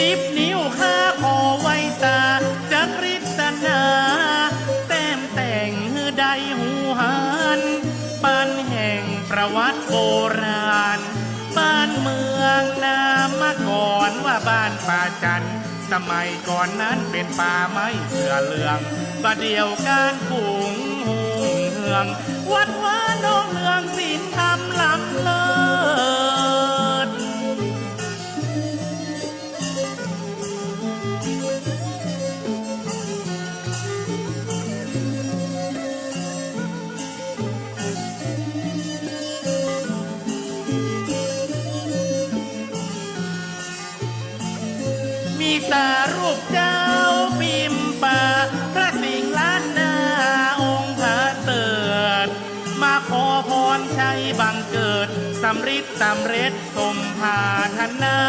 10 นิ้วข้าขอไว้ตาจักริศนาแต้มแต่งใดหูหันปันแห่งประวัติโบราณบ้านเมืองนามมาก่อนว่าบ้านป่าจันสมัยก่อนนั้นเป็นป่าไม้เสือเหลืองประเดียวการกุงหุงเฮืองวัดว่าน้องเมืองศีลธรรมล้ำเลิศมีสารูปเจ้าพิมพ์ป่าพระสิงห์ล้านนาองค์พระเติดมาขอพรชัยบังเกิดสำริดสำเร็จสมภาธนา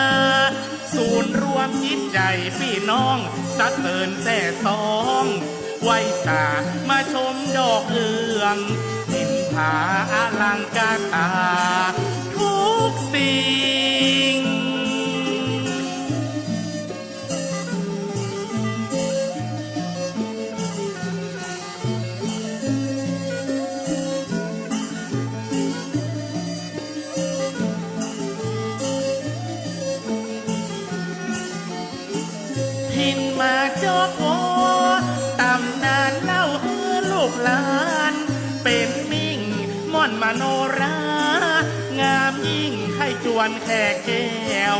ศูนย์รวมจิตใจพี่น้องสัดเสริญแท่สองไว้ตามาชมดอกเอืองนินผาอลังการตาทุกสิ่งทินมาจอกโอตำนานเล่าเฮือลูกหลานเป็นมิ่งม่อนมโนรางามยิ่งให้จวนแขกแก้ว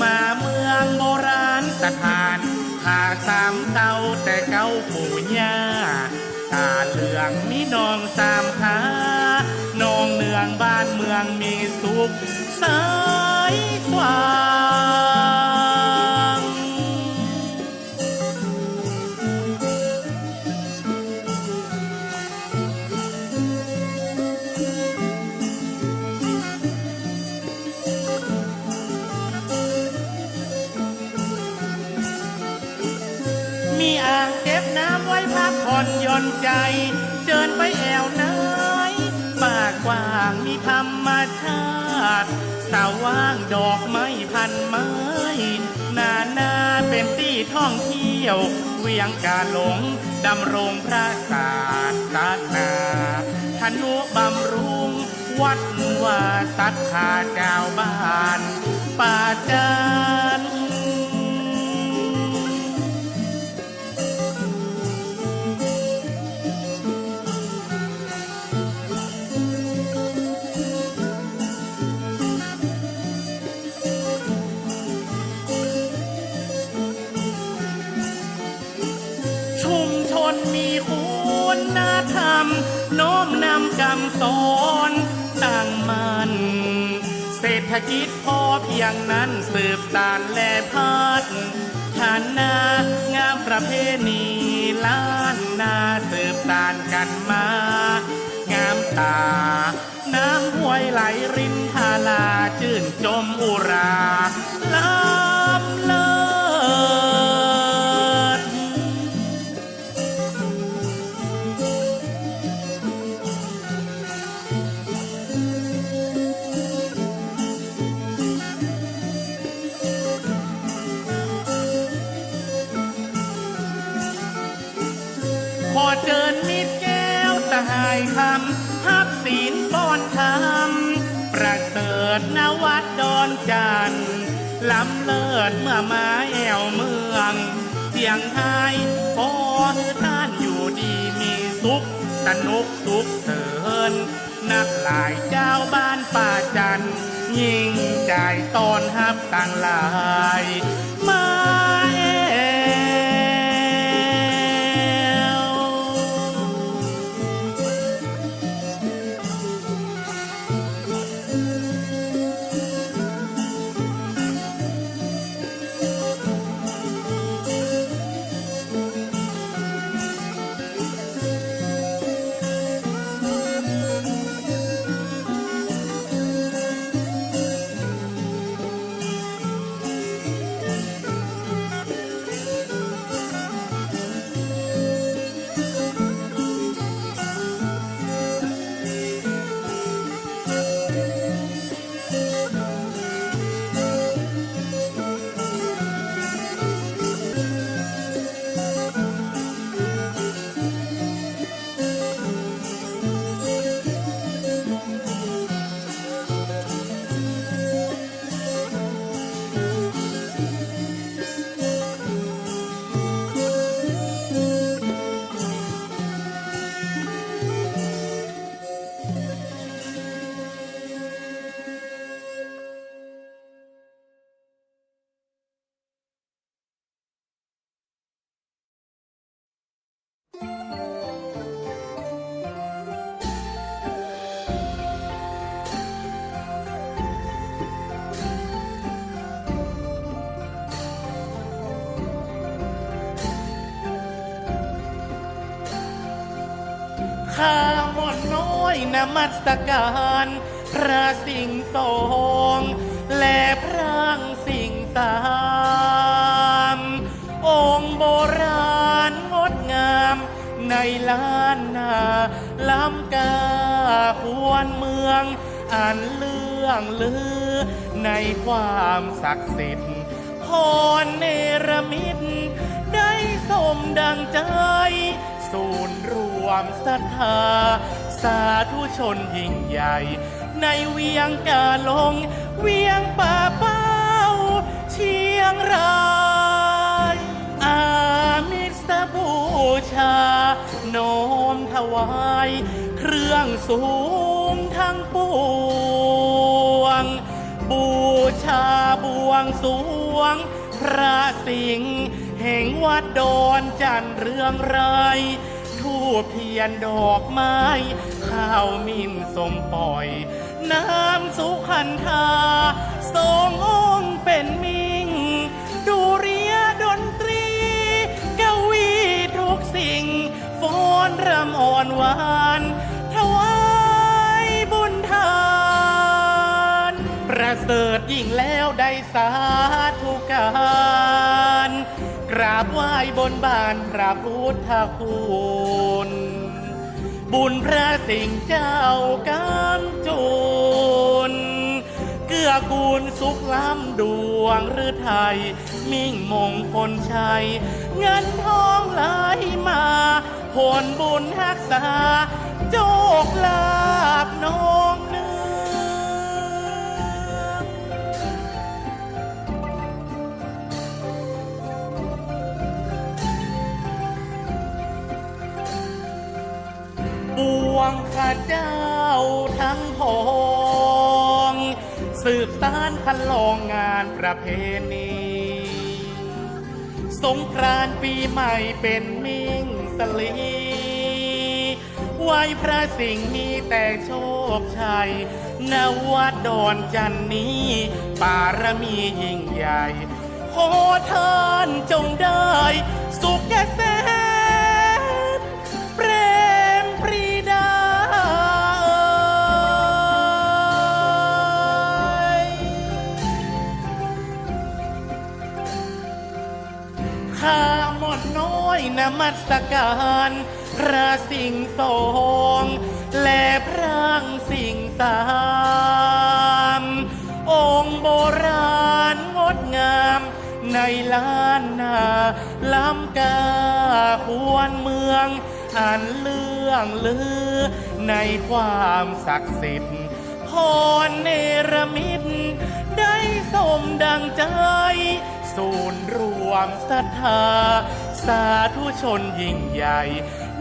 มาเมืองโบราณสถานหา3 เต้าแต่เก้าปู่ย่าตาเหลืองมีน้อง3 ขาน้องเนืองบ้านเมืองมีสุขสายสว่างมีอ่างเก็บน้ำไว้พักผ่อนหย่อนใจเดินไปแอวไหนป่ากว้างมีธรรมชาติสาว่างดอกไม้พันไม้นาเป็นที่ท่องเที่ยวเวียงกาหลงดำรงพระศาสนาธนุบำรุงวัดว่าศรัทธาเจ้าบ้านป่าจันชุมชนมีคุณธรรมโน้มนำคำสอนตั้งมั่นเศรษฐกิจพอเพียงนั้นสืบสานและพัฒนางามประเพณีล้านนาสืบสานกันมางามตาน้ำห้วยไหลรินทาลาชื่นชมอุราล้ำเลิศขอเจิญมิตรแก้วตะหายคำฮับศีลป้อนธรรมประเสริฐนวัดดอนจันทร์ล้ำเลิศเมื่อมาแอวเมืองเสียงไทยขอให้ท่านอยู่ดีมีสุขสนุกสุขเถินนักหลายเจ้าบ้านป่าจันยิ่งใจตอนฮับต่างหลายมา ข้าหม่อนน้อยนมัสการพระสิงห์ทองและพระสิงห์สามองค์โบราณงดงามในล้านนาล้ำกาควรเมืองอันเรื่องลือในความศักดิ์สิทธิ์พรเนรมิตได้สมดังใจศูนย์รวมศรัทธาสาธุชนยิ่งใหญ่ในเวียงกาลงเวียงป่าเป้าเชียงรายอามิสบูชาโน้มถวายเครื่องสูงทั้งปวงบูชาบวงสรวงพระสิงห์แห่งวัดดอนจันเรืองไรทูบเทียนดอกไม้ข้าวมินสมปล่อยน้ำสุขันธาทรงองค์เป็นมิ่งดูเรียดนตรีกวีทุกสิ่งฟ้อนรำอ่อนหวานถวายบุญทานประเสริฐยิ่งแล้วได้สาธุการกราบไหว้บนบานพระพุทธคุณบุญพระสิงห์เจ้ากำจุนเกื้อกูลสุขล้ำดวงฤทัยมิ่งมงคลชัยเงินทองไหลมาผลบุญรักษาโชคลาภน้องเนื้อบวงข้าเจ้าทั้งพองสืบสานคันลองงานประเพณีสงกรานต์ปีใหม่เป็นมิ่งสลีไหว้พระสิงห์มีแต่โชคชัยนวัดดอนจันนี้ปารมียิ่งใหญ่ขอท่านจงได้สุขแก่แสนเปรมปรีดาข้าหม่อนน้อยนมัสการพระสิงห์ทองและพระสิงห์สามองค์โบราณงดงามในล้านนาล้ำกาควรเมืองอันเรื่องลือในความศักดิ์สิทธิ์พรเนรมิตได้สมดังใจศูนย์รวมศรัทธาสาธุชนยิ่งใหญ่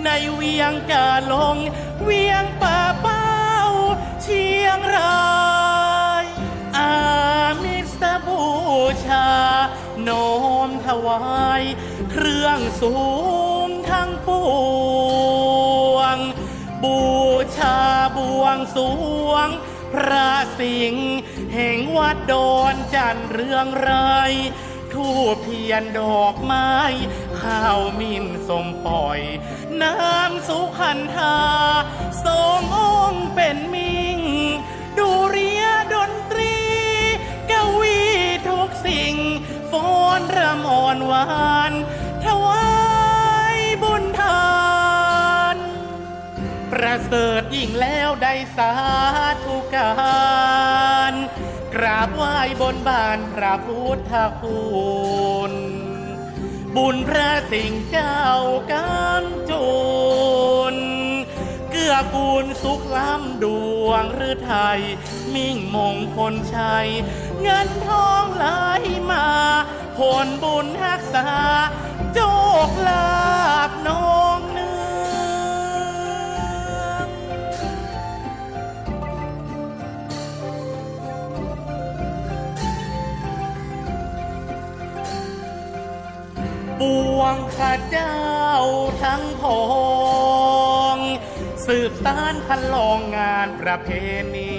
ในเวียงกาลงเวียงป่าเป้าเชียงรายอามิสบูชาโน้มถวายเครื่องสูงทั้งปวงบูชาบวงสรวงพระสิงห์แห่งวัดดอนจันเรืองไรทูบเทียนดอกไม้ข้าวมินสมปล่อยน้ำสุขันธาทรงองค์เป็นมิ่งดูเรียดนตรีกวีทุกสิ่งฟ้อนรำอ่อนหวานถวายบุญทานประเสริฐยิ่งแล้วได้สาธุการกราบไหว้บนบานพระพุทธคุณบุญพระสิงห์เจ้ากำจุนเกื้อกูลสุขล้ำดวงฤทัยมิ่งมงคลชัยเงินทองไหลมาผลบุญรักษาโชคลาภน้องเนื้อบวงข้าเจ้าทั้งพองสืบสานคันลองงานประเพณี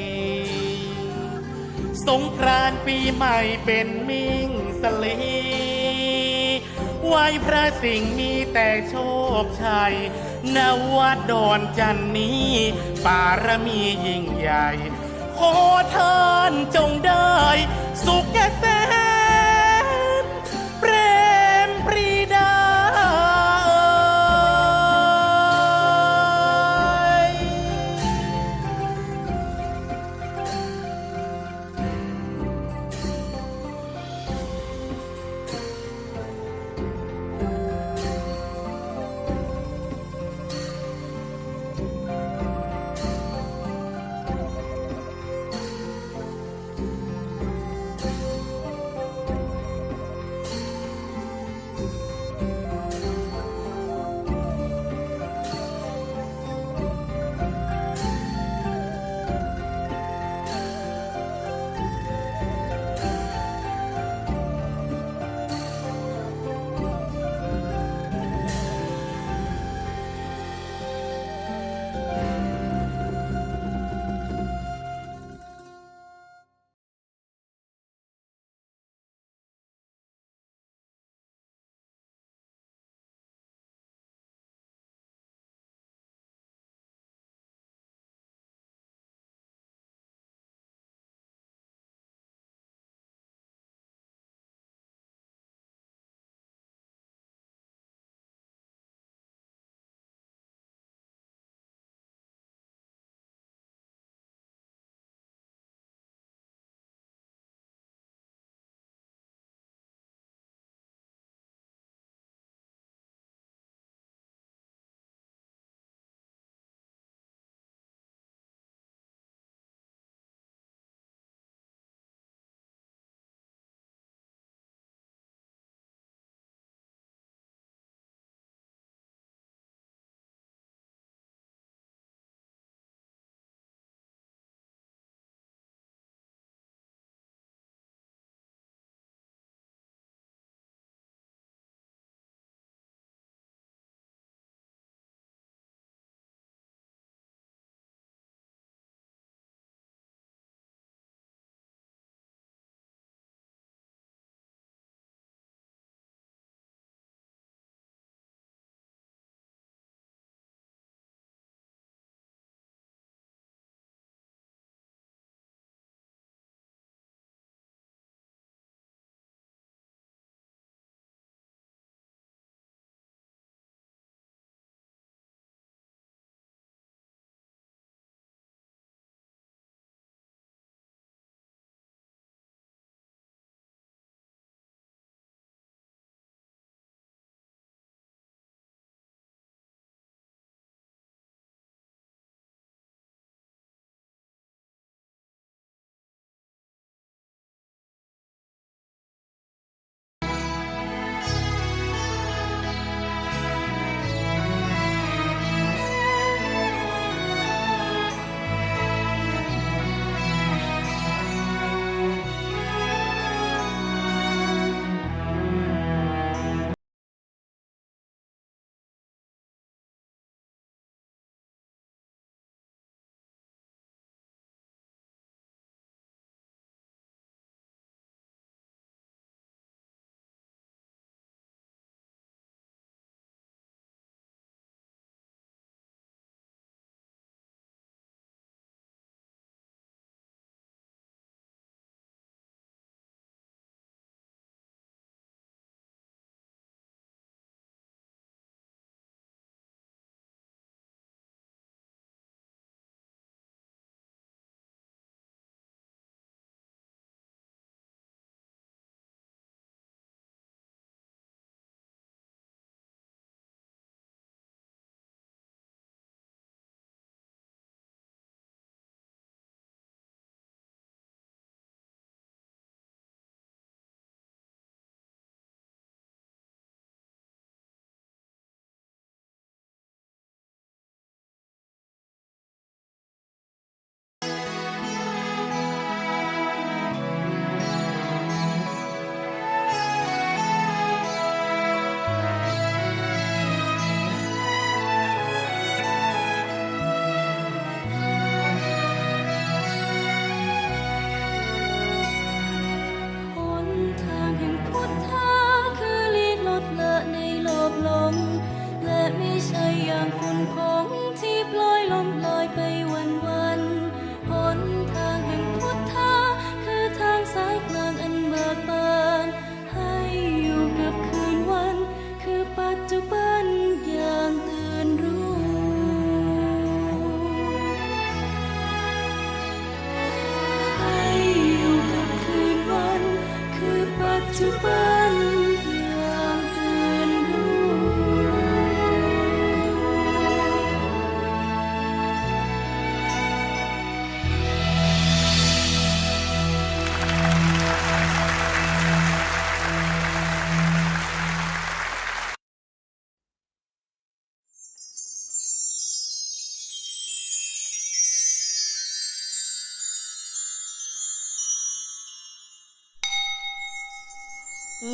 สงกรานต์ปีใหม่เป็นมิ่งสลีไหว้พระสิงห์มีแต่โชคชัย นวัดดอนจันนี้ปารมียิ่งใหญ่ ขอท่านจงได้สุขแก่แสนเปรมปรีดา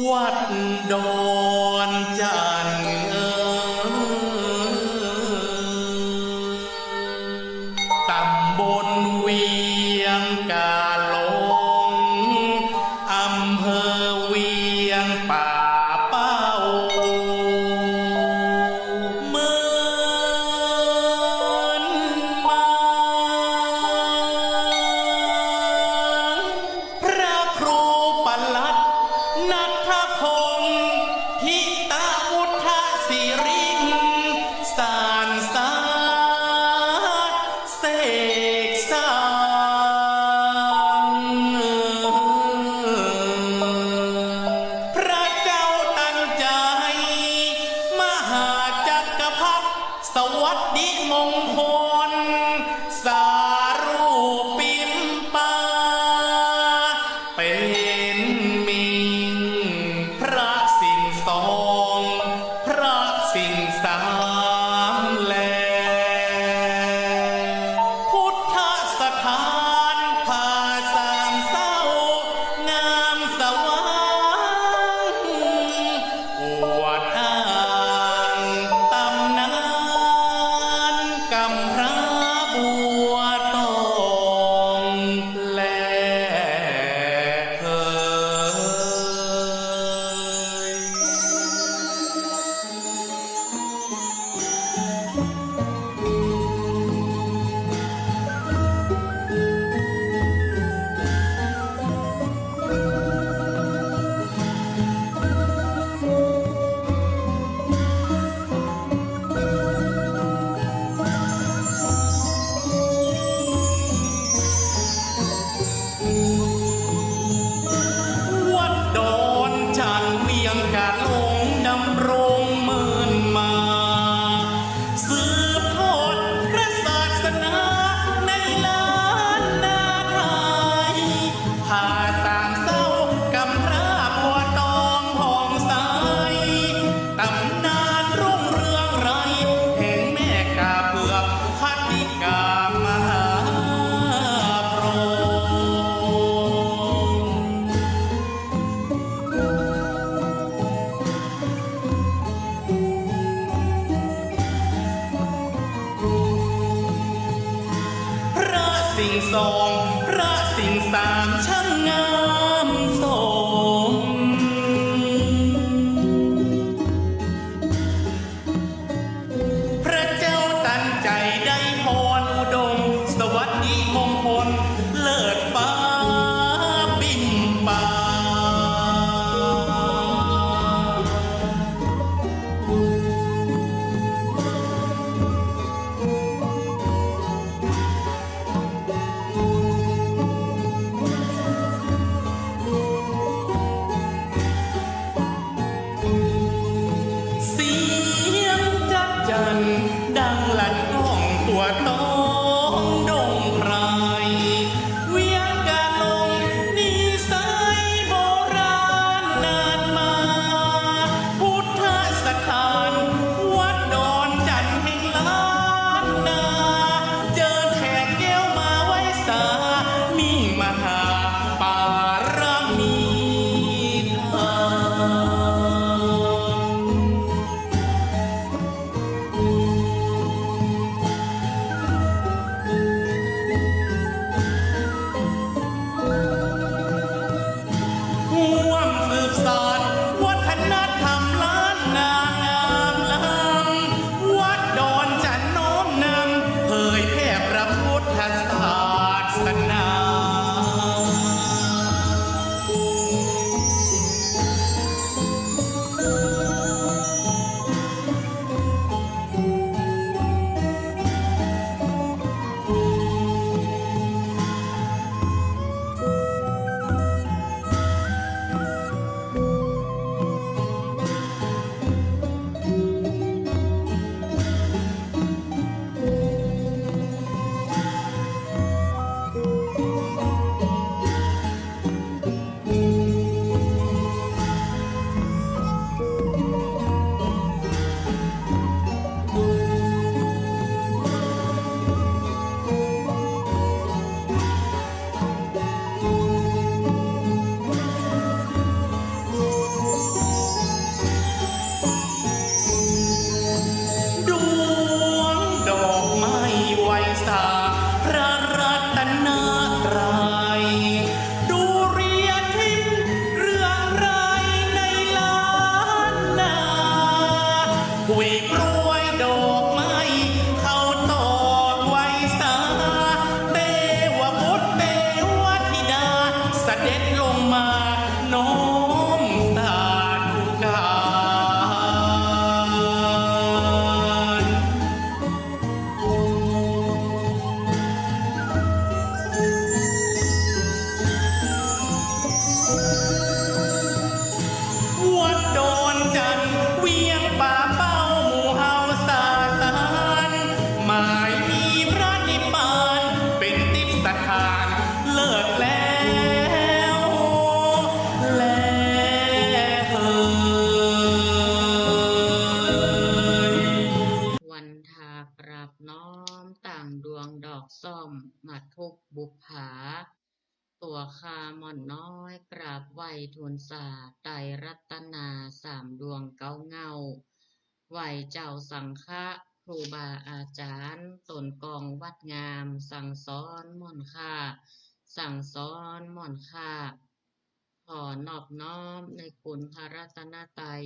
วัดดอนจันทร์ตำบลเวียงกาหลงอำเภอเวียงป่าเป้าเหมือนมาพระครูปลัดนัทพงศ์ทิตาวุฒศิริงสารสาเสกสร้างพระเจ้าตั้งใจมหาจักรพรรดิสวัสดิมงคลสารูปิมปาเป็นมิงพระสิ่งสองพระสิ่งสามแลพุทธสถานผาสามเศร้างามสว่างอวดอ้างตำนานกำพร้าบัวตองและเควัดดอนจันทร์เวียงกาหลงดำรงเมินมาสืบทอดพระศาสนาในล้านนาไทยผ่าสามเศร้ากำพร้าบัวตองผ่องใสตำนานรุ่งเรืองไรแห่งแม่กาเผือกพัทธิกามหาโพธิ์พระสิ่งสองพระสิ่งสามช่างงามสมพระเจ้าตันใจได้พรอุดมสวัสดีมงคลเลิศฟ้าบินบเสียงจักจันดังลั่นก้องตัวตองดงไพรเวียงกาหลงนิสัยโบราณนานมาพุทธสถานวัดดอนจันทร์แห่งล้านนาเจอแขกแก้วมาไว้สามีมหาปารมีธรรม คุยกล้วยดอกไม้เขาตอกไว้สาเทวบุตรเทวธิดาเสด็จลงมาน้อมสาธุการ วัดโดนจันทร์เวียงป่าเป้าหมู่เฮาสาสารหมายมีพระนิพพานเป็นทิพย์สถานเลิกแล้วแลเอ่ย วันทากราบน้อมต่างดวงดอกส้มมาทุกบุปผาตัวคาหม่อนน้อยกราบไหวทูลสาไตรรัตนาสามดวงเก้าเงาไหวเจ้าสังฆะครูบาอาจารย์ตนกองวัดงามสั่งสอนม่อนค่าสั่งสอนม่อนค่าขอนอบน้อมในคุณพระรัตนตรัย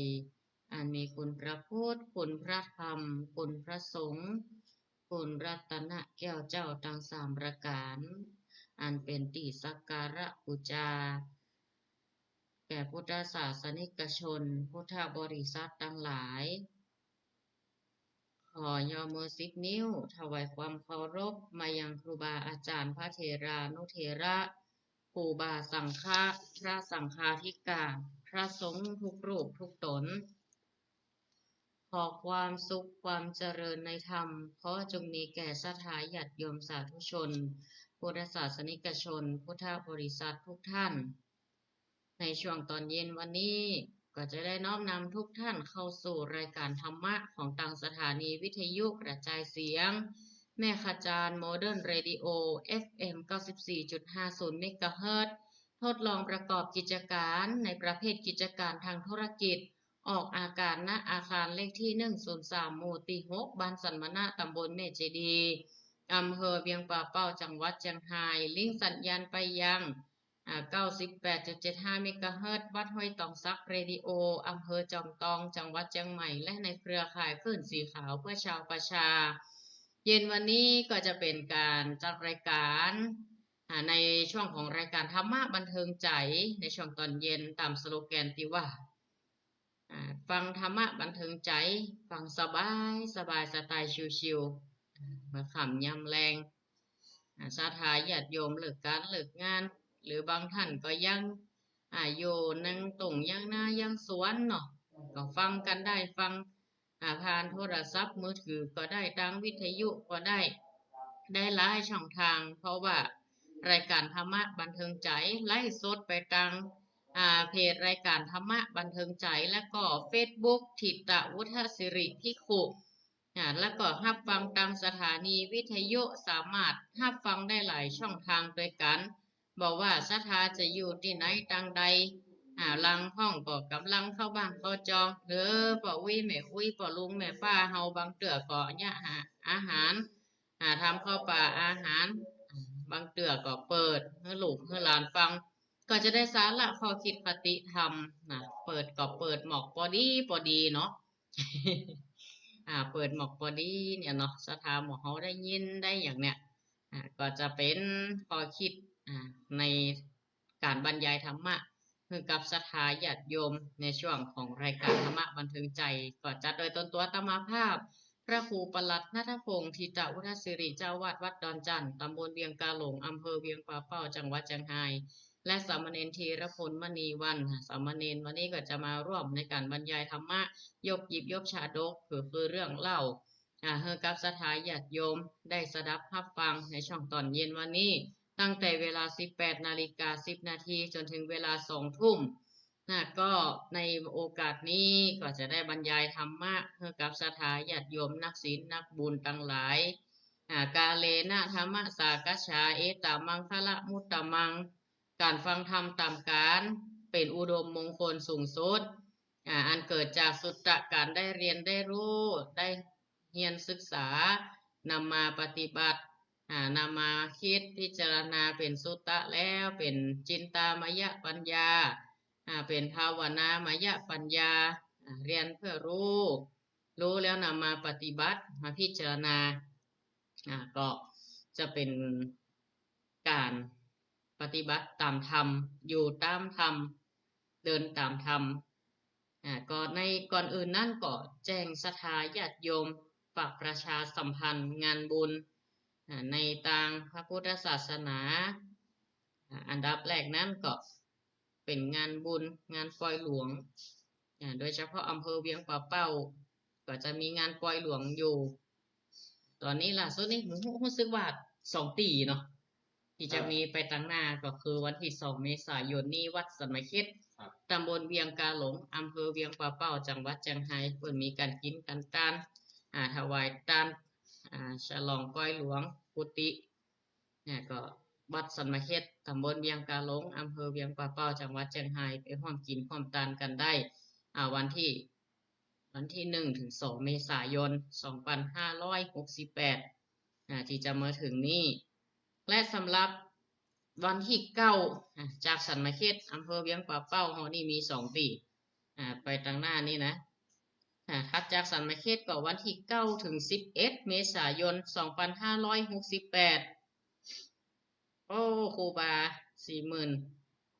อันมีคุณพระพุทธคุณพระธรรมคุณพระสงฆ์คุณรัตนะแก้วเจ้าทั้งสามประการ อันเป็นที่สักการะบูชาแก่พุทธศาสนิกชน พุทธบริษัททั้งหลาย ขอย่อมือ10 นิ้วถวายความเคารพมายังครูบาอาจารย์พระเถรานุเถระครูบาสังฆะพระสังฆาธิการพระสงฆ์ทุกรูปทุกตน ขอความสุขความเจริญในธรรมขอจงมีแก่ศรัทธาญาติโยมสาธุชน พุทธศาสนิกชน พุทธบริษัททุกท่าน ในช่วงตอนเย็นวันนี้ก็จะได้น้อมนำทุกท่านเข้าสู่รายการธรรมะของทางสถานีวิทยุกระจายเสียง แม่ขจารย์โมเดิร์นเรดิโอ FM 94.50 เมกะเฮิรตซ์ทดลองประกอบกิจการในประเภทกิจการทางธุรกิจ ออกอากาศณอาคารเลขที่ 103 หมู่ที่ 6 บ้านสันมะนะตำบลแม่เจดีย์อำเภอเวียงป่าเป้าจังหวัดเชียงรายลิงก์สัญญาณไปยัง 98.75 เมกะเฮิรตซ์วัดห้วยตองซักเรดิโออำเภอจอมตองจังหวัดเชียงใหม่และในเครือข่ายคลื่นสีขาวเพื่อชาวประชา เย็นวันนี้ก็จะเป็นการจัดรายการในช่วงของรายการธรรมะบันเทิงใจในช่วงตอนเย็นตามสโลแกนที่ว่าฟังธรรมะบันเทิงใจฟังสบายสบายสไตล์ชิวๆมาขำยำแรงศรัทธาญาติโยมเลิกการเลิกงานหรือบางท่านก็ยังอยู่นั่งตรงยังหน้ายังสวนเนาะก็ฟังกันได้ฟังผ่านโทรศัพท์มือถือก็ได้ทางวิทยุก็ได้หลายช่องทางเพราะว่ารายการธรรมะบันเทิงใจไลฟ์สดไปทางเพจรายการธรรมะบันเทิงใจและก็ Facebook ถิตวุฒศิริภิกขุแล้วก็รับฟังตามสถานีวิทยุสามารถรับฟังได้หลายช่องทางด้วยกันบอกว่าศรัทธาจะอยู่ที่ไหนทางใดลังห้องก็กำลังเข้าบ้านเข้าจองเด้อป่ออุ้ยแม่อุ้ยป่อลุงแม่ป้าเฮาบางเตือก็เนี่ยหาอาหารทำข้าวป่าอาหารบางเตือก็เปิดให้ลูกให้หลานฟังก็จะได้สาระข้อคิดปฏิธรรมเปิดก็เปิดหมอกพอดีเนาะ เปิดหมอกพอดีเนี่ยเนาะศรัทธาหมอเขาได้ยินได้อย่างเนี้ยก็จะเป็นข้อคิดในการบรรยายธรรมะคือกับศรัทธาญาติโยมในช่วงของรายการธรรมะบันเทิงใจก็จัดโดยตนตัวตมาภาพพระครูปลัดณัฐพงศ์ธิตวุฒศิริเจ้าวาดวัดดอนจันทร์ตำบลเวียงกาหลงอำเภอเวียงป่าเป้าจังหวัดเชียงรายและสามเณรธีรพลมณีวันสามเณรวันนี้ก็จะมาร่วมในการบรรยายธรรมะหยิบยกชาดกคือเรื่องเล่าให้กับศรัทธาญาติโยมได้สดับรับฟังในช่องตอนเย็นวันนี้ตั้งแต่เวลา 18:10 นาทีจนถึงเวลา 2 ทุ่มก็ในโอกาสนี้ก็จะได้บรรยายธรรมะให้กับศรัทธาญาติโยมนักศีลนักบุญทั้งหลายกาเลนะธรรมะสากัจฉาเอตมังคละมุตตมังการฟังธรรมตามการเป็นอุดมมงคลสูงสุดอันเกิดจากสุตตะการได้เรียนได้รู้ได้เรียนศึกษานำมาปฏิบัตินำมาคิดพิจารณาเป็นสุตตะแล้วเป็นจินตามยปัญญาเป็นภาวนามยปัญญาเรียนเพื่อรู้ รู้แล้วนำมาปฏิบัติมาพิจารณาก็จะเป็นการปฏิบัติตามธรรมอยู่ตามธรรมเดินตามธรรมก็ในก่อนอื่นนั่นก็แจ้งศรัทธาญาติโยมฝากประชาสัมพันธ์งานบุญในทางพระพุทธศาสนาอันดับแรกนั้นก็เป็นงานบุญงานปล่อยหลวงโดยเฉพาะอำเภอเวียงป่าเป้าก็จะมีงานปล่อยหลวงอยู่ตอนนี้ล่ะสุดนี้รู้สึกว่า2 ปีเนาะที่จะมีไปตั้งหน้าก็คือวันที่2 เมษายนนี้วัดสันมะเข็ดตำบลเวียงกาหลงอำเภอเวียงป่าเป้าจังหวัดเชียงรายเพิ่นมีการกินกันตานถวายตานฉลองปล่อยหลวงกุฏิก็วัดสันมะเข็ดตำบลเวียงกาหลงอำเภอเวียงป่าเป้าจังหวัดเชียงรายไปร่วมกินร่วมทานกันได้วันที่1 ถึง 2 เมษายน 2568ที่จะมาถึงนี้และสำหรับวันที่9จากสันมะเข็ดอำเภอเวียงป่าเป้าเฮานี่มี2 ปีไปทางหน้านี่นะถัดจากสันมะเข็ดก็วันที่9 ถึง 11 เมษายน 2568โอ้ครูบา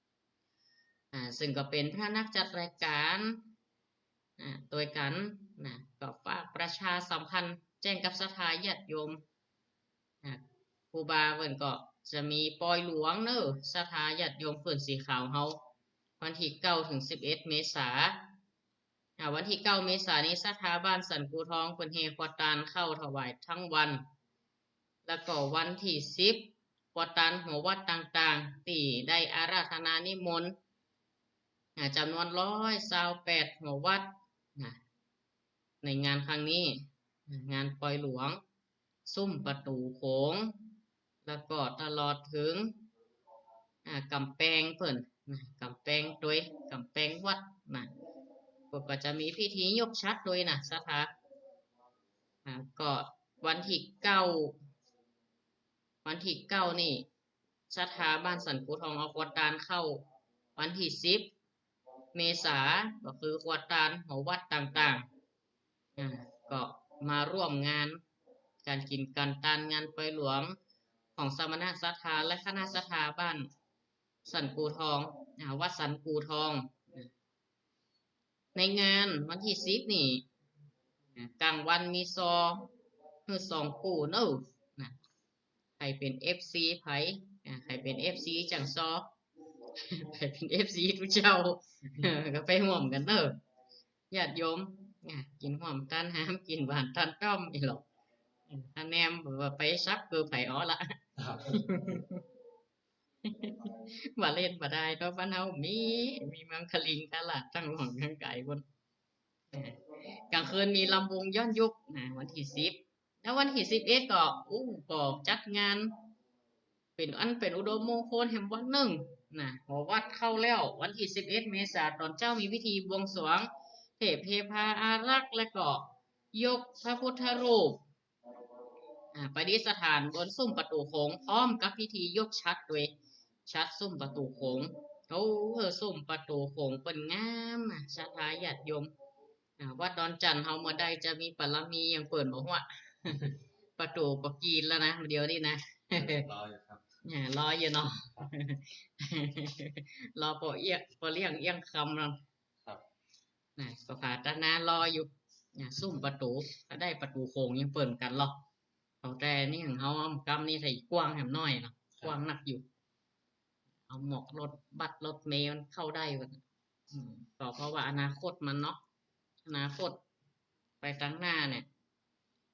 40,000ซึ่งก็เป็นพระนักจัดรายการโดยกันก็ฝากประชาสัมพันธ์แจ้งกับศรัทธาญาติโยมครูบาเพิ่นก็จะมีปล่อยหลวงเด้อศรัทธาญาติโยมเพิ่นสีขาวเฮาวันที่9 ถึง 11 เมษายนวันที่9 เมษายนนี้ศรัทธาบ้านสันกูทองเพิ่นเฮขวดตาลเข้าถวายทั้งวันแล้วก็วันที่10ขวดตาลหัววัดต่างๆที่ได้อาราธนานิมนต์จำนวน128หัววัดในงานครั้งนี้งานปล่อยหลวงซุ้มประตูโขงแล้วก็ตลอดถึงกำแพงเพิ่นกำแพงโดยกำแพงวัดก็จะมีพิธียกชัดโดยศรัทธาก็วันที่9นี่ศรัทธาบ้านสันกูทองเอาขวดตาลเข้าวันที่10 เมษาก็คือขวดตาลหัววัดต่างๆก็มาร่วมงานการกินกันตานงานปล่อยหลวงของสมณศรัทธาและคณะศรัทธาบ้านสันกูทองวัดสันกูทองในงานวันที่10นี่กลางวันมีคือ2กูเนอะใครเป็น FC ไผใครเป็น FC จังซอใครเป็น FC ทุกเจ้าก็ไปร่วมกันเนอะญาติโยมกินร่วมกันหามกินหวานทานต้อมอีหรอกถ้าแนมว่าไปซักคือไผอ๋อละว่าเล่นบ่ได้เนาะบ้านเฮามีมังคลิงตลาดทั้งหลวงทั้งไก่บนกลางคืนมีลำวงย้อนยุควันที่10แล้ววันที่11ก็ก็จัดงานเป็นอุดมมงคลแห่งวันหนึ่งหัววัดเข้าแล้ววันที่11 เมษายนตอนเจ้ามีพิธีบวงสรวงเทพเทพาอารักษ์และก็ยกพระพุทธรูปประดิษฐานบนซุ้มประตูโขงพร้อมกับพิธียกชัดโดยชัดซุ้มประตูโขงซุ้มประตูโขงเป็นงามศรัทธาญาติโยมวัดดอนจันทร์เฮาเมื่อใดจะมีปรมีอย่างเปิดบอกว่าประตูก็กีนแล้วนะเดี๋ยวนี้นะรออยู่ครับรออยู่เนาะรอพอเลี้ยงคำนั่นครับก็ขาดนานรออยู่ซุ้มประตูถ้าได้ประตูโค้งยังเปิดกันหรอกแต่นี่ของเขากำนี่ใส่กว้างแหมน้อยเนาะกว้างหนักอยู่เอาหมอกรถบัสรถเมล์มันเข้าได้กันก็เพราะว่าอนาคตมันเนาะอนาคตไปตั้งหน้าเนี่ย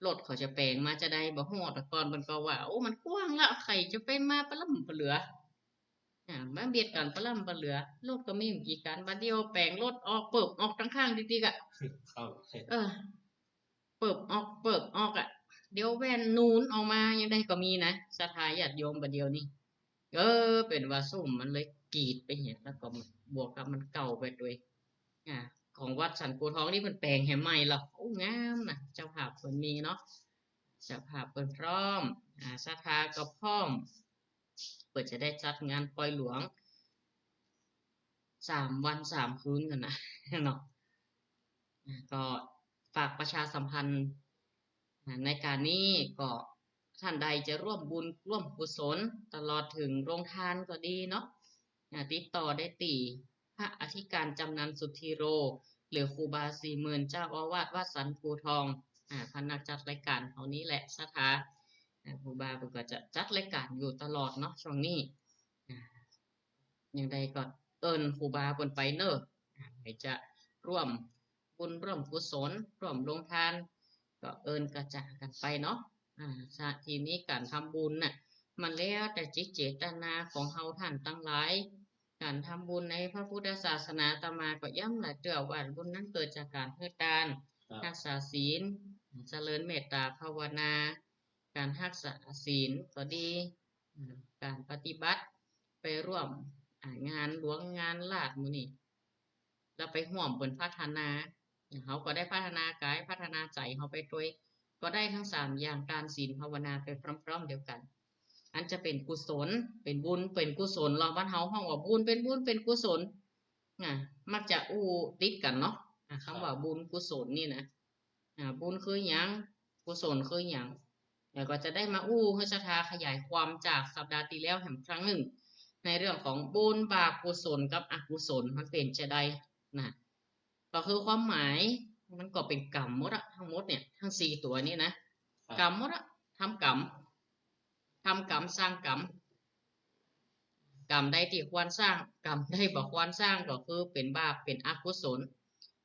รถเขาจะแปลงมาจะได้บ่ฮอดแต่ก่อนมันก็ว่ามันกว้างละใครจะไปมาปะล่ำปะเหลือมาเบียดกันปะล่ำปะเหลือรถก็มีกี่การบัดเดียวแปลงรถออกเปิบออกทั้งข้างติ๊กๆอ่ะเปิบออกอ่ะเดี๋ยวแว่นนูนออกมายังได้ก็มีนะศรัทธาญาติโยมบัดเดียวนี่เป็นว่าซุ่มมันเลยกีดไปเห็นแล้วก็บวกกับมันเก่าไปด้วยของวัดสันกูทองนี่มันแปลงแห่ใหม่หรอกงามนะเจ้าภาพเพิ่นมีเนาะเจ้าภาพเพิ่นพร้อมศรัทธาก็พร้อมเปิดจะได้จัดงานปล่อยหลวง3 วัน 3 คืนกันนะเนาะก็ ฝากประชาสัมพันธ์ในการนี้ก็ท่านใดจะร่วมบุญร่วมกุศลตลอดถึงโรงทานก็ดีเนาะติดต่อได้ตีพระอธิการจำนันสุทธิโรหรือครูบา40,000เจ้าอาวาสวัดสันปูทองพนักจัดรายการเขานี้แหละสถาครูบาก็จะจัดรายการอยู่ตลอดเนาะช่วงนี้อย่างใดก็เอิญครูบาบนไปเนอะให้จะร่วมบุญร่วมกุศลร่วมลงทานก็เอิญกระจากันไปเนาะทีนี้การทำบุญน่ะมันแล้วแต่จิตเจตนาของเฮาท่านตั้งหลายการทำบุญในพระพุทธศาสนาตมาก็ย้ำหลายเตือว่าบุญนั้นเกิดจากการให้ทานรักษาศีลเจริญเมตตาภาวนาการรักษาศีลก็ดีการปฏิบัติไปร่วมงานหลวงงานลาดมื้อนี้แล้วไปห่วมบนพัฒนาเขาก็ได้พัฒนากายพัฒนาใจเขาไปด้วยก็ได้ทั้ง3อย่างการศีลภาวนาไปพร้อมๆเดียวกันอันจะเป็นกุศลเป็นบุญเป็นกุศลเราบ้านเฮาห้องว่าบุญเป็นบุญเป็นกุศลมักจะติดกันเนาะคำว่าบุญกุศลนี่นะบุญคือหยังกุศลคือหยังแล้วก็จะได้มาให้ศรัทธาขยายความจากสัปดาห์ที่แล้วแห่งครั้งหนึ่งในเรื่องของบุญบาปกุศลกับอกุศลมันเป็นจะได้นะก็คือความหมายมันก็เป็นกรรมหมดทั้งหมดเนี่ยทั้ง4ตัวนี้นะกรรมหมดทำกรรมสร้างกรรมใดที่ควรสร้างกรรมใดบ่ควรสร้างก็คือเป็นบาปเป็นอกุศล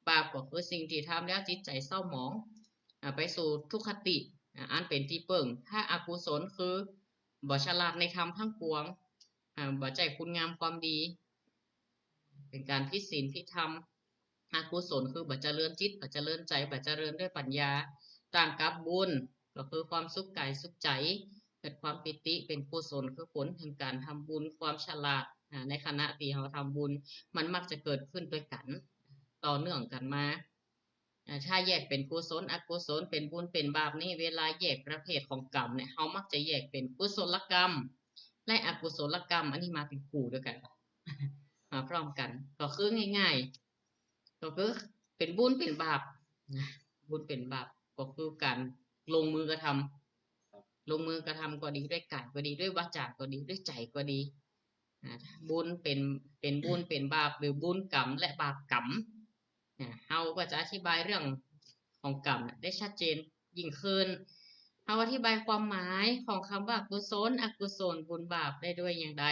บาปก็คือสิ่งที่ทำแล้วจิตใจเศร้าหมองไปสู่ทุกขติอันเป็นที่เปิ่งถ้าอกุศลคือบ่ฉลาดในธรรมทั้งปวงบ่ใจคุณงามความดีเป็นการผิดศีลผิดธรรมอกุศลคือบ่เจริญจิตบ่เจริญใจบ่เจริญด้วยปัญญาต่างกับบุญก็คือความสุขกายสุขใจเกิดความปิติเป็นกุศลคือผลแห่งการทำบุญความฉลาดในขณะที่เราทำบุญมันมักจะเกิดขึ้นด้วยกันต่อเนื่องกันมาถ้าแยกเป็นกุศลอกุศลเป็นบุญเป็นบาปนี่เวลาแยกประเภทของกรรมเนี่ยเขามักจะแยกเป็นกุศลกรรมและอกุศลกรรมอันนี้มาเป็นคู่ด้วยกันมาพร้อมกันก็คือง่ายๆก็คือเป็นบุญเป็นบาปบุญเป็นบาปก็คือการลงมือกระทำก็ดีด้วยกายก็ดีด้วยวาจาก็ดีด้วยใจก็ดีบุญเป็นบุญเป็นบาปหรือบุญกรรมและบาปกรรมเราก็จะอธิบายเรื่องของกรรมได้ชัดเจนยิ่งขึ้นเราอธิบายความหมายของคำว่ากุศลอกุศลบุญบาปได้ด้วยอย่างไร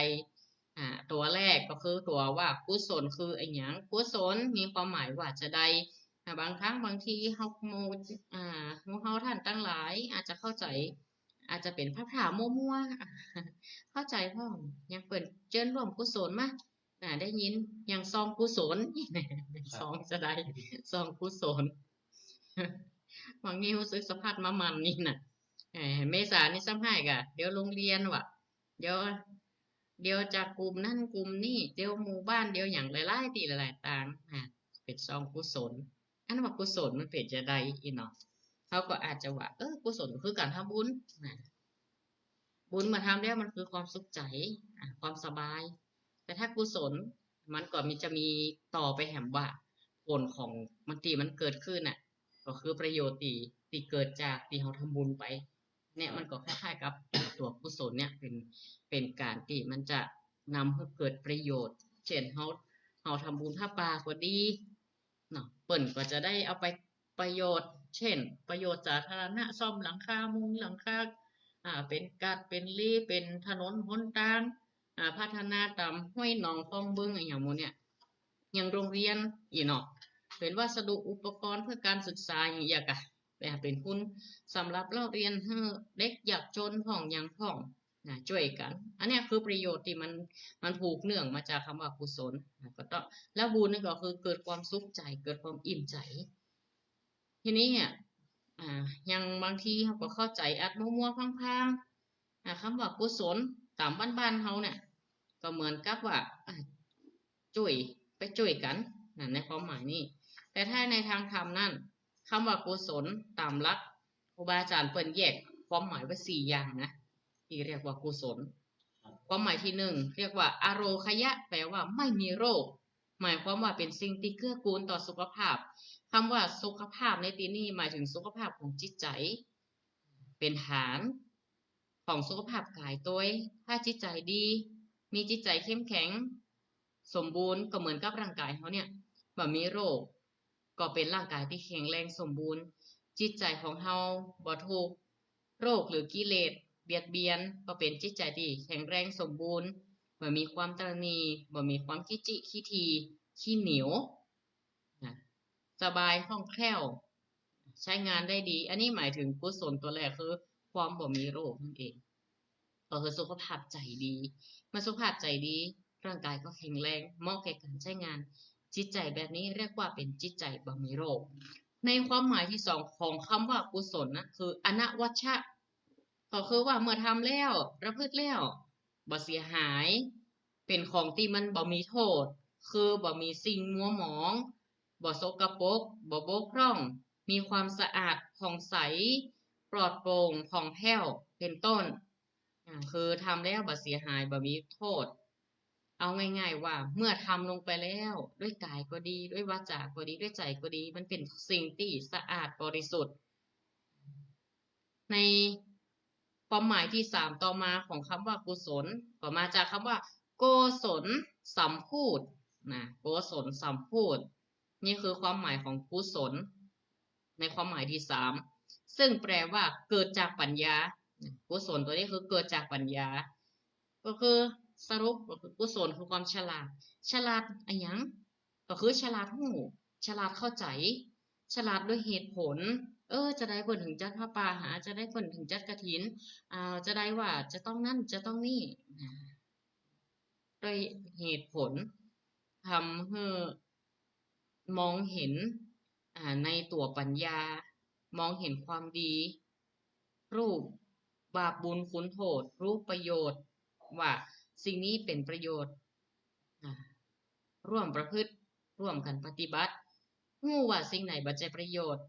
ตัวแรกก็คือตัวว่ากุศลคืออะไรอย่างกุศลมีความหมายว่าจะได้บางครั้งบางทีเฮาท่านตั้งหลายอาจจะเข้าใจอาจจะเป็นภาษามั่วๆเข้าใจพ่อยังเปิดเจิ้นร่วมกุศลมาได้ยินอย่างซองกุศลซองจะได้ซองกุศลบางทีรู้สึกสัมผัสมามันนี่น่ะเมษานี่สัมภาษณ์กะเดี๋ยวโรงเรียนว่ะเดี๋ยวจากกลุ่มนั่นกลุ่มนี่เดี๋ยวหมู่บ้านเดี๋ยวอย่างหลายๆที่หลายๆต่างเป็นซองกุศลอันว่ากุศลมันเป็นจะได้อีเนาะเขาก็อาจจะว่ากุศลคือการทำบุญบุญมาทำแล้วมันคือความสุขใจความสบายแต่ถ้ากุศลมันก็จะมีต่อไปแหมว่าผลของมันที่มันเกิดขึ้นก็คือประโยชน์ที่เกิดจากที่เราทำบุญไปเนี่ยมันก็คล้ายๆกับตัวกุศลเนี่ยเป็นการที่มันจะนำให้เกิดประโยชน์เช่นเราทำบุญผ้าป่าก็ดีเนาะเปิ่นก็จะได้เอาไปประโยชน์เช่นประโยชน์สาธารณะซ่อมหลังคามุงหลังคาเป็นกัดเป็นรีเป็นถนนหนทางพัฒนาตามห้วยหนองคลองบึงอย่างโมเนี่ยอย่างโรงเรียนอีเนาะเป็นวัสดุอุปกรณ์เพื่อการศึกษาอย่างอยากเป็นทุนสำหรับเราเรียนให้เด็กอยากจนพ่องอย่างพ่องช่วยกันอันนี้คือประโยชน์ที่มันผูกเนื่องมาจากคำว่ากุศลก็ต้องแล้วบุญนี่ก็คือเกิดความสุขใจเกิดความอิ่มใจทีนี้ยังบางทีเขาก็เข้าใจอัดมัวๆพังๆคำว่ากุศลตามบ้านๆเขาเนี่ยก็เหมือนกับว่าช่วยกันในความหมายนี้แต่ถ้าในทางธรรมนั่นคำว่ากุศลตามหลักครูบาอาจารย์เปิ้นแยกความหมายไว้4อย่างนะที่เรียกว่ากุศลความหมายที่1เรียกว่าอโรคยะแปลว่าไม่มีโรค หมายความว่าเป็นสิ่งที่เกื้อกูลต่อสุขภาพคำว่าสุขภาพในที่นี้หมายถึงสุขภาพของจิตใจเป็นฐานของสุขภาพกายตัวเองถ้าจิตใจดี มีจิตใจเข้มแข็ง สมบูรณ์ก็เหมือนกับร่างกายเขาเนี่ยบ่มีโรค ก็เป็นร่างกายที่แข็งแรงสมบูรณ์ จิตใจของเฮาบ่ถูกโรคหรือกิเลสเบียดเบียนก็เป็นจิตใจที่แข็งแรงสมบูรณ์บ่มีความตระหนี่บ่มีความขี้จิขี้ทีขี้เหนียวนะสบายคล่องแคล่ว ใช้งานได้ดี อันนี้หมายถึงกุศลตัวแรกคือความบ่มีโรคนั่นเอง ก็คือสุขภาพใจดีเมื่อสุขภาพใจดี ร่างกายก็แข็งแรงเหมาะแก่การใช้งาน จิตใจแบบนี้เรียกว่าเป็นจิตใจบ่มีโรค ในความหมายที่สองของคำว่ากุศลนะคืออนวัชชะ ก็คือว่าเมื่อทำแล้วประพฤติแล้วบ่เสียหาย เป็นของที่มันบ่มีโทษ คือบ่มีสิ่งมัวหมองบ่สกปรกบ่บกพร่อง มีความสะอาดผ่องใส ปลอดโปร่งผ่องแผ้วเป็นต้นคือทำแล้วบ่เสียหายบ่มีโทษ เอาง่ายๆว่าเมื่อทำลงไปแล้วด้วยกายก็ดีด้วยวาจาก็ดีด้วยใจก็ดี มันเป็นสิ่งที่สะอาดบริสุทธิ์ ในความหมายที่สามต่อมาของคำว่ากุศลก็มาจากคำว่าโกศลสัมพูดนะโกศลสัมพูดนี่คือความหมายของกุศลในความหมายที่สามซึ่งแปลว่าเกิดจากปัญญากุศลตัวนี้คือเกิดจากปัญญาก็คือสรุปก็คือกุศลคือความฉลาดอะไรอย่างก็คือฉลาดหูฉลาดเข้าใจฉลาดด้วยเหตุผลจะได้เพิ่นถึงจัดพระป่าหาจะได้เพิ่นถึงจัดกฐินจะได้ว่าจะต้องนั่นจะต้องนี่ด้วยเหตุผลทำให้มองเห็นในตัวปัญญามองเห็นความดี รูปบาปบุญคุณโทษรูปประโยชน์ว่าสิ่งนี้เป็นประโยชน์ร่วมประพฤติร่วมกันปฏิบัติงูว่าสิ่งไหนบ่ใจประโยชน์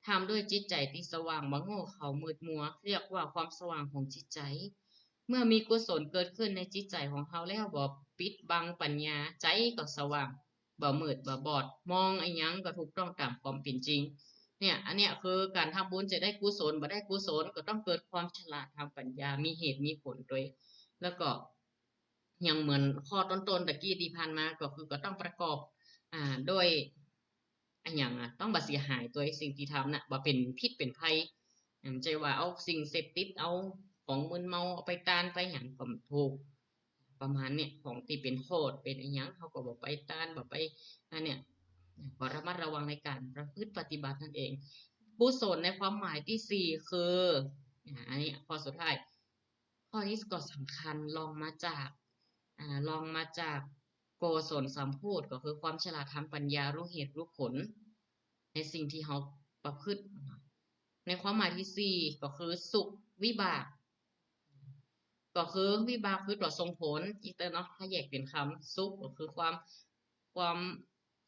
ทำด้วยจิตใจที่สว่างบ่โง่เขามืดมัวเรียกว่าความสว่างของจิตใจเมื่อมีกุศลเกิดขึ้นในจิตใจของเขาแล้วบ่ปิดบังปัญญาใจก็สว่างบ่มืดบ่บอดมองไอ้หยังก็ถูกต้องตามความเป็นจริงเนี่ยอันเนี้ยคือการทำบุญจะได้กุศลบ่ได้กุศลก็ต้องเกิดความฉลาดทางปัญญามีเหตุมีผลด้วยแล้วก็ยังเหมือนข้อต้นๆตะกี้ที่ผ่านมาก็คือก็ต้องประกอบโดยอันอย่างต้องบ่เสียหายตัวสิ่งที่ทำน่ะบ่เป็นพิษเป็นภัยใจว่าเอาสิ่งเสพติดเอาของมึนเมาเอาไปตานไปหยังก็ถูกประมาณเนี่ยของที่เป็นโทษเป็นอันหยังเขาก็บ่ไปตานบ่ไปอันเนี้ยก็ระมัดระวังในการประพฤติปฏิบัตินั่นเองกุศลในความหมายที่สี่คืออันนี้ข้อสุดท้ายข้อนี้ก็สำคัญลองมาจากโกศลสัมโพธิก็คือความฉลาดทางปัญญารู้เหตุรู้ผลในสิ่งที่เขาประพฤติในความหมายที่สี่ก็คือสุขวิบากก็คือวิบากคือตัวส่งผลอีกเนาะถ้าแยกเป็นคำสุขก็คือความ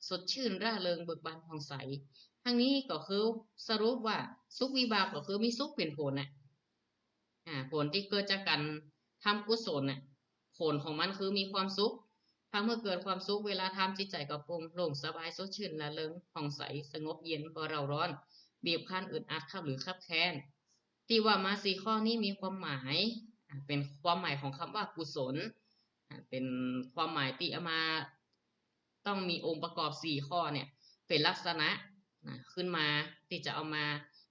สดชื่นร่าเริงเบิกบานผ่องใสทั้งนี้ก็คือสรุปว่าสุขวิบากก็คือมีสุขเป็นผลผลที่เกิดจากการทำกุศลผลของมันคือมีความสุขถ้าเมื่อเกิดความสุขเวลาทำจิตใจก็โปร่งโล่งสบายสดชื่นร่าเริงผ่องใสสงบเย็นบ่เร่าร้อนบีบคั้นอึดอัดหรือคับแค้นที่ว่ามา4ข้อนี้มีความหมายเป็นความหมายของคำว่ากุศลเป็นความหมายที่เอามาต้องมีองค์ประกอบ4ข้อเนี่ยเป็นลักษณะขึ้นมาที่จะเอามา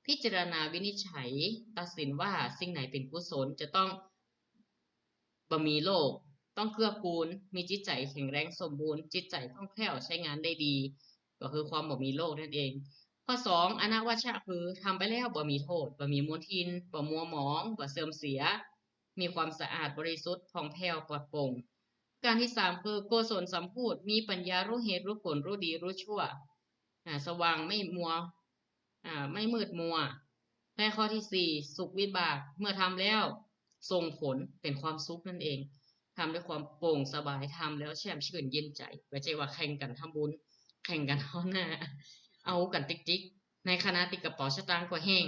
พิจารณาวินิจฉัยตัดสินว่าสิ่งไหนเป็นกุศลจะต้องบ่มีโรคต้องเกื้อกูลมีจิตใจแข็งแรงสมบูรณ์จิตใจคล่องแคล่วใช้งานได้ดีก็คือความบ่มีโรคนั่นเองข้อ2อนวัชชะคือทำไปแล้วบ่มีโทษบ่มีมลทินบ่มัวหมองบ่เสื่อมเสียมีความสะอาดบริสุทธิ์ผ่องแผ้วปลอดโปร่งการที่3คือโกศลสัมพูดมีปัญญารู้เหตุรู้ผลรู้ดีรู้ชั่วสว่างไม่มัวไม่มืดมัวและข้อที่4สุขวิบากเมื่อทำแล้วส่งผลเป็นความสุขนั่นเองทำด้วยความโปร่งสบายทำแล้วแช่มชื่นเย็นใจไม่ใช่ว่าแข่งกันทำบุญแข่งกันเอาหน้าเอากันติ๊กในขณะที่กระเป๋าสตางค์ก็แห้ง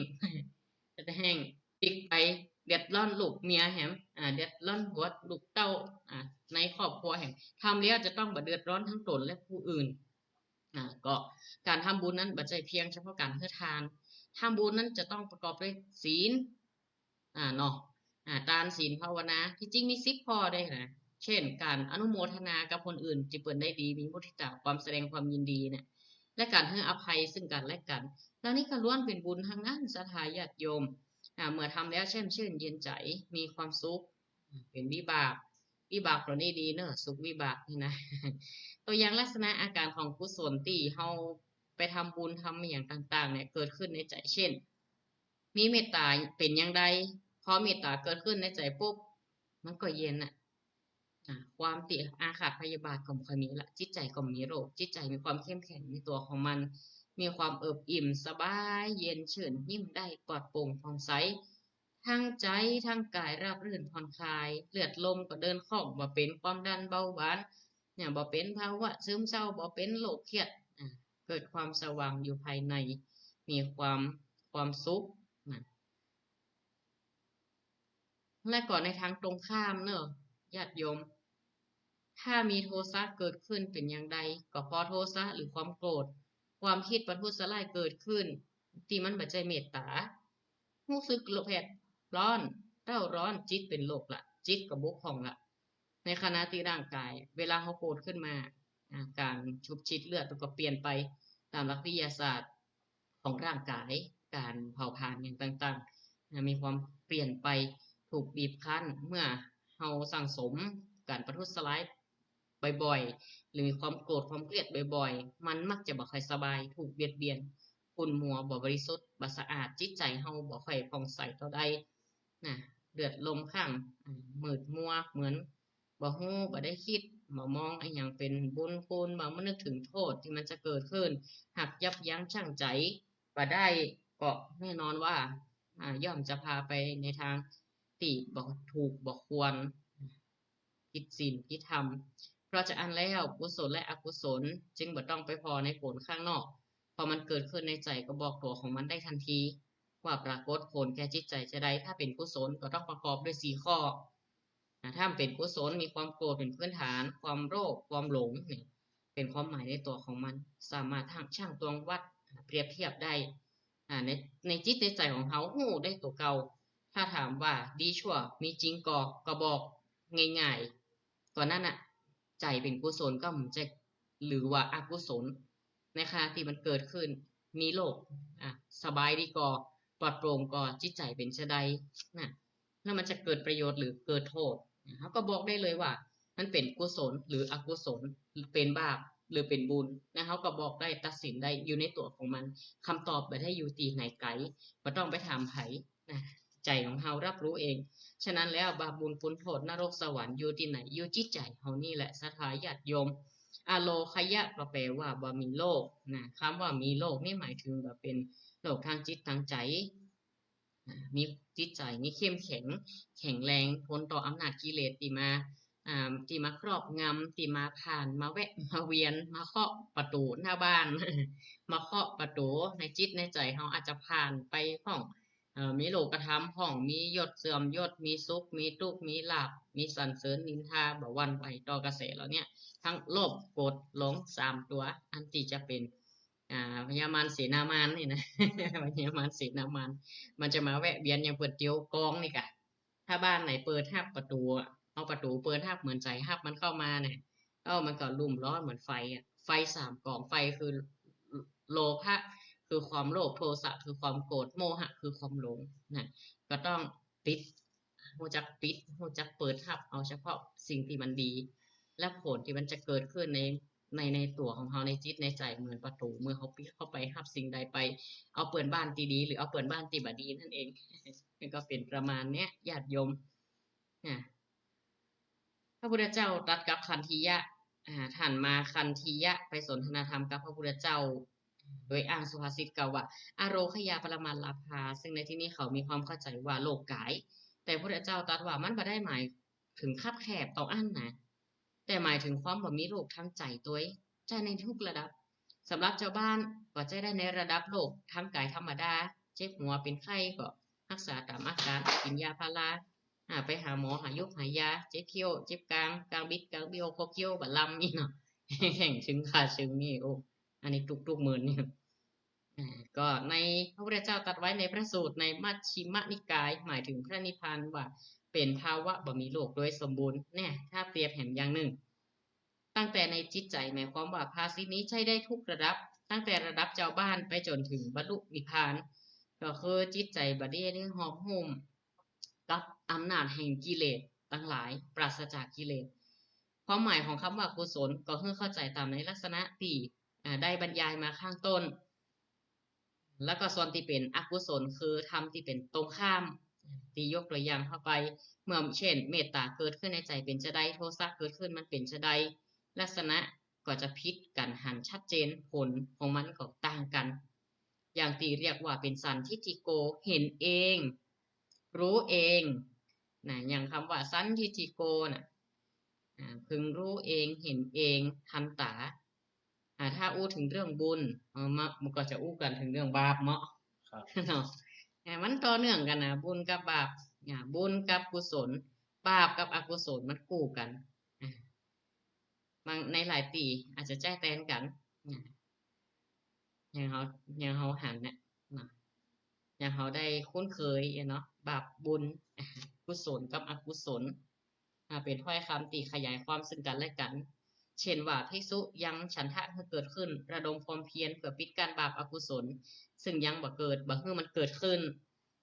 จะแห้งติ๊กไป เดือดร้อนลูกเมียแหมเดือดร้อนผัวลูกเต้าในครอบครัวแห่งทำแล้วจะต้องบ่เดือดร้อนทั้งตนและผู้อื่นก็การทำบุญนั้นบ่ใช่เพียงเฉพาะการให้ทานทำบุญนั้นจะต้องประกอบด้วยศีลเนาะทานศีลภาวนาที่จริงมี10ข้อได้นะเช่นการอนุโมทนากับคนอื่นที่เปิ้นได้ดีมีมุทิตาความแสดงความยินดีเนี่ยและการให้อภัยซึ่งกันและกันแล้วนี่ก็ล้วนเป็นบุญทั้งนั้นศรัทธาญาติโยมเมื่อทำแล้วแช่มชื่นเย็นใจมีความสุขเป็นวิบากตัวนี้ดีเนอะสุขวิบากนี่นะ ตัวอย่างลักษณะอาการของกุศลที่เฮาไปทำบุญทำอย่างต่างๆเนี่ยเกิดขึ้นในใจเช่นมีเมตตาเป็นอย่างใดพอเมตตาเกิดขึ้นในใจปุ๊บมันก็เย็นความติอาฆาตพยาบาทก็บ่ค่อยมีละจิตใจก็มีโรคจิตใจมีความเข้มแข็งในตัวของมันมีความเอิบอิ่มสบายเย็นชื่นยิ้มได้ปลอดโปร่งผ่องใสทั้งใจทั้งกายราบรื่นผ่อนคลายเลือดลมก็เดินคล่องบ่เป็นความดันเบาหวานเนี่ยบ่เป็นภาวะซึมเศร้าบ่เป็นโรคเครียดเกิดความสว่างอยู่ภายในมีความสุขและก่อนในทางตรงข้ามเนอะญาติโยมถ้ามีโทสะเกิดขึ้นเป็นอย่างใดก็เพราะโทสะหรือความโกรธความคิดประทุษร้ายเกิดขึ้นที่มันบ่ใจเมตตารู้สึกโลภร้อนเร่าร้อนจิตเป็นโรคละจิตก็บกพร่องละในขณะที่ร่างกายเวลาเขาโกรธขึ้นมาการชุบชีดเลือดก็เปลี่ยนไปตามหลักวิทยาศาสตร์ของร่างกายการเผาผลาญอย่างต่างๆมีความเปลี่ยนไปถูกบีบคั้นเมื่อเราสั่งสมการประทุษร้ายบ่อยๆหรือมีความโกรธความเครียดบ่อยๆมันมักจะบ่ค่อยสบายถูกเบียดเบียนขุ่นมัวบ่บริสุทธิ์บ่สะอาดจิตใจเฮาบ่ค่อยผ่องใสเท่าใดเดือดลมข้างมืดมัวเหมือนบ่ฮู้บ่ได้คิดบ่มองอิหยังเป็นบุญคุณบ่มานึกถึงโทษที่มันจะเกิดขึ้นหากยับยั้งชั่งใจบ่ได้ก็แน่นอนว่าย่อมจะพาไปในทางที่บ่ถูกบ่ควรผิดศีลผิดธรรมเพราะฉะนั้นแล้วกุศลและอกุศลจึงบ่ต้องไปพอในผลข้างนอกพอมันเกิดขึ้นในใจก็บอกตัวของมันได้ทันทีว่าปรากฏผลแก่จิตใจจะได้ถ้าเป็นกุศลก็ต้องประกอบด้วย4ข้อถ้าเป็นกุศลมีความโกรธเป็นพื้นฐานความโลภความหลงนี่เป็นความหมายในตัวของมันสามารถช่างตวงวัดเปรียบเทียบได้ในจิตในใจของเขาฮู้ได้ตัวเก่าถ้าถามว่าดีชั่วมีจริงก็บอกง่ายๆตัวนั้นใจเป็นกุศลก็มันจะหรือว่าอกุศลในขณะที่มันเกิดขึ้นมีโลกสบายดีก่อปลอดโปร่งก่อจิตใจเป็นชะใดแล้วมันจะเกิดประโยชน์หรือเกิดโทษเขาก็บอกได้เลยว่ามันเป็นกุศลหรืออกุศลเป็นบาปหรือเป็นบุญเขาก็บอกได้ตัดสินได้อยู่ในตัวของมันคำตอบไม่ได้อยู่ตีไหนไกลไม่ต้องไปถามไผใจของเรารับรู้เองฉะนั้นแล้วบาปบุญปุญโทษนรกสวรรค์อยู่ที่ไหนอยู่จิตใจเฮานี่แหละศรัทธาญาติโยมอโลคยะก็แปลว่าบ่มีโลกคำว่ามีโลกนี่หมายถึงว่าเป็นโลกทางจิตทางใจมีจิตใจนี่เข้มแข็งแรงพ้นต่ออำนาจกิเลสที่มาครอบงำที่มาผ่านมาแวะมาเวียนมาเคาะประตูหน้าบ้าน มาเคาะประตูในจิตในใจเฮาอาจจะผ่านไปห้องมีโลกธรรมห้องมียศเสื่อมยศมีสุขมีทุกข์มีลาภมีสรรเสริญนินทาบ่หวั่นไหวต่อกระแสแล้วเนี่ยทั้งโลภโกรธหลง3ตัวอันที่จะเป็นพญามารเสนามารนี่นะ พญามารเสนามารมันจะมาแวะเวียนอย่างเปิดเจียวกองนี่กะถ้าบ้านไหนเปิดหับประตูเอาประตูเปิดหับเหมือนใจหับมันเข้ามาเนี่ยมันก็ลุ่มร้อนเหมือนไฟไฟ3กองไฟคือโลภะคือความโลภโทสะคือความโกรธโมหะคือความหลงก็ต้องปิดรู้จักปิดรู้จักเปิดหับเอาเฉพาะสิ่งที่มันดีและผลที่มันจะเกิดขึ้นในตัวของเขาในจิตในใจเหมือนประตูเมื่อเขาปิดเข้าไปหับสิ่งใดไปเอาเปิดบ้านตีดีหรือเอาเปิดบ้านตีบดีนั่นเองก็เป็นประมาณเนี้ยญาติโยมพระพุทธเจ้าตรัสกับคันธียะท่านมาคันธียะไปสนทนาธรรมกับพระพุทธเจ้าโดยอ้างสุภาษิตกล่าวว่าอโรคยาปรมาลาภาซึ่งในที่นี้เขามีความเข้าใจว่าโลกกายแต่พระพุทธเจ้าตรัสว่ามันบ่ได้หมายถึงคับแคบต่ออันนะแต่หมายถึงความบ่มีโลกทางใจตัวใจในทุกระดับสำหรับชาวบ้านก็ใจได้ในระดับโลกทางกายธรรมดาเจ็บหัวเป็นไข้ก็ รักษาตามอาการกินยาพาราไปหาหมอหายกหายาเจ็บเขี้ยวเจ็บกลางบิดกลางเบี้ยวคอเขี้ยวบัดลำนี่เนาะ แข่งชึงขาชึงนี่โอ้อันนี้ทุกๆหมื่นนี่ก็ในพระพุทธเจ้าตรัสไว้ในพระสูตรในมัชฌิมนิกายหมายถึงพระนิพพานว่าเป็นภาวะบ่มีโลกโดยสมบูรณ์เนี่ยถ้าเปรียบแห่งอย่างหนึ่งตั้งแต่ในจิตใจหมายความว่าภาสินี้ใช้ได้ทุกระดับตั้งแต่ระดับเจ้าบ้านไปจนถึงบรรลุนิพพานก็คือจิตใจบัดนี้นี่หอมหุ้มกับอำนาจแห่งกิเลสทั้งหลายปราศจากกิเลสความหมายของคำว่ากุศลก็คือเข้าใจตามในลักษณะที่ได้บรรยายมาข้างต้นแล้วก็ส่วนที่เป็นอกุศลคือธรรมที่เป็นตรงข้ามตียกตัวอย่างเข้าไปเมื่อเช่นเมตตาเกิดขึ้นในใจเป็นจะใดโทสะเกิดขึ้นมันเป็นจะใดลักษณะก็จะพิษกันหันชัดเจนผลของมันก็ต่างกันอย่างที่เรียกว่าเป็นสันทิฏฐิโกเห็นเองรู้เองนะอย่างคำว่าสันทิฏฐิโกนะพึงรู้เองเห็นเองทันตาถ้าอู้ถึงเรื่องบุญมันก็จะอู้กันถึงเรื่องบาปเนาะเนาะมันต่อเนื่องกันนะบุญกับบาปบุญกับกุศลบาปกับอกุศลมันกู้กันบางในหลายปีอาจจะแจ้แตนกันอย่างเขาหันเนี่ยอย่างเขาได้คุ้นเคยเนาะบาปบุญกุศลกับอกุศลเป็นถ้อยคำตีขยายความซึ่งกันและกันเช่นว่าภิกษุยังฉันทะให้เกิดขึ้นระดมความเพียรเพื่อปิดการบาปอกุศลซึ่งยังบ่เกิดบ่ให้มันเกิดขึ้น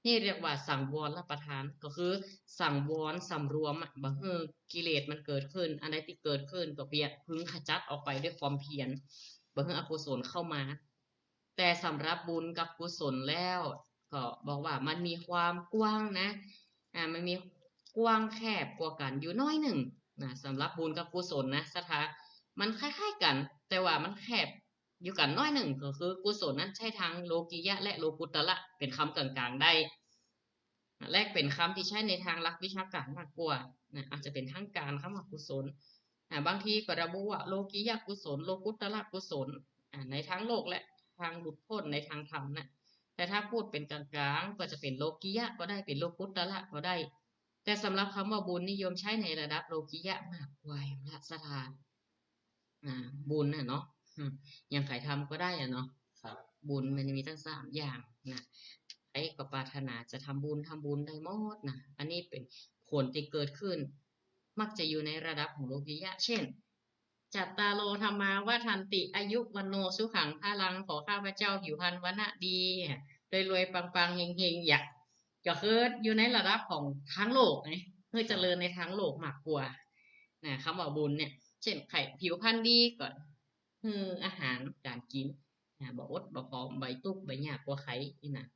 นี่เรียกว่าสังวรรับประทานก็คือสังวรสำรวมบ่ให้กิเลสมันเกิดขึ้นอันใดที่เกิดขึ้นก็เพียรพึงขจัดออกไปด้วยความเพียรบ่ให้อกุศลเข้ามาแต่สำหรับบุญกับกุศลแล้วก็บอกว่ามันมีความกว้างนะมันมีกว้างแคบกว่ากันอยู่น้อยหนึ่งนะสำหรับบุญกับกุศลนะสถามันคล้ายๆกันแต่ว่ามันแคบอยู่กันน้อยหนึ่งก็คือกุศลนั้นใช้ทางโลกิยะและโลกุตระเป็นคำกลางๆได้และเป็นคำที่ใช้ในทางหลักวิชาการมากกว่านะอาจจะเป็นทางการคำว่ากุศลบางทีก็ระบุว่าโลกิยะกุศลโลกุตระกุศลในทางโลกและทางหลุดพ้นในทางธรรมนะแต่ถ้าพูดเป็นกลางๆก็จะเป็นโลกิยะก็ได้เป็นโลกุตระก็ได้แต่สำหรับคำว่าบุญนิยมใช้ในระดับโลกิยะมากกว่าละสถานบุญเนาะอย่างใครทำก็ได้เนาะบุญมันมีทั้ง3อย่างนะใครก็ปรารถนาจะทำบุญได้หมดนะอันนี้เป็นผลที่เกิดขึ้นมักจะอยู่ในระดับของโลกิยะเช่นจัตตาโลธรรมาว่าทันติอายุวันโนสุขังพลังขอข้าพเจ้าผิวพรรณวรรณะดีรวยๆปังๆเฮงๆอยากก็คืออยู่ในระดับของทั้งโลกไงเพื่อเจริญในทั้งโลกมากกว่าคำว่าบุญเนี่ยเช่นไข่ผิวพรรณดีก่อนอาหารการกินบ่อดบ่พร้อมใบตุกใบหยาบกว่าไข่นี่นะ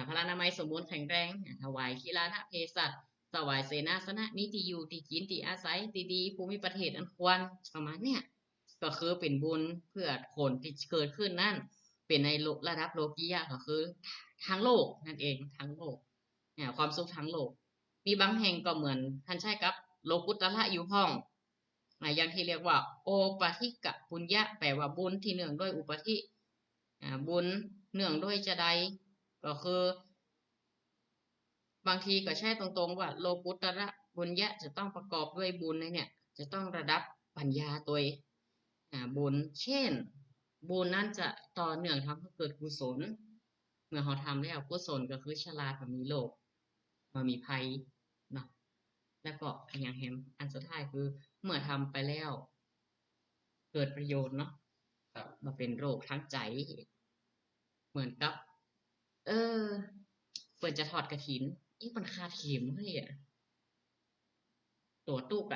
พลานามัยสมบูรณ์แข็งแรงถวายกีฬานะเภสัชถวายเสนาสนะมีที่อยู่ที่กินที่อาศัยดีๆภูมิประเทศอันควรประมาณเนี้ยก็คือเป็นบุญเพื่อผลที่เกิดขึ้นนั่นเป็นในระดับโลกียะก็คือทั้งโลกนั่นเองทั้งโลกความสุขทั้งโลกมีบางแห่งก็เหมือนท่านใช้กับโลกุตระอยู่ห้องอย่างที่เรียกว่าโอปาทิกะปุญญะแปลว่าบุญที่เนื่องด้วยอุปธิบุญเนื่องด้วยจะใดก็คือบางทีก็ใช่ตรงๆว่าโลกุตระบุญญะจะต้องประกอบด้วยบุญเนี่ยจะต้องระดับปัญญาตัวบุญเช่นบุญนั้นจะต่อเนื่องทำให้เกิดกุศลเมื่อเขาทำแล้วกุศลก็คือฉลาดมันมีโลกมันมีภัยเนาะแล้วก็อย่างแฮมอันสุดท้ายคือเมื่อทำไปแล้วเกิดประโยชน์เนาะมาเป็นโรคทั้งใจเหมือนกับเปิดจะถอดกระถินมันคาดเข็มเฮ้ยตัวตุก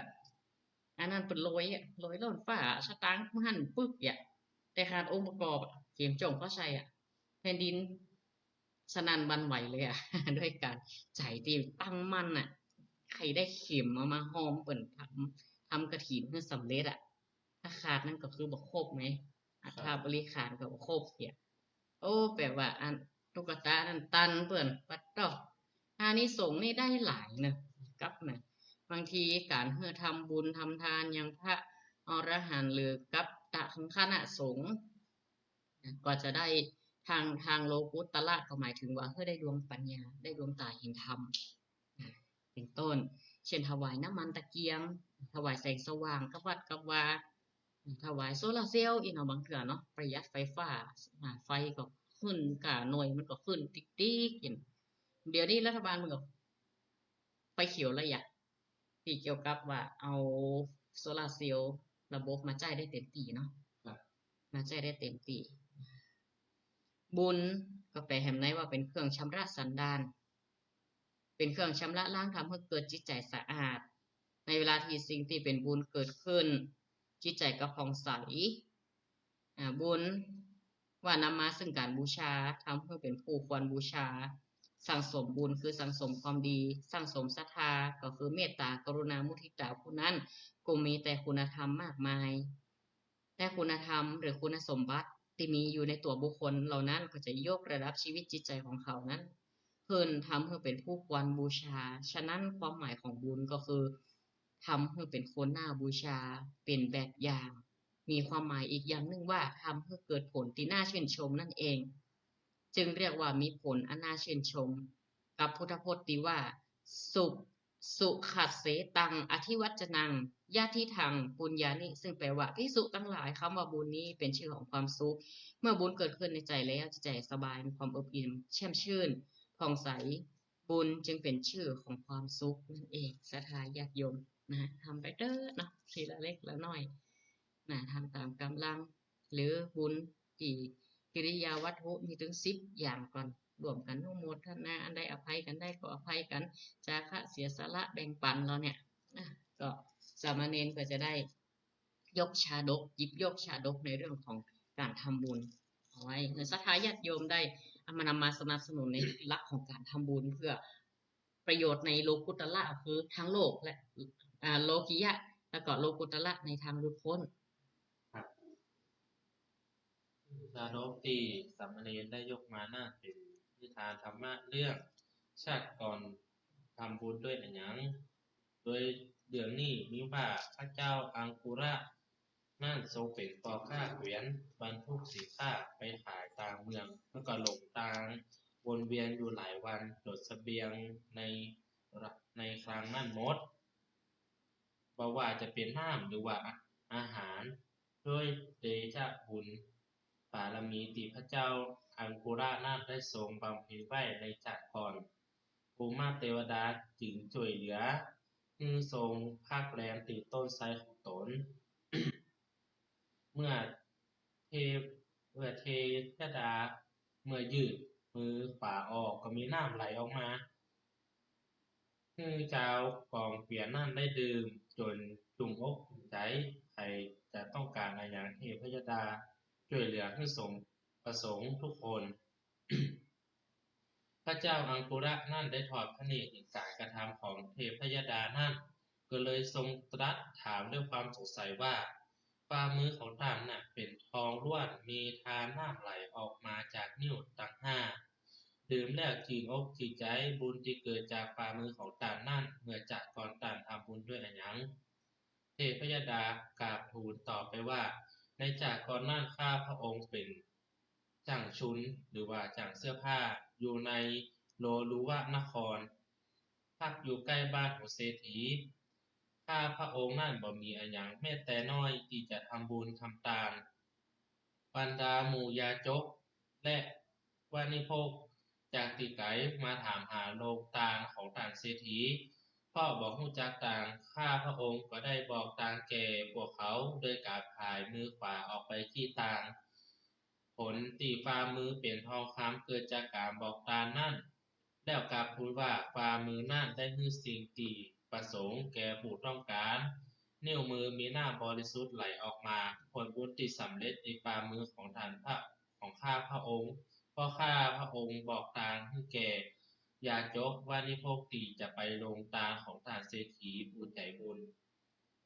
อันนั้นเป็นโรยโล่นฝ้าสตางค์หั่นปึ๊กแต่ขาดองค์ประกอบเข็มจงเข้าใส่แผ่นดินสนั่นบันไหวเลยด้วยการใจที่ตั้งมั่นใครได้เข็มมาหอมเปิ่นทำกระถินเพื่อสำเร็จถ้าขาดนั่นก็คือบอกครบไหมถ้าบริขารก็บอกครบโอ้แปลว่าอันตุ๊กตาอันตันเปิ่นปัดดอกอานิสงส์นี่ได้หลายนะกับนะบางทีการทำบุญทำทานอย่างพระอรหันต์หรือกับตะของคณะสงฆ์ก็จะได้ ทางโลกุตละก็หมายถึงว่าได้ดวงปัญญาได้ดวงตาเห็นธรรมเป็นต้นเช่นถวายน้ำมันตะเกียงถวายแสงสว่างกับวัดกับวาถวายโซลาร์เซลล์อีกเนาะบางเทื่อเนาะประหยัดไฟฟ้าไฟก็ขึ้นค่าหน่วยมันก็ขึ้นติ๊กๆอย่างเดี๋ยวนี้รัฐบาลมันก็ไฟเขียวระยะที่เกี่ยวกับว่าเอาโซลาร์เซลล์ระบบมาจ่ายได้เต็มที่เนาะมาจ่ายได้เต็มที่บุญก็แปลแห่งไหนว่าเป็นเครื่องชำระสันดานเป็นเครื่องชำระล้างทำให้เกิดจิตใจสะอาดในเวลาที่สิ่งที่เป็นบุญเกิดขึ้นจิตใจก็ผ่องใสบุญว่านำมาซึ่งการบูชาทำให้เป็นผู้ควรบูชาสั่งสมบุญคือสั่งสมความดีสั่งสมศรัทธาก็คือเมตตากรุณามุทิตาผู้นั้นก็มีแต่คุณธรรมมากมายแต่คุณธรรมหรือคุณสมบัติที่มีอยู่ในตัวบุคคลเหล่านั้นก็จะยกระดับชีวิตจิตใจของเขานั้นเพิ่นทำให้เป็นผู้ควรบูชาฉะนั้นความหมายของบุญก็คือทำให้เป็นคนน่าบูชาเป็นแบบอย่างมีความหมายอีกอย่างหนึ่งว่าทำให้เกิดผลที่น่าชื่นชมนั่นเองจึงเรียกว่ามีผลอันน่าชื่นชมกับพุทธพจน์ที่ว่าสุขัสเสตังอธิวัจนังญาติทังปุญญานิซึ่งแปลว่าภิกษุทั้งหลายคำว่าบุญนี้เป็นชื่อของความสุขเมื่อบุญเกิดขึ้นในใจแล้วใจสบายมีความอบอิ่มแช่มชื่นผ่องใสบุญจึงเป็นชื่อของความสุขนั่นเองศรัทธาญาติโยมนะทำไปเด้อเนาะทีละเล็กละน้อยนะทำตามกำลังหรือบุญที่กิริยาวัตถุมีถึง10อย่างก่อนรวมกันทั้งหมดท่านนะอันใดอภัยกันได้ก็อภัยกันจาคะเสียสละแบ่งปันเราเนี่ยก็สามเณรก็จะได้ยกชาดกหยิบยกชาดกในเรื่องของการทำบุญเอาไว้ในศรัทธาญาติโยมได้เอามานำมาสนับสนุนในหลักของการทำบุญเพื่อประโยชน์ในโลกุตละคือทั้งโลกและโลกิยะแล้วก็โลกุตละในทางหลุดพ้นชาดกที่สามเณรได้ยกมาน่าเป็นนิทานธรรมะเรื่องชาติก่อนทำบุญด้วยอันหยังโดยเรื่องนี้มีว่าพระเจ้าอังคุระนั่นทรงเป็นปอข้าเกวียนบรรทุกสินค้าไปขายต่างเมืองแล้วก็หลงทางวนเวียนอยู่หลายวันจดเสบียงในครั้งนั่นหมดบ่ว่าจะเป็นน้ำหรือว่าอาหารด้วยเดชะบุญบารมีที่พระเจ้าอังคุระนาถได้ทรงบำเพ็ญไว้ในชาติก่อนภูมิเทวดาจึงช่วยเหลือทรงภาคแรมติดต้นไทรของตน เมื่อเทวดาเมื่อยืดมือขวาออกก็มีน้ำไหลออกมาเจ้ากองเกวียนนั่นได้ดื่มจนจุงอกจุงใจใครจะต้องการอะไรอย่างเทพยดาช่วยเหลือให้สมประสงค์ทุกคน พระเจ้าอังคุระนั่นได้ทอดพระเนตรเห็นการกระทำของเทพยดานั่นก็เลยทรงตรัสถามด้วยความสงสัยว่าฝ่ามือของท่านน่ะเป็นทองล้วนมีทานน้ำไหลออกมาจากนิ้วตั้งห้าดื่มแล้วจีนอกจีใจบุญที่เกิดจากฝ่ามือของท่านนั่นเมื่อจากก่อนท่านทำบุญด้วยอันหยังเทพยดากราบทูลตอบไปว่าในจากก่อนนั่นข้าพระองค์เป็นจ่างชุนหรือว่าจ่างเสื้อผ้าอยู่ในโลลุวะนครพักอยู่ใกล้บ้านของเศรษฐีข้าพระองค์นั่นบ่มีอันหยังแม้แต่น้อยที่จะทำบุญทำทานบรรดาหมู่ยาจกและวานิพกจากที่ไกลมาถามหาโลกต่างของต่างเศรษฐีพ่อบอกฮู้จักต่างข้าพระองค์ก็ได้บอกต่างแก่พวกเขาโดยการพายมือขวาออกไปที่ต่างผลตีฝ่ามือเป็นทองคำเกิดจากการบอกตานั่นแล้วกราบทูลว่าฝ่ามือนั่นได้ฮื้อสิ่งที่ประสงค์แก่ผู้ต้องการนิ้วมือมีน้ำบริสุทธิ์ไหลออกมาผลบุญที่สำเร็จในฝ่ามือของท่านพระของข้าพระองค์เพราะข้าพระองค์บอกตางให้แก่ยาจกว่านิพกตีจะไปลงตาของท่านเศรษฐีผู้ใจบุญ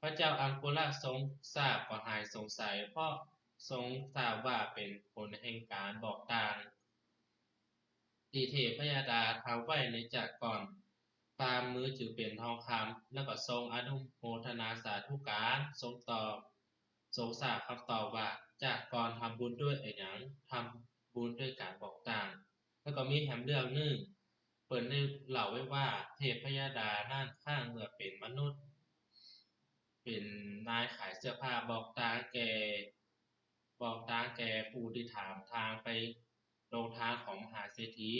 พระเจ้าอังคุระทรงทราบก็หายสงสัยเพราะทรงทราบว่าเป็นผลแห่งการบอกตางที่เทพยดาทำไว้ในจากก่อนฝ่ามือถือเป็นทองคำแล้วก็ทรงอนุโมทนาสาธุการทรงทราบคำตอบว่าจากก่อนทำบุญด้วยไอ้หยังทำ บุญด้วยการบอกต่าง แล้วก็มีแถมเรื่องหนึงเปิ่นได้เล่าไว้ว่าเทพพยดานั่นข้างเมื่อเป็นมนุษย์ เป็นนายขายเสื้อผ้าบอกทางแก่ผู้ที่ถามทางไปโรงทานของมหาเศรษฐี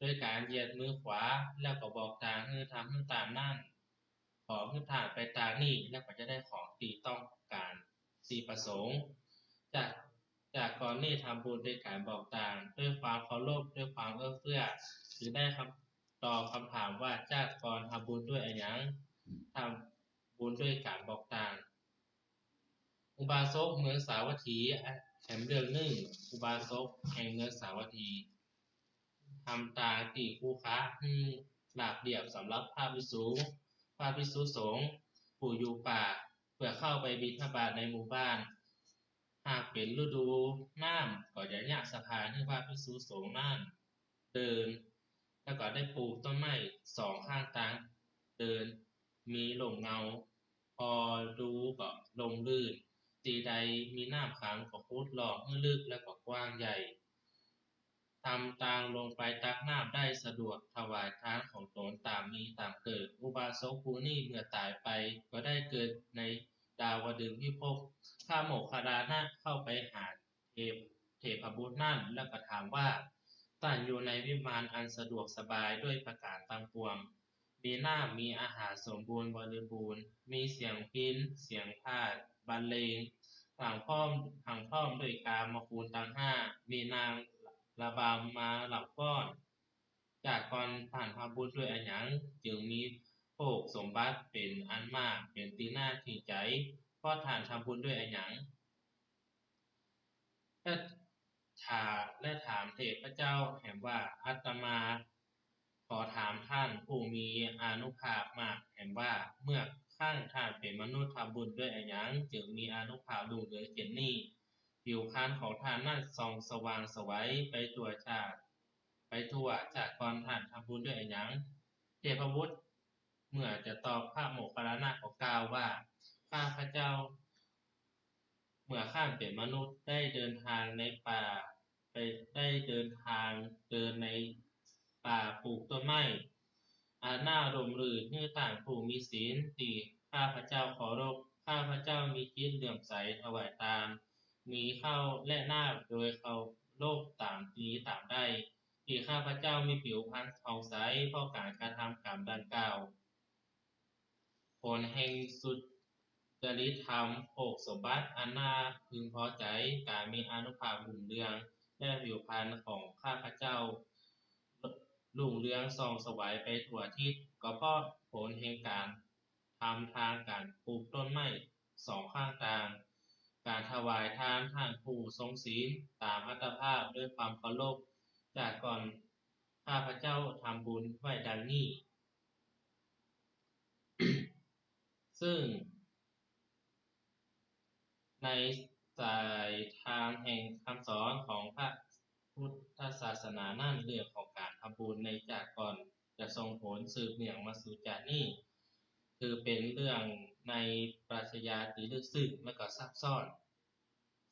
ด้วยการเหยียดมือขวาแล้วก็บอกทางให้ทำให้ตามนั่นขอให้ทางไปตามนี่แล้วก็จะได้ของที่ต้องการที่ประสงค์ จากก่อนนี้ทำบุญด้วยการบอกทางด้วยความเคารพด้วยความเอื้อเฟื้อหรือได้ตอบคำถามว่าจากก่อนทำบุญด้วยอะไรอย่างทำบุญด้วยการบอกทาง อุบาสกเมืองสาวัตถีแห่งเรื่องหนึ่งอุบาสกแห่งเมืองสาวัตถีทำตาตีคู่ค้าหลาบเรียบสำหรับพระภิกษุสงฆ์ผู้อยู่ป่าเพื่อเข้าไปบิณฑบาตในหมู่บ้านหากเป็นฤดูน้ำก็จะยากสะพานให้พระภิกษุสงฆ์นั้นเดินแล้วก็ได้ปลูกต้นไม้สองข้างทางเดินมีหล่มเงาพอดูก็ลงลื่นตีใดมีน้ำขังก็พุดหลอกให้ลึกและก็กว้างใหญ่ทำตางลงไปตักน้ำได้สะดวกถวายทานของตนตามมีตามเกิดอุบาสกผู้นี้เมื่อตายไปก็ได้เกิดในดาวดึงส์พิภพข้าโมคคัลลานะเข้าไปหาเทพบุตรนั่นแล้วก็ถามว่าท่านอยู่ในวิมานอันสะดวกสบายด้วยประการต่างปวงมีน้ำมีอาหารสมบูรณ์บริบูรณ์มีเสียงพิณเสียงพาดบรรเลงต่างพร้อมด้วยกามคุณทั้งห้ามีนางระบำมาหลับก้อน จากก่อนผ่านทำบุญด้วยอันหยังจึงมีโภคสมบัติเป็นอันมากเป็นตีหน้าที่ใจเพราะทานทำบุญด้วยอันหยังและถามเทพเจ้าแห่งว่าอาตมาขอถามท่านผู้มีอานุภาพมากแห่งว่าเมื่อข้างท่านเป็นมนุษย์ทำบุญด้วยอันหยังจึงมีอานุภาพรุ่งเรืองเช่นนี้ผิวพรรณของท่านนั้นส่องสว่างไสวไปทั่วจากก่อนท่านทำบุญด้วยอันหยังเทพบุตรเมื่อจะตอบพระโมคคัลลานะก็กล่าวว่าข้าพเจ้าเมื่อข้าเป็นมนุษย์ได้เดินทางในป่าได้เดินในป่าปลูกต้นไม้น่าร่มรื่นให้ต่างผู้มีศีลที่ข้าพเจ้าเคารพข้าพเจ้ามีจิตเลื่อมใสถวายทานมีข้าวและน้ำโดยเคารพตามนี้ตามได้ที่ข้าพเจ้ามีผิวพรรณผ่องใสเพราะการกระทำกรรมดังกล่าวผลแห่งสุจริยธรรมโภคสมบัติอันน่าพึงพอใจการมีอานุภาพรุ่งเรืองและผิวพรรณของข้าพเจ้ารุ่งเรืองส่องไสวไปทั่วทิศก็เพราะผลแห่งการทำทางการปลูกต้นไม้สองข้างทางการถวายทานท่านผู้ทรงศีลตามอัตภาพด้วยความเคารพจากก่อนข้าพเจ้าทำบุญไว้ดังนี้ ซึ่งในสายทางแห่งคำสอนของพระพุทธศาสนานั่นเรื่องของการทำบุญในจากก่อนจะส่งผลสืบเนื่องมาสู่จากนี้คือเป็นเรื่องในปรัชญาที่ลึกซึ้งและก็ซับซ้อน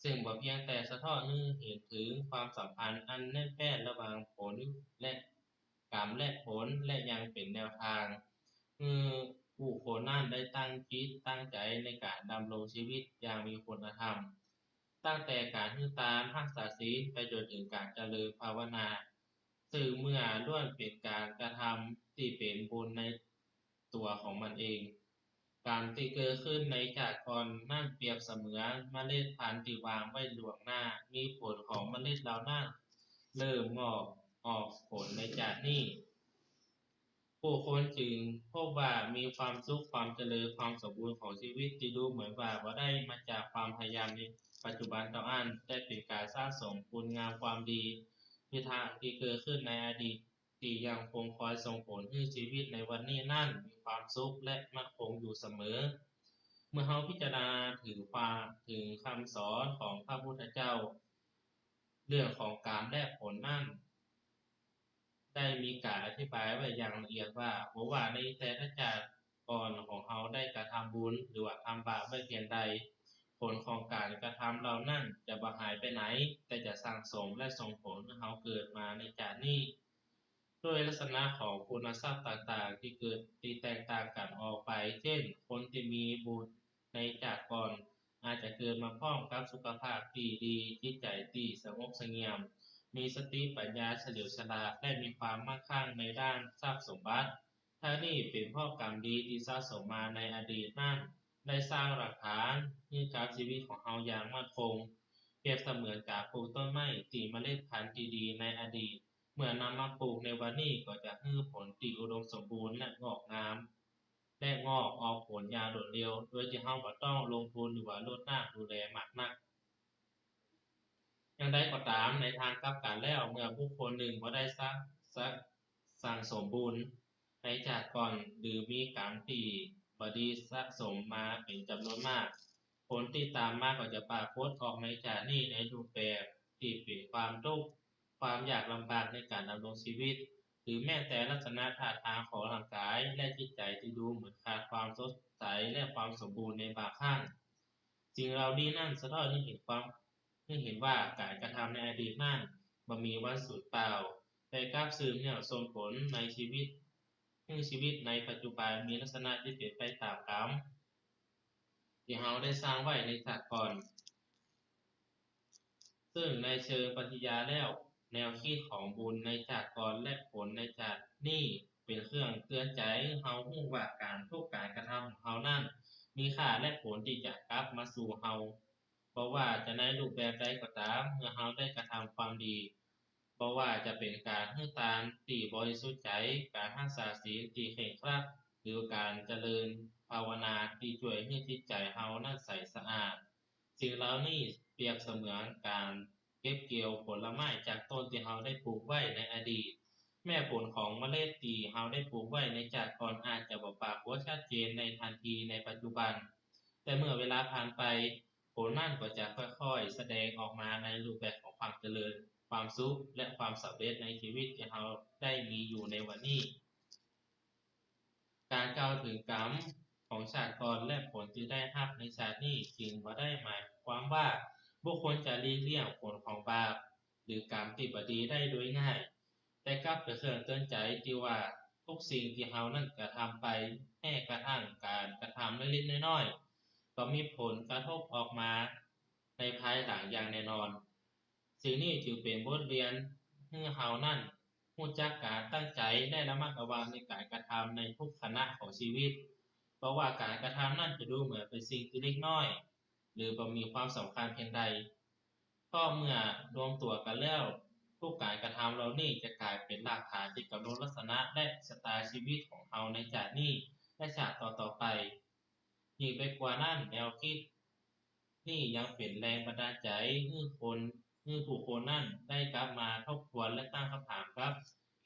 ซึ่งบ่เพียงแต่สะท้อนให้เห็นถึงความสัมพันธ์อันแน่นแฟ้นระหว่างผลและกรรมและผลและยังเป็นแนวทางผู้คนนั้นได้ตั้งจิตตั้งใจในการดำรงชีวิตอย่างมีคุณธรรมตั้งแต่การถือตามรักษาศีลไปจนถึงการเจริญภาวนาซึ่งเมื่อล้วนเป็นการกระทำที่เป็นบุญในตัวของมันเองการที่เกิดขึ้นในจากก่อนนั่นเปรียบเสมือนเมล็ดพันธุ์ที่วางไว้ล่วงหน้ามีผลของเมล็ดเหล่านั้นเริ่มออกผลในจากนี้ผู้คนจึงพบว่ามีความสุขความเจริญความสมบูรณ์ของชีวิตที่ดูเหมือนว่าบ่ได้มาจากความพยายามในปัจจุบันเท่านั้นแต่เป็นการสร้างสมคุณงามความดีที่เกิดขึ้นในอดีตที่ยังคงคอยส่งผลให้ชีวิตในวันนี้นั่นมีความสุขและมั่นคงอยู่เสมอเมื่อเราพิจารณาถึงคำสอนของพระพุทธเจ้าเรื่องของกรรมและผลนั่นได้มีการอธิบายไว้อย่างละเอียดว่าบ่ว่าในแต่ละชาติก่อนของเราได้กระทำบุญหรือว่าทำบาปไว้เพียงใดผ ลของการกระทำเรานั่นจะบ่หายไปไหนแต่จะสั่งสมและส่งผลให้เราเกิดมาในชาตินี้ด้วยลักษณะของคุณทรัพย์ต่างๆที่แตกต่างกันออกไปเช่นคนที่มีบุญในชาติก่อนอาจจะเกิดมาพร้อมกับสุขภาพที่ดีจิตใจที่สงบเสงี่ยมมีสติปัญญาเฉลียวฉลาดและมีความมั่งคั่งในด้านทรัพย์สมบัติทั้งนี้เป็นเพราะกรรมดีที่สะสมมาในอดีตนั้นได้สร้างหลักฐานให้กับชีวิตของเราอย่างมั่นคงเปรียบเสมือนการปลูกต้นไม้ที่เมล็ดพันธุ์ที่ดีในอดีตเมื่อนำมาปลูกในวันนี้ก็จะให้ผลที่อุดมสมบูรณ์และงอกงามและงอกออกผลอย่างรวดเร็วโดยที่เราบ่ต้องลงทุนหรือว่ารดน้ำดูแลมากนักอย่างใดก็ตามในทางกลับกันแล้วเมื่อบุคคลหนึ่งบ่ได้สั่งสมบุญในชาติก่อนหรือมีกรรมที่บ่ดีสะสมมาเป็นจำนวนมากผลที่ตามมาก็จะปรากฏออกในชาตินี้ในรูปแบบที่เป็นความทุกข์ความยากลำบากในการดำรงชีวิตหรือแม้แต่ลักษณะท่าทางของร่างกายและจิตใจที่ดูเหมือนขาดความสดใสและความสมบูรณ์ในบางครั้งสิ่งเหล่านี้นั่นสะท้อนให้เห็นว่าการกระทำในอดีตนั้นบ่มีวันสูญเปล่าแต่กลับสืบเนื่องส่งผลในชีวิตในปัจจุบันมีลักษณะที่เป็นไปตามกรรมที่เราได้สร้างไว้ในชาติก่อนซึ่งในเชิงปฏิญาณแล้วแนวคิดของบุญในชาติก่อนและผลในชาตินี้เป็นเครื่องเตือนใจให้เรารู้ว่าทุกการกระทำของเรานั้นมีค่าและผลที่จะกลับมาสู่เราบ่ว่าจะในรูปแบบใดก็ตามเมื่อเราได้กระทำความดีบ่ว่าจะเป็นการให้ทานที่บริสุทธิ์ใจการรักษาศีลที่เคร่งครัดหรือการเจริญภาวนาที่ช่วยให้จิตใจเรานั้นใสสะอาดสิ่งเหล่านี้เปรียบเสมือนการเก็บเกี่ยวผลไม้จากต้นที่เราได้ปลูกไว้ในอดีตแม้ผลของเมล็ดที่เราได้ปลูกไว้ในชาติก่อนอาจจะบ่ปรากฏชัดเจนในทันทีในปัจจุบันแต่เมื่อเวลาผ่านไปผลนั่นก็จะค่อยๆแสดงออกมาในรูปแบบของความเจริญความสุขและความสำเร็จในชีวิตที่เราได้มีอยู่ในวันนี้การกล่าวถึงกรรมของชาติก่อนและผลที่ได้รับในชาตินี้จึงบ่ได้หมายความว่าบุคคลจะหลีกเลี่ยงผลของบาปหรือกรรมที่บ่ดีได้โดยง่ายแต่กลับเป็นเครื่องเตือนใจที่ว่าทุกสิ่งที่เรานั้นกระทำไปแม้กระทั่งการกระทำเล็กๆน้อยๆก็มีผลกระทบออกมาในภายหลังอย่างแน่นอนสิ่งนี้จึงเป็นบทเรียนให้เรานั้นรู้จักการตั้งใจและระมัดระวังในการกระทำในทุกขณะของชีวิตเพราะว่าการกระทำนั้นจะดูเหมือนเป็นสิ่งที่เล็กน้อยหรือบ่มีความสำคัญเพียงใดก็เมื่อรวมตัวกันแล้วทุกการกระทำเหล่านี้จะกลายเป็นรากฐานที่กำหนดลักษณะและชะตาชีวิตของเราในชาตินี้และชาติต่อๆไปยิ่งไปกว่านั้นแนวคิดนี่ยังเป็นแรงบันดาลใจให้ผู้คนนั้นได้กลับมาทบทวนและตั้งคำถามกับ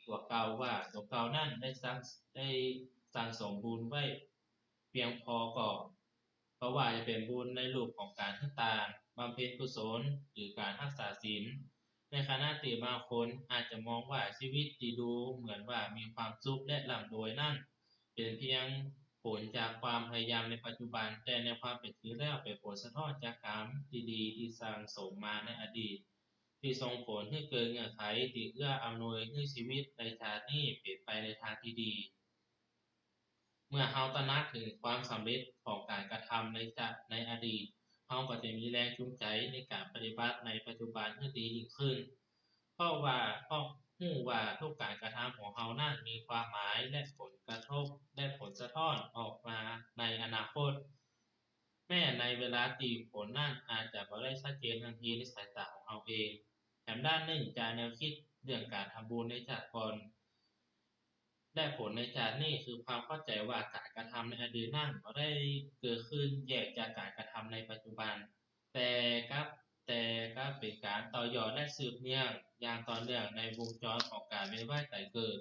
ตัวเก่าว่าตัวเก่านั้นได้สั่งสมบุญไว้เพียงพอก่อนเพราะว่าจะเป็นบุญในรูปของการให้ทานบำเพ็ญกุศลหรือการรักษาศีลในขณะที่บางคนอาจจะมองว่าชีวิตที่ดูเหมือนว่ามีความสุขและร่ำรวยนั่นเป็นเพียงผลจากความพยายามในปัจจุบันแต่ในความเป็นจริงแล้วเป็นผลสะท้อนจากกรรมที่ดีที่สั่งสมมาในอดีตที่ส่งผลให้เกิดเงื่อนไขที่เอื้ออำนวยให้ชีวิตในชาตินี้เป็นไปในทางที่ดีเมื่อเราตระหนักถึงความสำเร็จของการกระทำในอดีตเราก็จะมีแรงจูงใจในการปฏิบัติในปัจจุบันให้ดียิ่งขึ้นเพราะรู้ว่าทุกการกระทำของเรานั้นมีความหมายและผลกระทบและผลสะท้อนออกมาในอนาคตแม้ในเวลาที่ผลนั้นอาจจะบ่ได้ชัดเจนทันทีในสายตาของเราเองแถมด้านหนึ่งจากแนวคิดเรื่องการทำบุญในชาติก่อนและผลในชาตินี้คือความเข้าใจว่าการกระทำในอดีตนั้นบ่ได้เกิดขึ้นแยกจากการกระทำในปัจจุบันแต่ก็เป็นการต่อยอดและสืบเนื่องอย่างต่อเนื่องในวงจรของการเวียนว่ายตายเกิด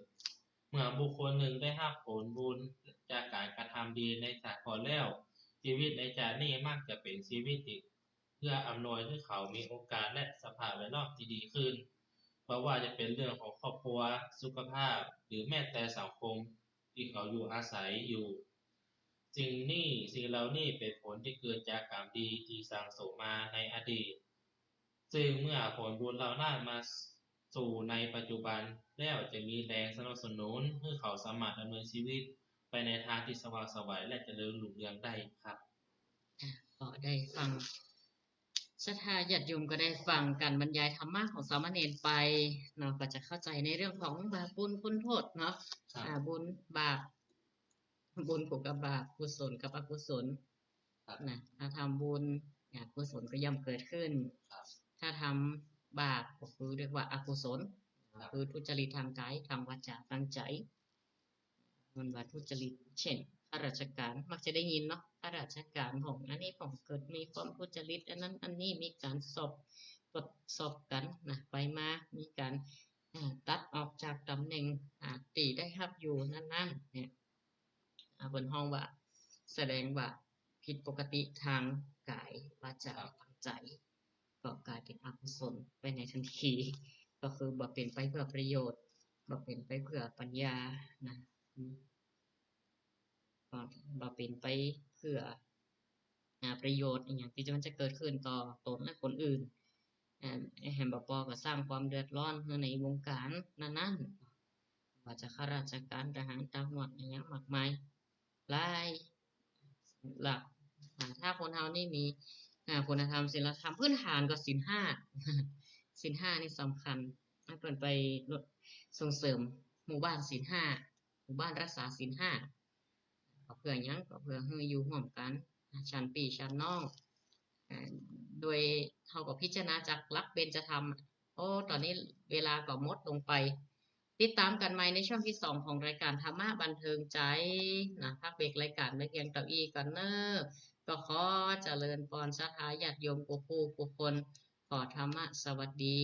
เมื่อบุคคลหนึ่งได้รับผลบุญจากการกระทำดีในชาติก่อนแล้วชีวิตในชาตินี้มักจะเป็นชีวิตที่เพื่ออำนวยให้เขามีโอกาสและสภาพแวดล้อมที่ดีขึ้นเพราะว่าจะเป็นเรื่องของครอบครัวสุขภาพหรือแม้แต่สังคมที่เขาอยู่อาศัยอยู่ สิ่งเหล่านี้เป็นผลที่เกิดจากกรรมดีที่สั่งสมมาในอดีตซึ่งเมื่อผลบุญเหล่านั้นมาสู่ในปัจจุบันแล้วจะมีแรงสนับสนุนให้เขาสามารถดำเนินชีวิตไปในทางที่สว่างไสวและเจริญรุ่งเรืองได้ครับ ก็ได้ฟังศรัทธาญาติโยมก็ได้ฟังการบรรยายธรรมะของสามเณรไปเนาะก็จะเข้าใจในเรื่องของบาปบุญคุณโทษเนาะ ครับ บุญบาปบุญผูกกับบาปกุศลกับอกุศล ครับ นะถ้าทำบุญกุศลก็ย่อมเกิดขึ้น ครับ ถ้าทำบาปก็คือเรียกว่าอกุศล ครับ คือทุจริตทางกายทางวาจาทางใจมันว่าทุจริตเช่นข้าราชการมักจะได้ยินเนาะข้าราชการของอันนี้ของเกิดมีความทุจริตอันนั้นอันนี้มีการสอบตรวจสอบกันนะไปมามีการตัดออกจากตำแหน่งตีได้รับอยู่นั่นๆเนี่ยบนห้องว่าแสดงว่าผิดปกติทางกายวาจาทางใจก็กลายเป็นอกุศลไปในทันทีก็คือบ่เป็นไปเพื่อประโยชน์บ่เป็นไปเพื่อปัญญานะบ่เป็นไปเพื่อประโยชน์อย่างที่มันจะเกิดขึ้นต่อตนและคนอื่นแฮมบ่พอก็สร้างความเดือดร้อนในวงการนั้นๆว่าจะข้าราชการทหารตำรวจอย่างมากมายหลายหลักถ้าคนเฮานี่มีคุณธรรมศีลธรรมพื้นฐานก็ศีลห้า ศีลห้านี่สำคัญให้เพิ่นไปส่งเสริมหมู่บ้านศีลห้าหมู่บ้านรักษาศีลห้าก็เพื่อหยังก็เพื่อให้อยู่ร่วมกันชั้นพี่ชั้นน้องโดยเฮาก็พิจารณาจากหลักเบญจธรรมตอนนี้เวลาก็หมดลงไปติดตามกันใหม่ในช่วงที่2ของรายการธรรมะบันเทิงใจนะพักเบรกรายการไว้เพียงเก้าอี้ก่อนเน้อก็ขอเจริญพรศรัทธาญาติโยมผู้คนขอธรรมะสวัสดี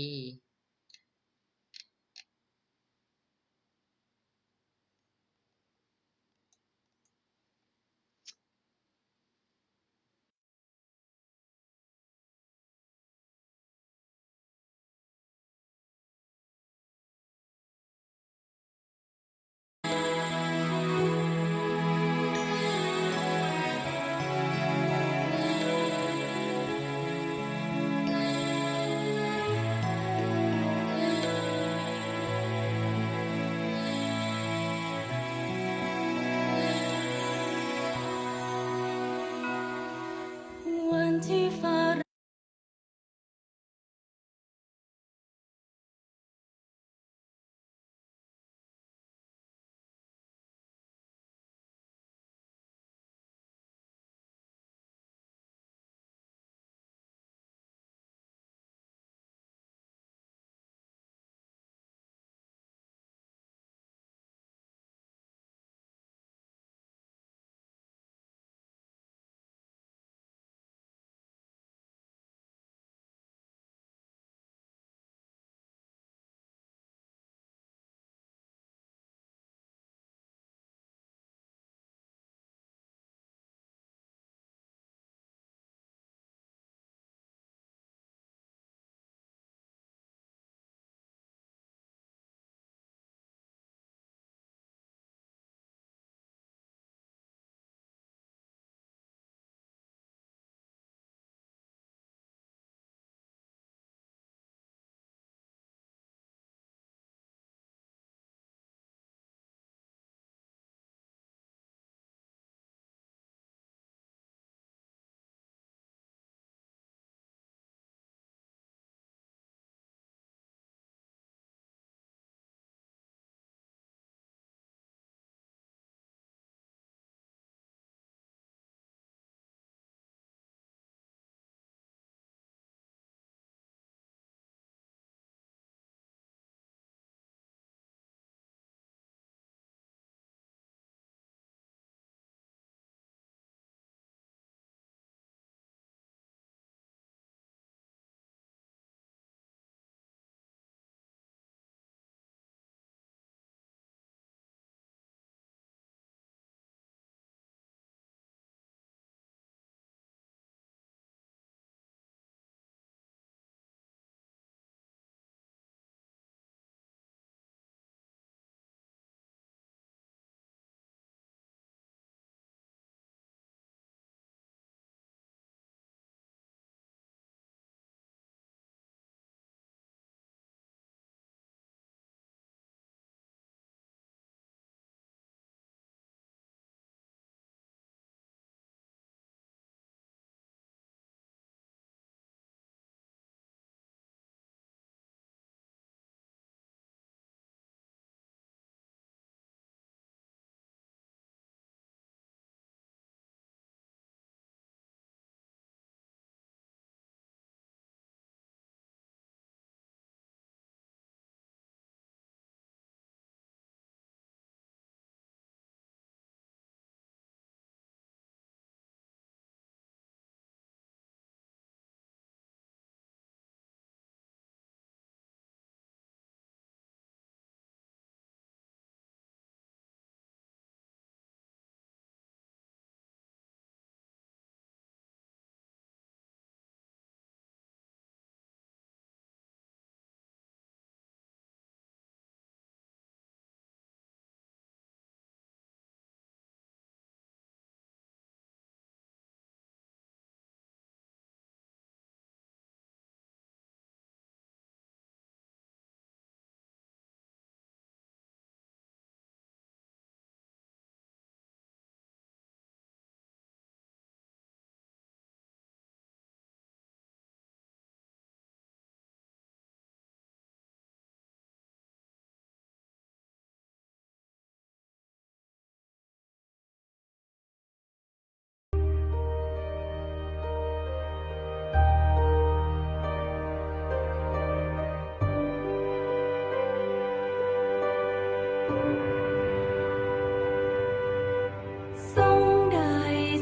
ทรงได้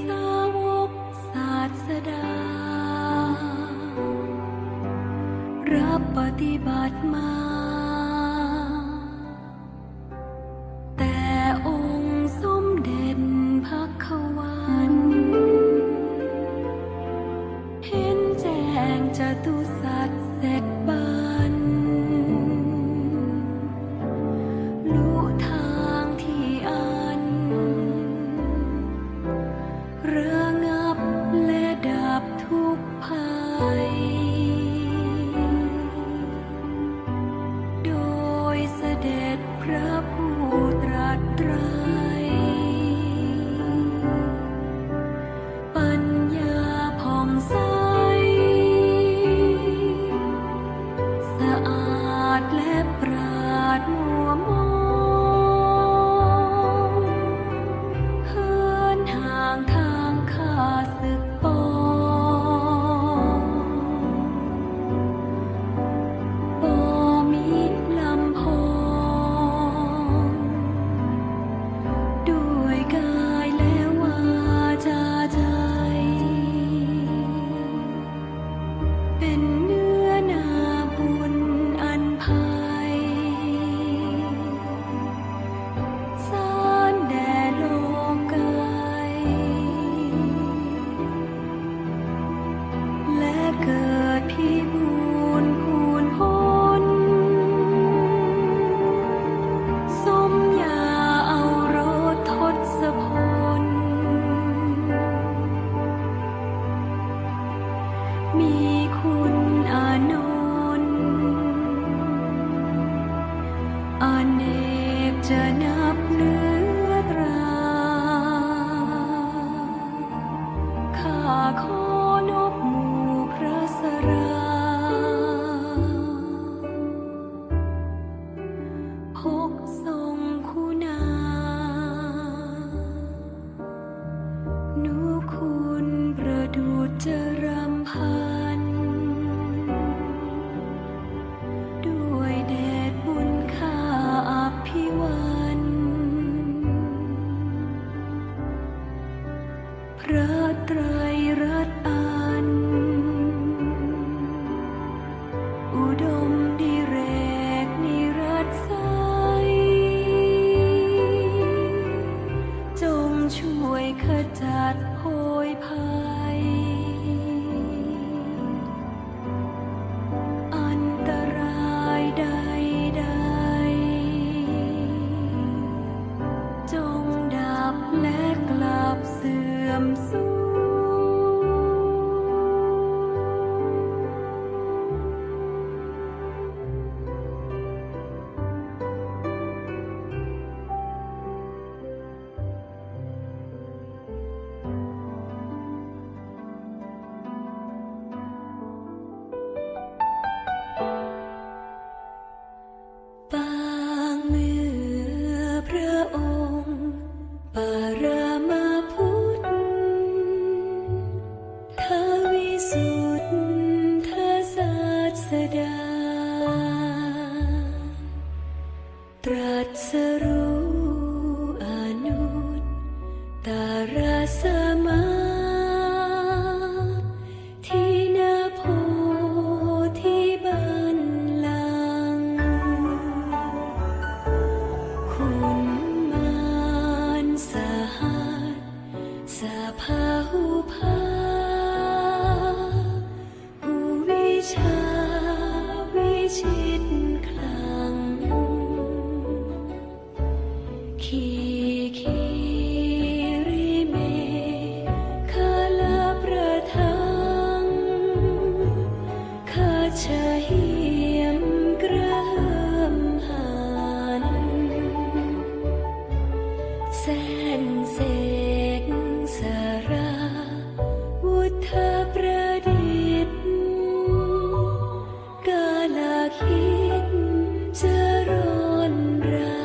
สาวกศาสดา รับปฏิบัติมา แต่องค์สมเด็จพระขวัน เห็นแจ้งจตุสัจเสร็จบัน รู้ทางที่อัน ระงับและดับทุกภัย โดยเสด็จพระผู้ตรัสไตร ปัญญาผ่องใส สะอาดและปราดมัวมองเหินห่างทางข้าศึกปองบ่มีลำพองด้วยกายและวาจาใจ เป็นเนื้อนาบุญอันไพสารแด่โลกายและเกิดพิบูลพูนพ้น สมญาเอารสทศพล มีคุณอานนท์อเนกจะนับเหลือตรา ข้าขอนบหมู่พระสรา พกทรงคุณา นุคุณประดุจจรำพัน ด้วยเดชบุญข้าอภิวัน พระไตรรัตน์อัน อุดมดิเรกนิรัตไสย จงช่วยขจัดโพยภัย อันตรายใดๆ จงดับและกลับเสื่อมสูญ ปางเมื่อพระองค์ปรามาพุทธ ทวิสุทธศาสดา ตรัสรู้อนุตตรสมาที่นาโพธิบัลลังก์ คุณมารสหัสสะพาหุภา ผู้วิชาวิชิตคลัง ขีริเมฆาลประทังขจเหียมกระเหิมหัน แสนเสกสราวุฒประดิษฐ์ กาลคิดจะร้อนรา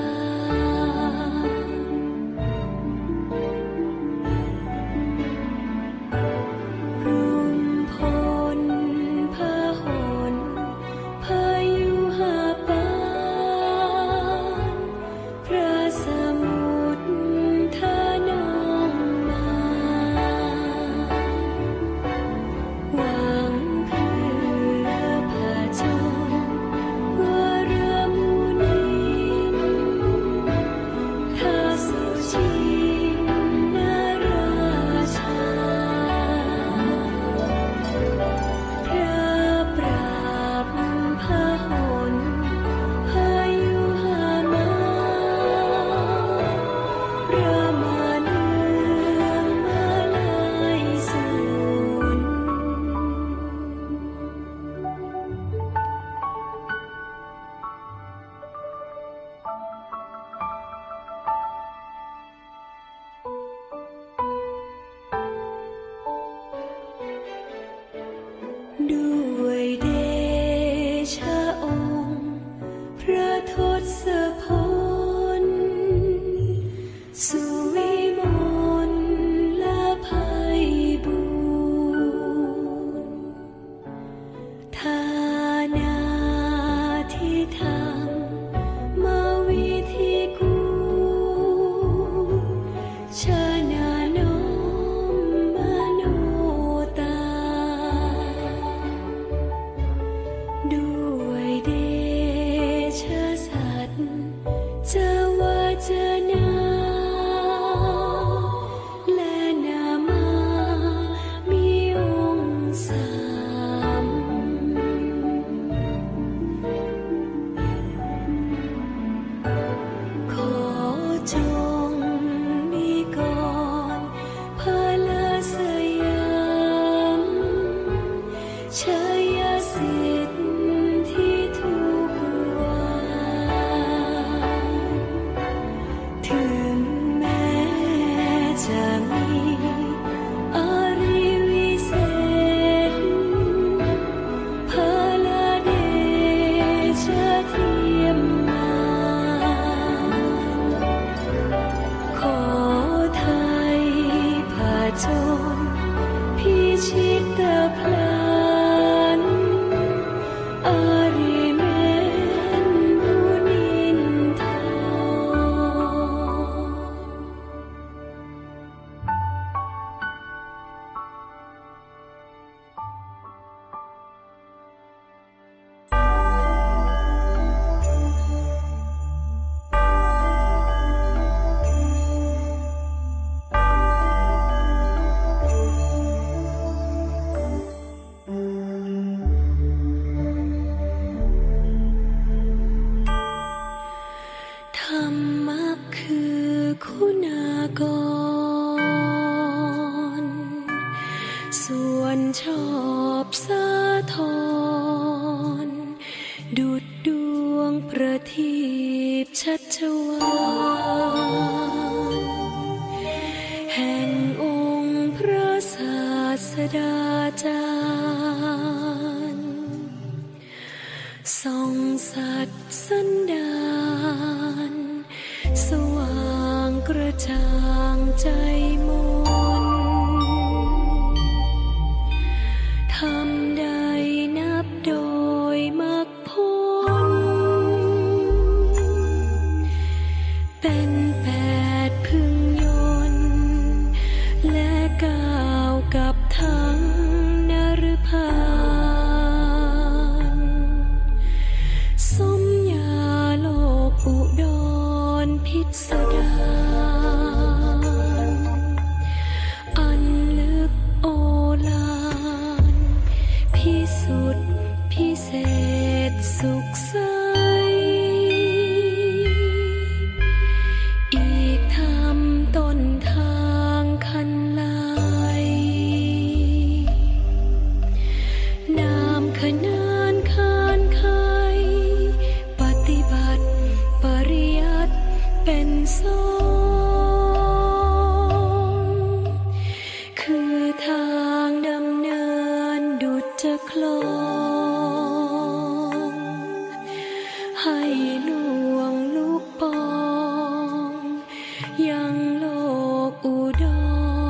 รรมะคือคุณากร ส่วนชอบสาธรดุจดวงประทีปชัชวาลแห่งองค์พระศาสดาจารย์ส่องสัตย์สันดานสว่างกระจ่างใจมนทำใดนับโดยมรรคผลเป็น8พึงยนต์และ9กับทั้งนฤพานสมญาโลกอุดรพิสดารอันลึกโอฬารพิสุทธิ์พิเศษสุขใสอีกธรรมต้นทางคันไลนามขนานคานไขปฏิบัติปริยัติเป็นสงฆ์คือทางดำเนินดุจจะคลองให้ลวงลุกปองยังโลกอุด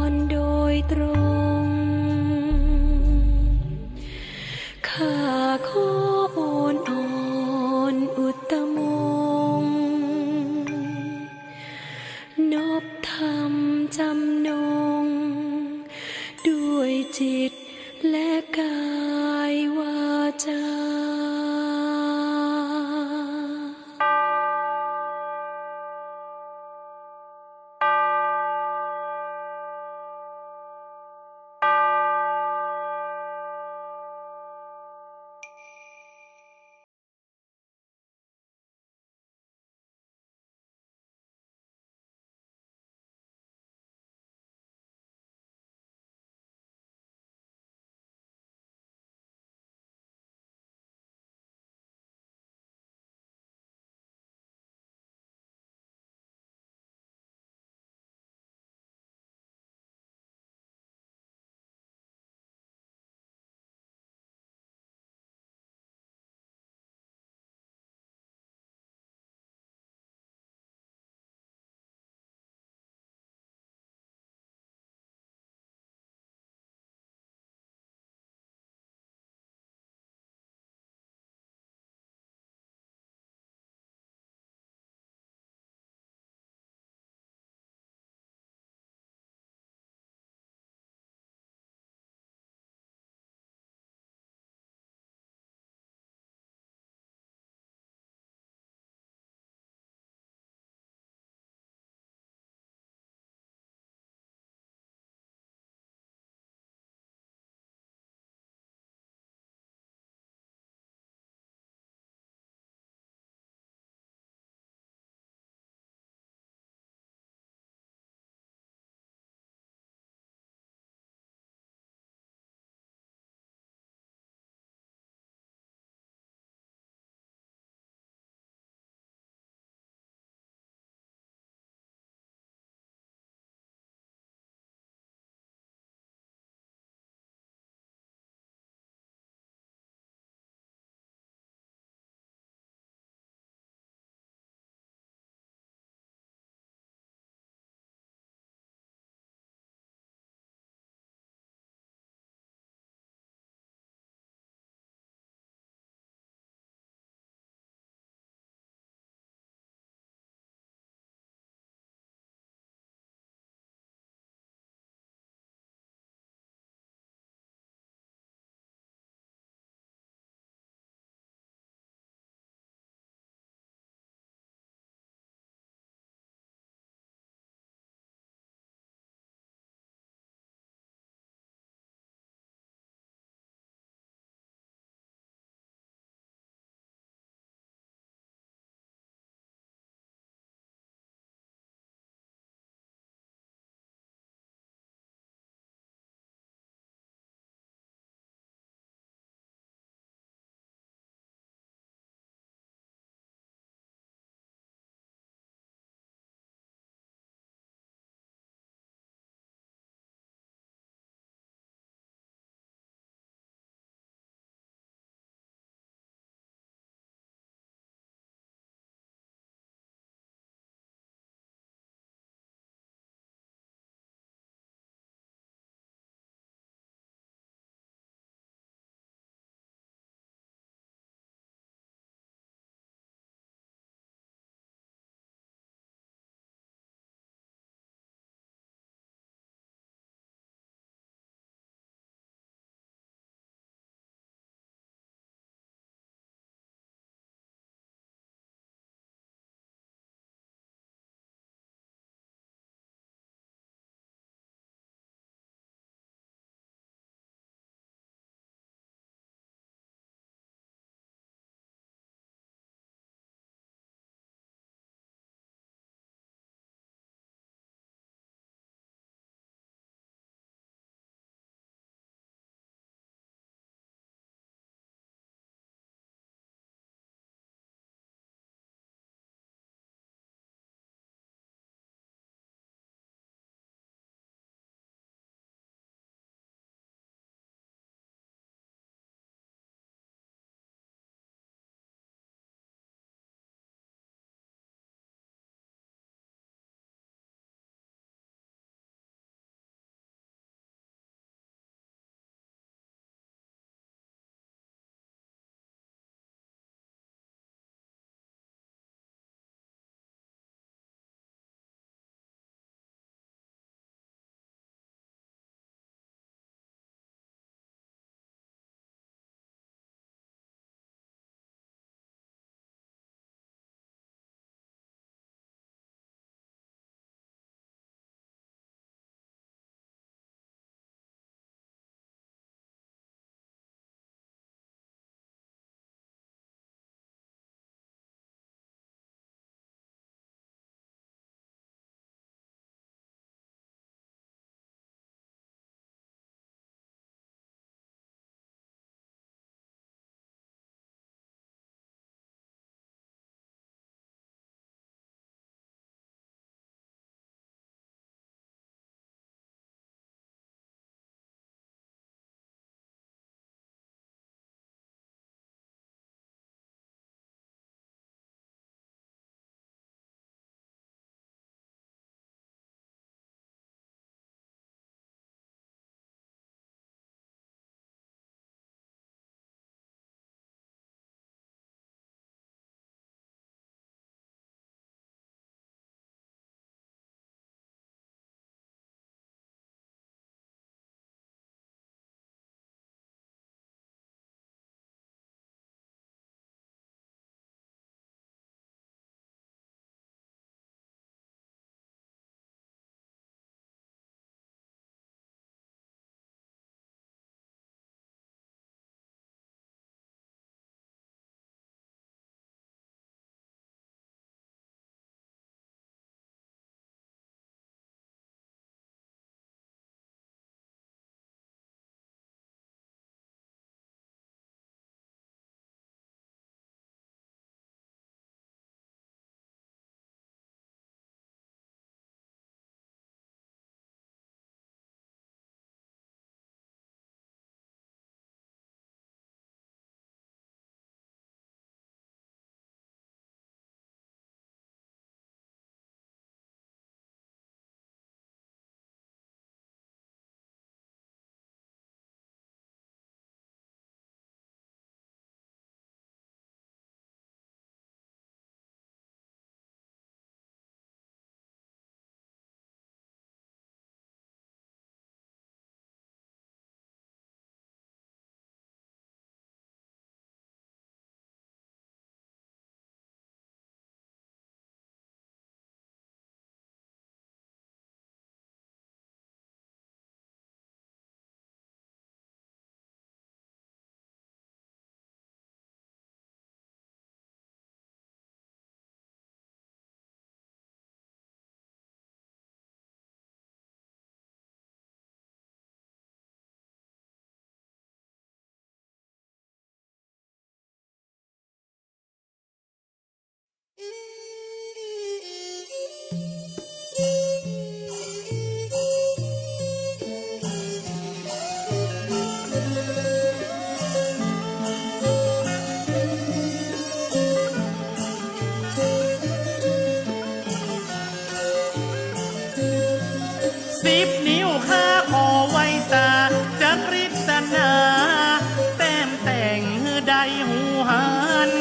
รโดยตรง ข้าขอโอนอ่อนอุตตมงค์ 10 นิ้วข้าขอไว้ตาจะกฤษณาแต้มแต่งหือใดหูหัน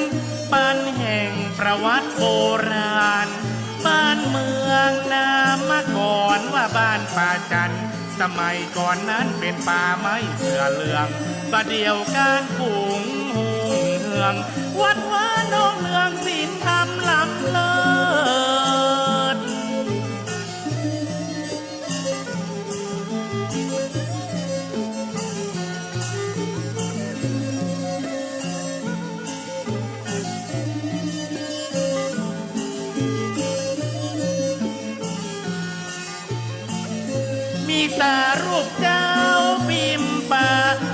ปันแห่งประวัติโบราณบ้านเมืองนามมาก่อนว่าบ้านป่าจันสมัยก่อนนั้นเป็นป่าไม้เสือเหลืองประเดียวการฝูงหุงเฮืองวัดว่าน้องเลืองศีลธรรมล้ำเลิศมีตารูปเจ้าพิมพ์ป่า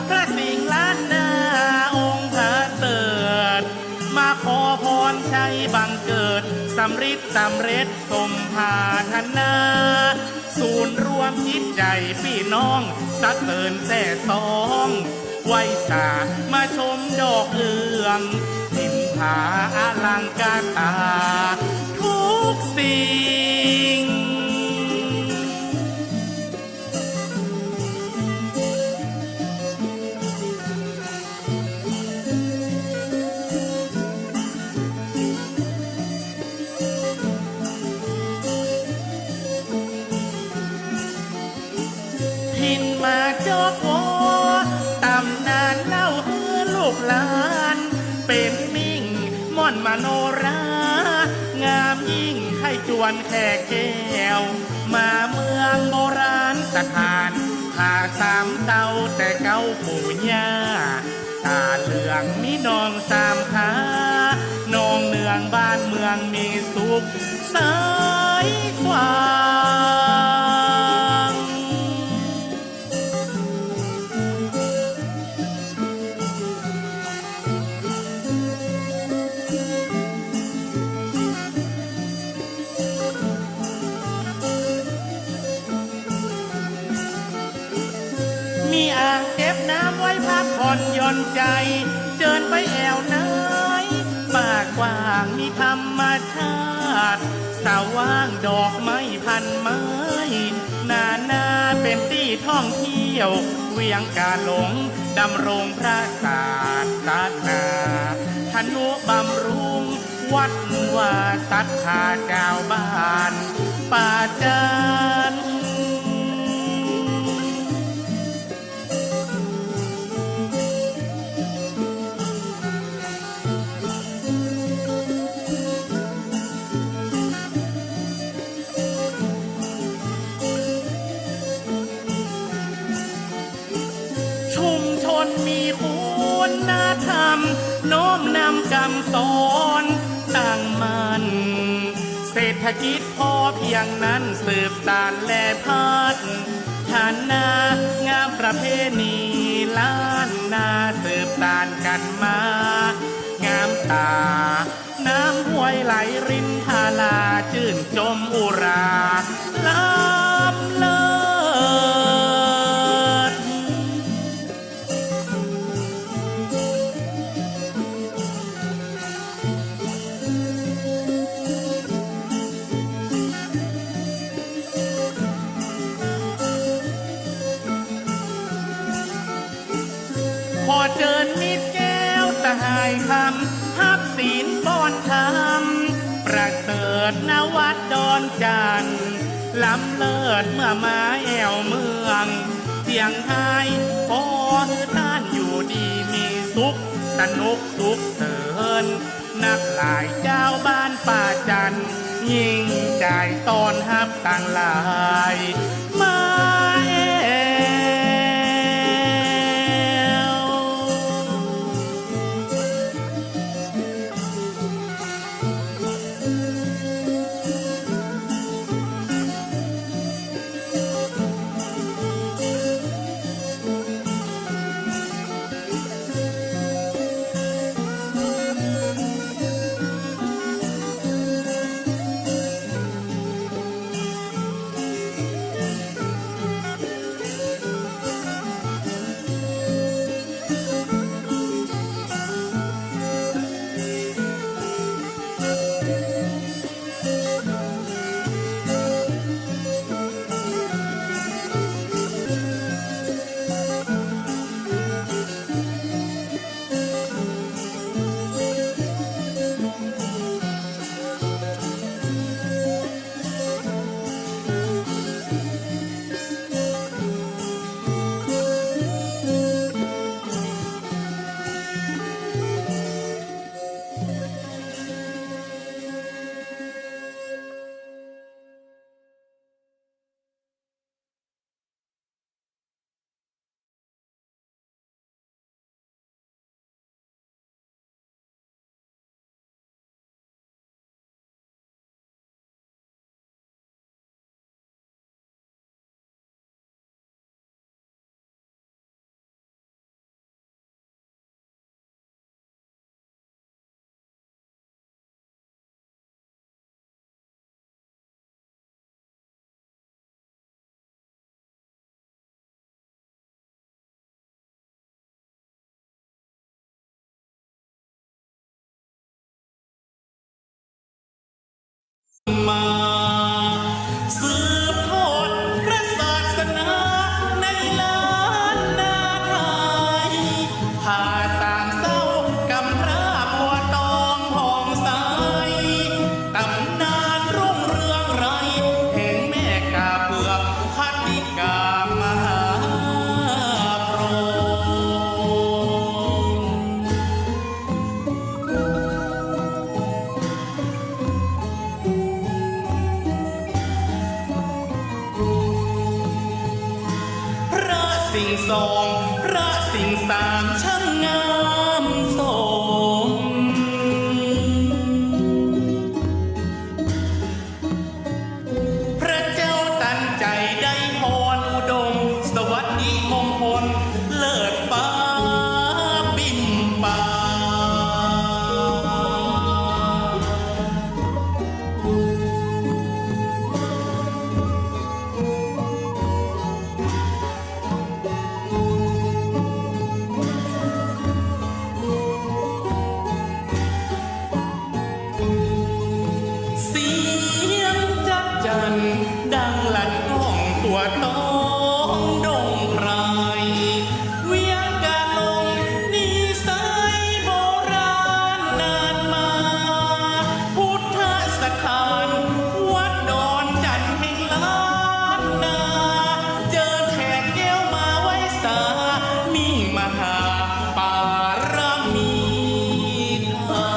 พระสิงห์ล้านนาองค์พระเติดมาขอพรชัยบังเกิดสำริดสำเร็จสมภาธนา ศูนย์รวมจิตใจพี่น้องสักเกินแท่สองไว้สามาชมดอกเอืองทิมผาอลังการตาทุกสิ่งทินมาจอกโอตำนานเล่าเฮือลูกหลานเป็นมิ่งม่อนมโนรางามยิ่งให้จวนแค่แก้วมาเมืองโบราณสถานหาสามเต้าแต่เก้าปู่ย่าตาเหลืองมีนองสามขานองเนืองบ้านเมืองมีสุขสายกว้างมีอ่างเก็บน้ำไว้พักผ่อนหย่อนใจเจินไปแอวไหนป่ากว้างมีธรรมชาติสาว่างดอกไม้พันไม้นาเป็นที่ท่องเที่ยวเวียงกาหลงดำรงพระศาสนาธนุบำรุงวัดว่าศรัทธาเจ้าบ้านป่าจันชุมชนมีคุณธรรมโน้มนำคำสอนตั้งมั่นเศรษฐกิจพอเพียงนั้นสืบสานและพัฒนางามประเพณีล้านนาสืบสานกันมางามตาน้ำห้วยไหลรินทาลาชื่นชมอุราล้ำเลิศพอเจิญมิตรแก้วตะหายคำฮับศีลป้อนธรรมประเสริฐนวัดดอนจันทร์ล้ำเลิศเมื่อมาแอวเมืองเสียงไห้พอคือท่านอยู่ดีมีสุขสนุกสุขเสริญนักหลายเจ้าบ้านป่าจันทร์ยิ่งใจตอนฮับต่างหลายมาแอว ม มาสืบทอดพระศาสนาในล้านนาไทยพาสามเศร้ากำพร้าบัวตองหอมใสตำนานรุ่งเรืองไรแห่งแม่กาเผือกพันนิกามหาโปร พระสิ่งสองพระสิ่งสามช่างงามสมพระเจ้าตันใจได้พรอุดมสวัสดีมงคลเลิศฟ้าบินป่า เสียงจักจันดังลั่นก้องตัวต้องดงไพรเวียงกาลงนิสัยโบราณนานมาพุทธสถานวัดดอนจันทร์แห่งล้านนาเจอแขกแก้วมาไว้สามีมหาปารมีธรรม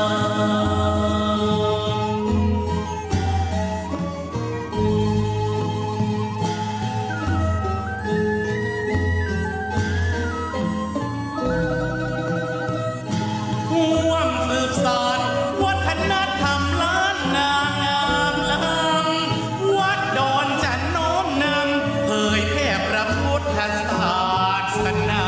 ร่วมสืบสานวัฒนธรรมล้านนางามล้ำวัดดอนจันทร์น้อมนำเผยแผ่พระพุทธศาสนา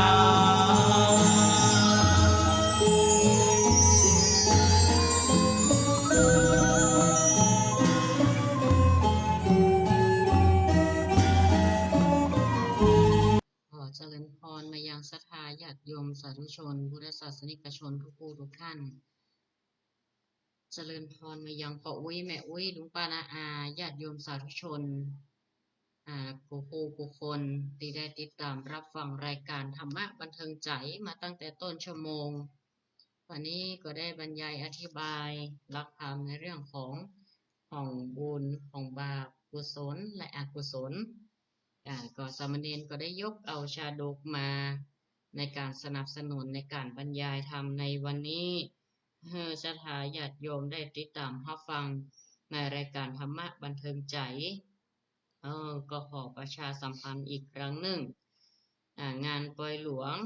ขอเจริญพรมายังศรัทธาญาติโยมสาธุชนพุทธศาสนิกชนทุกผู้ทุกท่าน เจริญพรมายังพ่ออุ้ยแม่อุ้ยลุงป้านาอาญาติโยมสาธุชนผู้คนที่ได้ติดตามรับฟังรายการธรรมะบันเทิงใจมาตั้งแต่ต้นชั่วโมง วันนี้ก็ได้บรรยายอธิบายหลักธรรมในเรื่องของบุญของบาปกุศลและอกุศลก็สามเณรก็ได้ยกเอาชาดกมาในการสนับสนุนในการบรรยายธรรมในวันนี้ศรัทธาญาติโยมได้ติดตามรับฟังในรายการธรรมะบันเทิงใจก็ขอประชาสัมพันธ์อีกครั้งหนึ่งงานปล่อยหลวง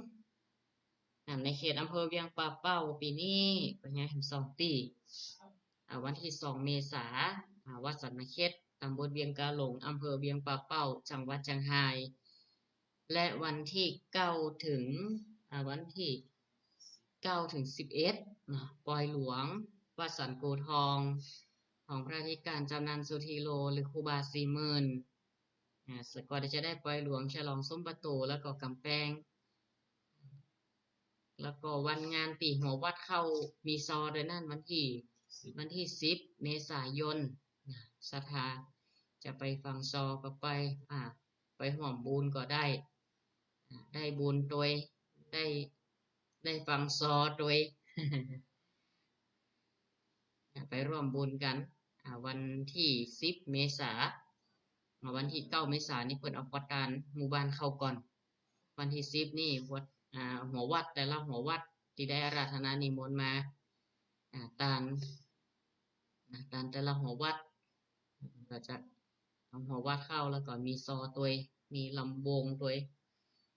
ในเขตอำเภอเวียงป่าเป้าปีนี้เป็นไงถึง2 ปีวันที่2 เมษายนวัดสันนเขตตำบลเวียงกาหลงอำเภอเวียงป่าเป้าจังหวัดเชียงรายและวันที่9ถึงวันที่9ถึง11ปล่อยหลวงวัดสันโกทองของพระอธิการจำนันสุธีโลหรือครูบา40,000ก็จะได้ปล่อยหลวงฉลองซุ้มประตูแล้วก็กำแพงแล้วก็วันงานปีหัววัดเข้ามีซอด้วยนั่นวันที่10 เมษายนศรัทธาจะไปฟังซอก็ไปห่วมบุญก็ได้บุญโดยได้ฟังซอโดย ไปร่วมบุญกันวันที่10 เมษายนวันที่9 เมษายนนี่เปิดเอาประการหมู่บ้านเข้าก่อนวันที่10นี่วัดหัววัดแต่ละหัววัดที่ได้อาราธนานิมนต์มาตามแต่ละหัววัดก็จะเอาหัววัดเข้าแล้วก็มีซอตัวมีลำวงตัว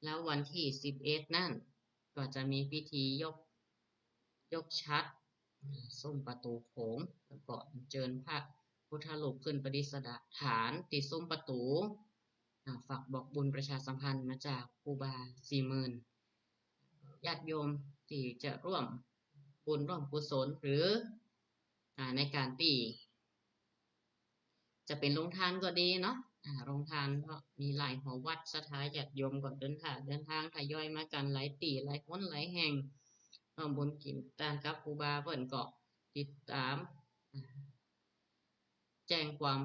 แล้ววันที่11นั่นก็จะมีพิธียกชัดส้มประตูโขงแล้วก็เจิญพระพุทธรูปขึ้นประดิษฐานติดส้มประตูฝากบอกบุญประชาสัมพันธ์มาจากครูบา40,000ญาติโยมที่จะร่วมบุญร่วมกุศลหรือในการที่จะเป็นโรงทานก็ดีเนาะโรงทานก็มีหลายหอวัดศรัทธาญาติโยมก็เดินทางทยอยมากันหลายตีหลายคนหลายแห่งร่วมบุญกินตามกับครูบาเพิ่นก็ติดตาม แจ้งความ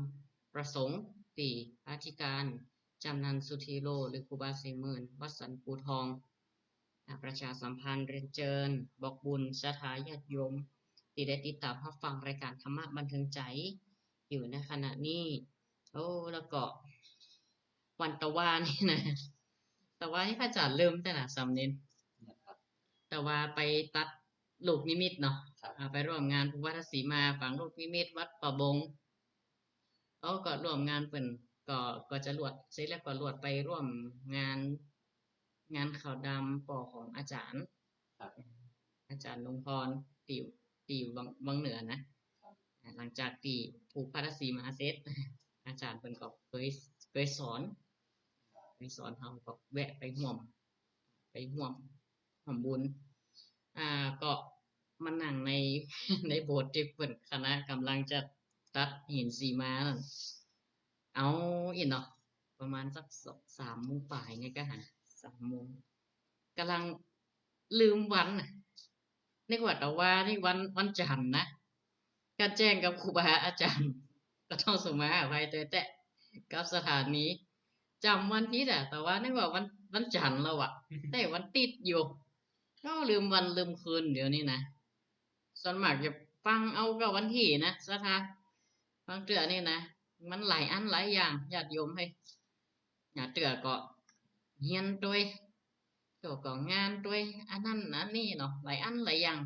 ประสงค์ตีอธิการจำนันสุธีโรหรือครูบาสีหมื่นวัดสันปูทองประชาสัมพันธ์เรียนเชิญบอกบุญสถาญาติโยมที่ได้ติดตามรับฟังรายการธรรมะบันเทิงใจอยู่ในขณะนี้แล้วก็วันตะวานี่นะแต่ว่าที่พระอาจารย์เริ่มแต่ละสำเนียงแต่ว่าไปตัดลูกนิมิตเนาะไปร่วมงานภูวัฒสีมาฝังลูกนิมิตวัดป่าบงก็ร่วมงานเป็นก็จะลวดเสร็จแล้วก็ลวดไปร่วมงานขาวดำปอของอาจารย์อาจารย์ลงพรตีวังเหนือนะหลังจากตีผูกพัทสีมาเสร็จอาจารย์เป็นก็เคยสอนเขาก็แวะไปห่วมบุญก็มานั่งในโบสถ์ที่เปิดคณะกำลังจะตัดหินสีมาเอาอีกเนาะประมาณสัก3 โมงป่ายไงก็หา3 โมงกำลังลืมวันนึกว่านี่วันจันทร์นะก็แจ้งกับครูบาอาจารย์ก็ต้องส่งมาอภัยแต่กับสถานีจำวันผิดแต่ว่านึกว่าวันจันทร์แล้วแต่วันติดอยู่ก็ลืมวันลืมคืนเดี๋ยวนี้นะส่วนมากจะฟังเอากับวันที่นะสถาฟังเตือนี่นะมันหลายอันหลายอย่างญาติโยมให้ญาติเตือก็เฮียนด้วยก็งานด้วยอันนั้นอันนี้เนาะหลายอันหลายอย่าง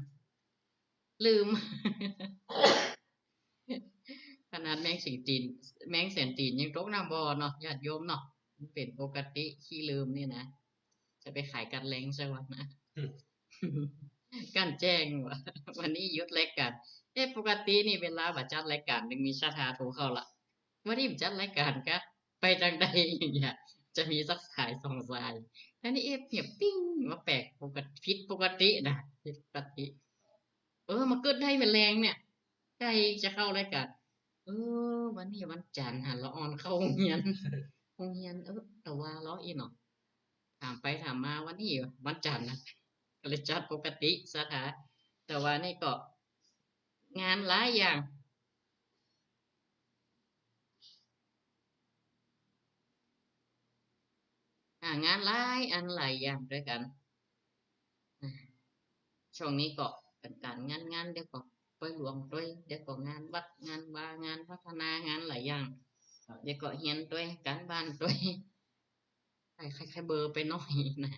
ลืม ขนาดแมงแสนตีนยังตกน้ำบ่อเนาะญาติโยมเนาะมันเป็นปกติขี้ลืมนี่นะจะไปขายกันแรงใช่ไหมนะ กันแจ้งว่าวันนี้หยุดรายการปกตินี่เวลาบัดจัดรายการนึงมีชาทาโทรเข้าละวันนี้จัดรายการก็ไปทางใดอย่างเงี้ยจะมีสักสาย2 สายอันนี้เงียบปิ้งมาแปลกปกติผิดปกตินะผิดปกติมาเกิดได้เป็นแรงเนี่ยใกล้จะเข้ารายการวันนี้วันจันทร์ละออนเข้าโรงเรียนแต่ว่าล้ออีเนาะถามไปถามมาวันนี้วันจันทร์นะก็เลยจัดปกติสถาแต่ว่านี่ก็งานหลายอย่างงานหลายอันหลายอย่างด้วยกันช่วงนี้ก็เป็นการงานเดี๋ยวก็ไปหลวงด้วยเดี๋ยวก็งานวัดงานวางานพัฒนางานหลายอย่างเดี๋ยวก็เฮียนด้วยการบ้านด้วยใครเบอร์ไปหน่อยนะ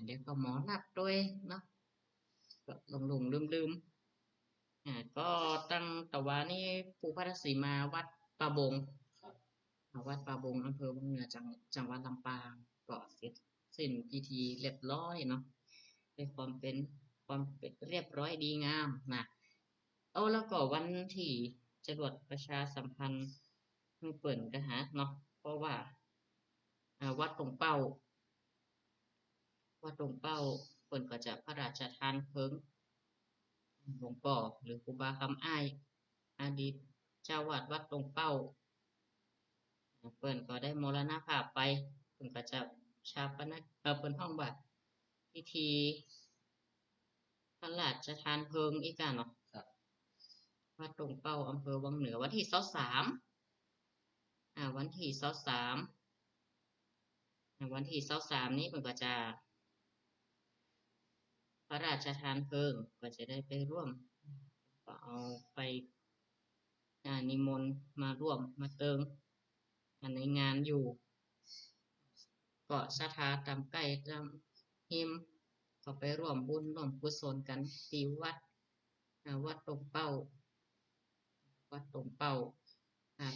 เดี๋ยวก็หมอนัดด้วยเนาะก็หลงลืมก็ตั้งแต่ว่านี่ภูพัทสีมาวัดป่าบงวัดป่าบงอำเภอวังเหนือจังหวัดลำปางก็เสร็จสิ้นพิธีเรียบร้อยเนาะด้วยความเป็นเรียบร้อยดีงามนะแล้วก็วันที่จรวดประชาสัมพันธ์มือเปิ่นกันเนาะเพราะว่าวัดตรงเป้าเปิ่นก็จะพระราชทานเพลิงหลวงพ่อหรือครูบาคำอ้ายอดีตเจ้าวาดวัดตรงเป้าเปิ่นก็ได้มรณภาพไปเปิ่นก็จะชาปนกิจเปิ่นห้องบัดพิธีพระราชทานเพลิงอีกกันเนาะวัดตรงเป้าอำเภอวังเหนือวันที่23วันที่23นี้เปิ่นก็จะพระราชทานเพลิงก็จะได้ไปร่วมก็เอาไปนิมนต์มาร่วมมาเติมในงานอยู่ก็ศรัทธาตามใกล้ตามหิมก็ไปร่วมบุญร่วมกุศลกันที่วัดตรงเป้า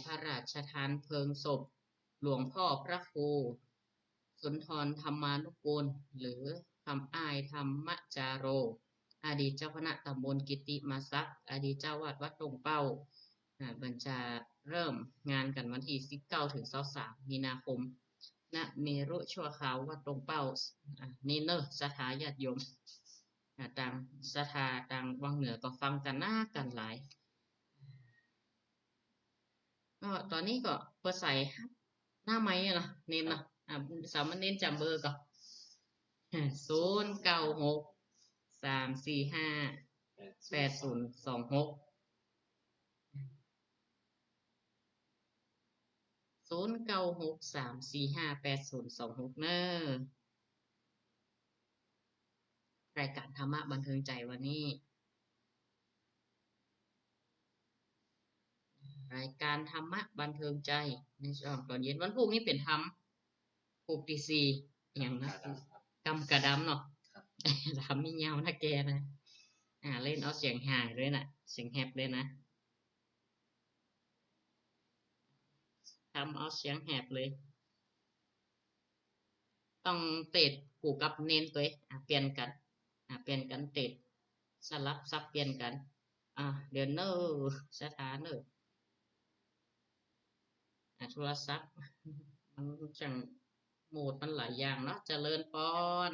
พระราชทานเพลิงศพหลวงพ่อพระครูสุนทรธรรมานุกูลหรือคำอ้ายธรรมจาโรอดีตเจ้าคณะตำบลกิติมาศักดิ์อดีตเจ้าวาดวัดตรงเป้ามันจะเริ่มงานกันวันที่19 ถึง 23 มีนาคมณเมรุชั่วขาววัดตรงเป้านี่เนอะสถาญาติโยมต่างสถาต่างวังเหนือก็ฟังกันหน้ากันหลายก็ตอนนี้ก็เปิดใส่หน้าไม้เนาะเน้นเนาะสามเน้นจำเบอร์ก่อน096 345 8026 0963458026เนอะรายการธรรมะบันเทิงใจวันนี้ รายการธรรมะบันเทิงใจในช่วงตอนเย็นวันพุธนี้เป็นธรรมพุธที่สี่อย่างนะกำกระดำเนาะ ทำมีเงานะแกนะเล่นเอาเสียงห่างเลยนะเสียงแหบเลยนะทำเอาเสียงแหบเลย ต้องเตะผูกกับเน้นตัวเปลี่ยนกันเปลี่ยนกันเตะสลับซับเปลี่ยนกันเดี๋ยวเนอสถานเนอโทรศัพท์มันจังโหมดมันหลายอย่างเนาะเจริญปอน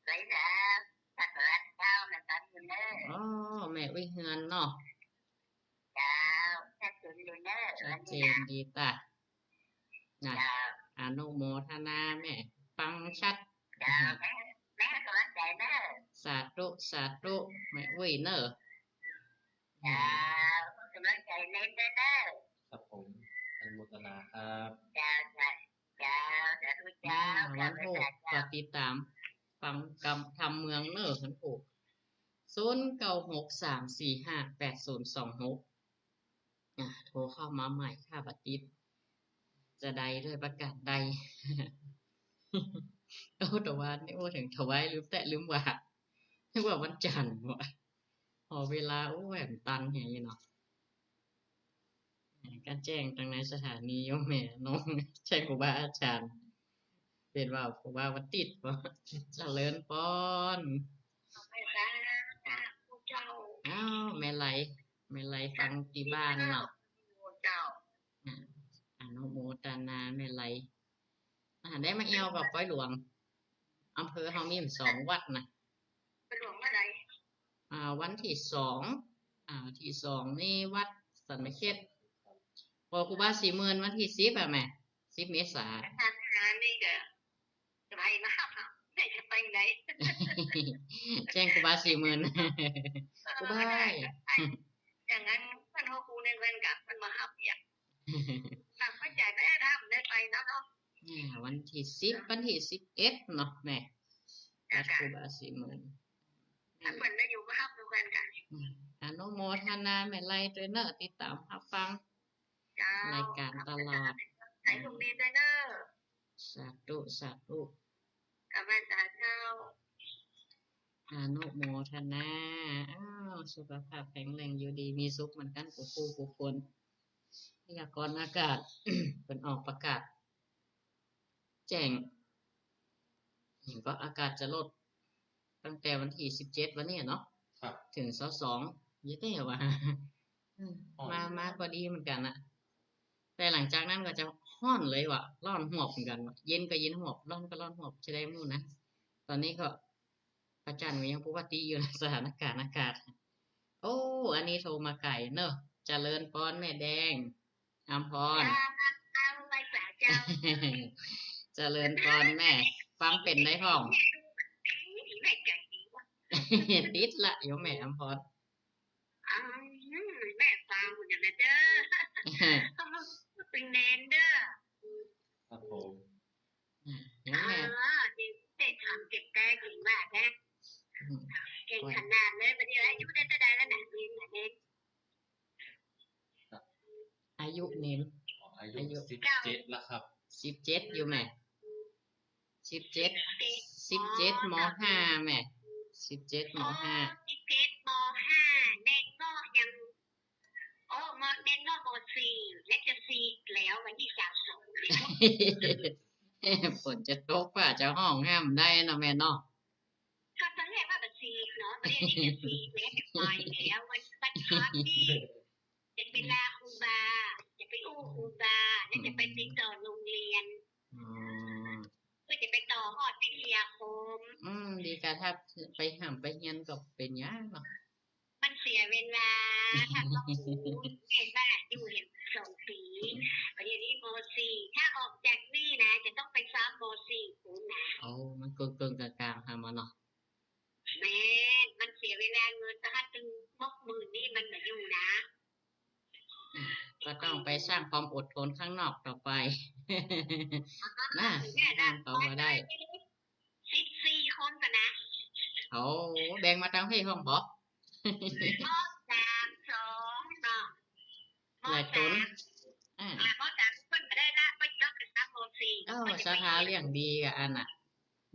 lấy ra thật là sao là tận người nè อ๋อแม่วิเฮือนเนาะ chào thật người nè ชัดเจนดีตะนะ chào อนุโมทนาแม่ฟังชัด chào bé con anh chạy nè สาธุแม่วิเนอ chào con anh chạy lên đây nè ครับผมอนุโมทนาครับ chào chào chào tôi วัน chào ผูก chào ปฏิดตามฟังกรรมทำเมืองเนอวันผูก0963458026โทรเข้ามาใหม่ค่ะปฏิดจะใดด้วยประกาศใด แต่ว่านี่ถึงถวายลืมแตะลืมว่านึกว่าวันจันทร์วะพอเวลาแหวนตันอย่างนี้เนาะการแจ้งทางในสถานีโยมแม่น้องใช่ครูบาอาจารย์เป็นว่าครูบาวันติดวะเจริญปอน mẹ ra cô chào อ้าวแม่ไหลฟังที่บ้านเนาะ cô chào อนุโมทนาแม่ไหลได้มาเอี่ยวกับก้อยหลวงอำเภอเฮามีอยู่2 วัดนะ cái luồng ở đây วันที่ที่สองนี่วัดสันมะเข็ดพอครูบา40,000วันที่10แม่10 เมษา anh đi kìa cái này nó hấp hả này cái tay đấy แจ้งครูบา40,000 ครูบา อย่างนั้นมันเขาคูในเวรกับมันมาหับอย่างทำเข้าใจไม่ได้ทำได้ไปแล้วเนาะ วันที่10วันที่11เนาะแม่วัดครูบา40,000 ถ้ามันได้อยู่ก็หับดูกันกัน อนุโมทนาแม่ไหลด้วยเนอะติดตามรับฟัง รายการตลอด ใส่ถุงดีด้วยเนอะ สาธุ กับแม่จ๋าเจ้า อนุโมทนาสุขภาพแข็งแรงอยู่ดีมีสุขเหมือนกันผู้คนพยากรณ์อากาศ เป็นออกประกาศ แจ้งก็อากาศจะลด ตั้งแต่วันที่17วันนี้เนาะ ครับ ถึง22ยี่เต้ว่ามาก็ดีเหมือนกันนะแต่หลังจากนั้นก็จะร้อนเลยว่ะร้อนหอบเหมือนกันว่ะเย็นก็เย็นหอบร้อนก็ร้อนหอบจะได้มู่นะตอนนี้ก็พระจันทร์ก็ยังปกติอยู่ในสถานการณ์อากาศโอ้อันนี้โทรมาไก่เนอะเจริญพรแม่แดงอำพร เอาไปจ๋าเจ้า เจริญพรแม่ฟังเป็นได้ห้อง แม่ใจดีว่ะ ติดละโยมแม่อำพร แม่ฟังอย่างนั้นเด้อเป็นเนนเด้อ ครับผม โยมแม่ เด็กทำเก็บแก้เก่งมากนะเก่งขนาดเลยประเดี๋ยวอายุได้แต่ใดแล้วนะเรียนนะเด็ก อายุเน้น อายุ17แล้วครับ 17อยู่แม่17ม.5 แม่17ม.5 17ม.5 เด็กก็ยังเด็กก็ม.4และจะ4แล้ววันที่32เลย ฝนจะตกป่ะจะห้องห้ามได้นะแม่เนาะ ก็ตอนแรกว่า4เนาะประเดี๋ยวนี้จะ4แล้วจะไปแล้ววันพักที่จะไปลาครูบาจะไปอู้ครูบาแล้วจะไปติดต่อโรงเรียน ก็จะไปต่อหอดวิทยาคม ดีกะถ้าไปห้ามไปเฮียนก็เป็นยากเนาะ มันเสียเวลาถ้าต้องเห็นว่าอยู่เห็น2 ปีประเดี๋ยวนี้ม.4ถ้าออกจากนี่นะจะต้องไปซ้อมม.4คุณนะ มันเกินกลางๆทำมาเนาะ แม่มันเสียเวลาเงินถ้าตึงมกหมื่นนี่มันไม่อยู่นะ ก็ต้องไปสร้าง ความอดทนข้างนอกต่อไป นะ แม่ได้ ต่อมาได้ 14 คนกันนะ เอาแบ่งมาทางให้ห้องบอก ม.3 2เนาะ หลายตนอ่าม .3 เพิ่นก็ได้ละไปยกกัน3ม.4 เอ้าสถาเลี้ยงดีกับอันน่ะ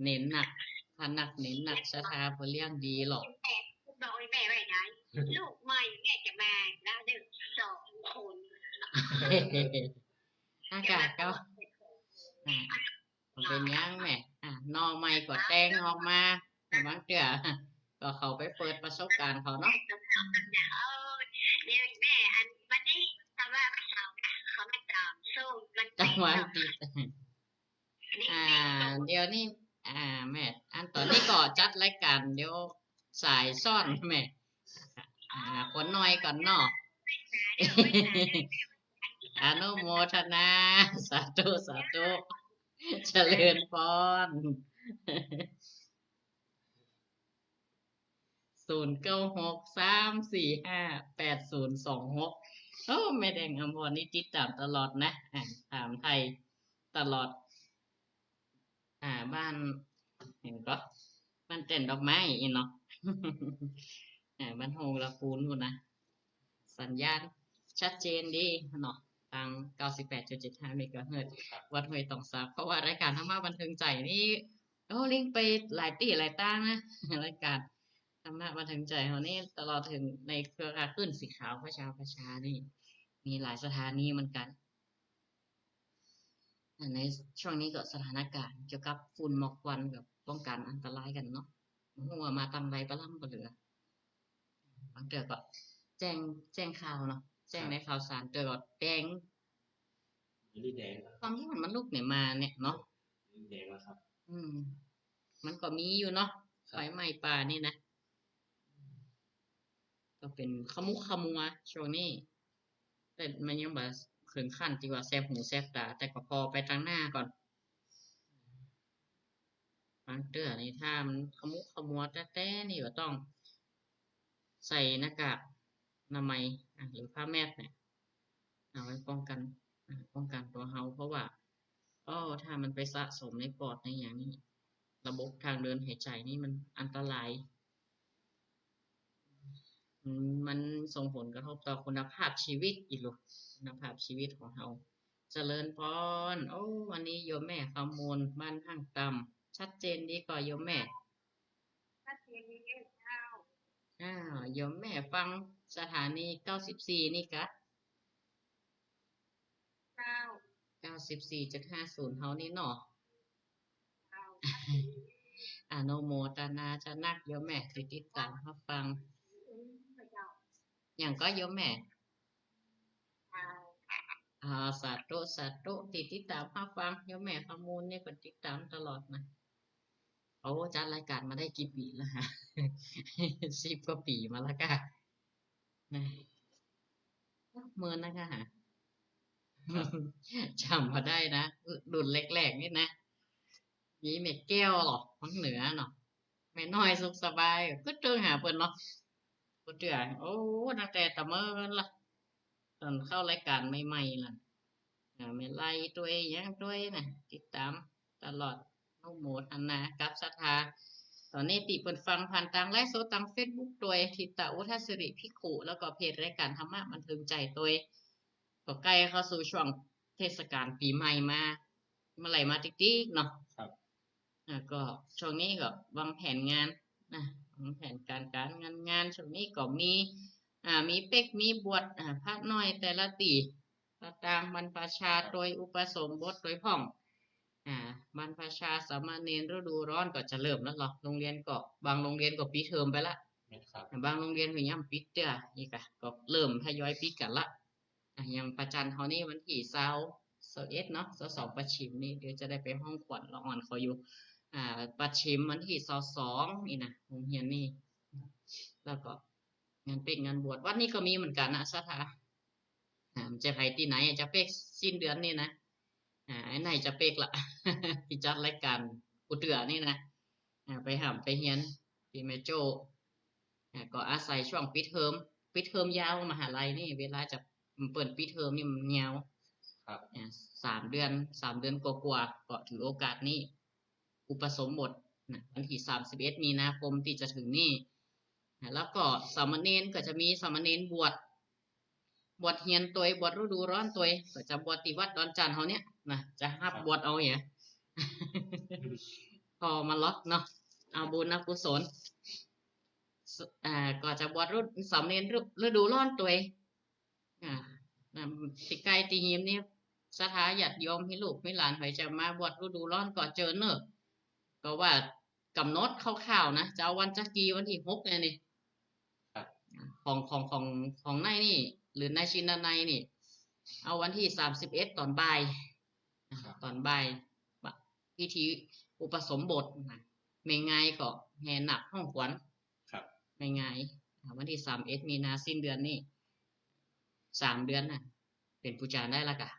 เน้นหนักถ้าหนักเน้นหนักสถาบ่เลี้ยงดีหรอก แม่บอกให้แม่ไว้ไหนลูกใหม่แม่จะมาแล้วเด้อ2 คน อากาศก็อ่าบ่เป็นหยังแหม่หนอใหม่ก็แตงออกมาบางเทื่อก็เขาไปเปิดประสบการณ์เขาเนาะ เดี๋ยวแม่อันวันนี้แต่ว่าเขาไม่ตอบสู้มัน จังหวะ นี่ ดีเดี๋ยวนี้แม่อันตอนนี้ก็จัดรายการเดี๋ยวสายซ่อนแม่คนน้อยก่อนเนาะ อนุโมทนา สาธุสาธุเจริญพร 0963458026โอ้แม่แดงอมรนี่ติดตามตลอดนะถามไทยตลอดบ้านเห็นก็บ้านเต้นดอกไม้อีเนาะ บ้านโฮงละปูนพุ่นนะสัญญาณชัดเจนดีเนาะทาง 98.75 เมกะเฮิรตซ์วัดห้วยตองสาเพราะว่ารายการธรรมะบันเทิงใจนี่ลิงก์ไปหลายที่หลายตั้งนะ รายการธรรมะบันเทิงใจเขานี่ตลอดถึงในเครือข่ายขึ้นสีขาวประชานี่ มีหลายสถานีเหมือนกันในช่วงนี้ก็สถานการณ์เกี่ยวกับฝุ่นหมอกควันกับป้องกันอันตรายกันเนาะหัวมาตำไรปลาล่ำปลาเหลือบางเดือก็แจ้งข่าวเนาะแจ้งในข่าวสารเดือก็แดง นี่แดงครับ ความที่มันลุกเนี่ยมาเนี่ยเนาะ นี่แดงแล้วครับ มันก็มีอยู่เนาะ ครับ ไฟไหม้ป่านี่นะ ก็เป็นขมุกขมัวช่วงนี้ แต่มันยังแบบถึงขั้นที่ว่าแสบหูแสบตา แต่ก็พอไปทางหน้าก่อนบางเตือนี่ถ้ามันขมุกขมัวแต่นี่ก็ต้อง ใส่หน้ากากอนามัยหรือผ้าแมสเนี่ยเอาไว้ป้องกันตัวเฮาเพราะว่าถ้ามันไปสะสมในปอดในอย่างนี้ ระบบทางเดินหายใจนี่มันอันตราย มันส่งผลกระทบต่อคุณภาพชีวิตอีกหรอคุณภาพชีวิตของเราเจริญพรวันนี้โยมแม่คำมูลบ้านข้างต่ำชัดเจนดีกว่าโยมแม่โยมแม่ฟังสถานี94นี่กะ94.50เฮานี่เนาะอนุโมทนาจะนักโยมแม่ติดตามรับฟังอย่างก็โยมแม่สาธุติดตามรับฟังโยมแม่ข้อมูลเนี่ยก็ติดตามตลอดนะจัดรายการมาได้กี่ปีแล้วฮะ 10 กว่าปีมาแล้วค่ะนะเมินนะคะฮะ จำมาได้นะรุ่นแรกๆนี่นะนี่แม่แก้วหรอกทั้งเหนือเนาะแม่น้อยสุขสบายก็เจอหาเพิ่นเนาะก็เจอตั้งแต่ตะเมินล่ะตอนเข้ารายการใหม่ๆล่ะแม่ไล่ตัวเองยังตัวนะติดตามตลอดโนโมทนากับศรัทธาตอนนี้ติเพิ่นฟังผ่านทางไลฟ์สดทาง Facebook ตัวทิตะอุทัสิริภิกขุแล้วก็เพจรายการธรรมะบันเทิงใจตัวก็ใกล้เข้าสู่ช่วงเทศกาลปีใหม่มาเมื่อไหร่มาติ๊กๆเนาะ ครับ ก็ช่วงนี้ก็วางแผนงานนะวางแผนการงานช่วงนี้ก็มีเป็กมีบวชพระน้อยแต่ละตีพระตามบรรพชาโดยอุปสมบทโดยพ่องบรรพชาสามเณรฤดูร้อนก็จะเริ่มแล้วหรอโรงเรียนก็บางโรงเรียนก็ปิดเทอมไปละ ครับ บางโรงเรียนก็ยังปิดเด้อนี่ก็เริ่มทยอยปิดกันละอย่างประจันเฮานี่วันที่21เนาะ22ประชิมนี่เดี๋ยวจะได้ไปห้องขวัญละอ่อนเขาอยู่ประชิมวันที่22นี่นะโรงเรียนนี่แล้วก็งานเป็กงานบวชวันนี้ก็มีเหมือนกันนะสถาจะไปที่ไหนจะเป็กสิ้นเดือนนี่นะไอ้ไหนจะเป็กละ ที่จัดรายการกูเตือนี่นะไปไปเฮียนที่แม่โจ้ก็อาศัยช่วงปิดเทอมยาวมหาลัยนี่เวลาจะเปิดปิดเทอมนี่มันยาว ครับ 3 เดือนกว่าๆก็ถือโอกาสนี้ อุปสมบทนะวันที่31 มีนาคมที่จะถึงนี้นะแล้วก็สามเณรก็จะมีสามเณรบวชเฮียนตัวบวชฤดูร้อนตัวก็จะบวชที่วัดดอนจันทร์เขาเนี่ยนะจะหับบวชเอาอย่าง พอมาล็อกเนาะเอาบุญเอากุศลก็จะบวชรุ่นสามเณรฤดูร้อนตัวอ่าติไกลตีหิมเนี่ยสถาญาติโยมให้ลูกให้หลานใครจะมาบวชฤดูร้อนก็เจอเนอะก็ว่ากำหนดคร่าวๆนะจะเอาวันจักรีวันที่6เนี่ยนี่ ครับ ของในนี่ หรือในชินนัยนี่ เอาวันที่31ตอนบ่ายตอนบ่ายพิธีอุปสมบทนะไม่ง่ายก็แห่หนักห้องขวัญ ครับ ไม่ง่ายวันที่31 มีนาสิ้นเดือนนี่3 เดือนน่ะ เป็นผู้จารได้ละกะ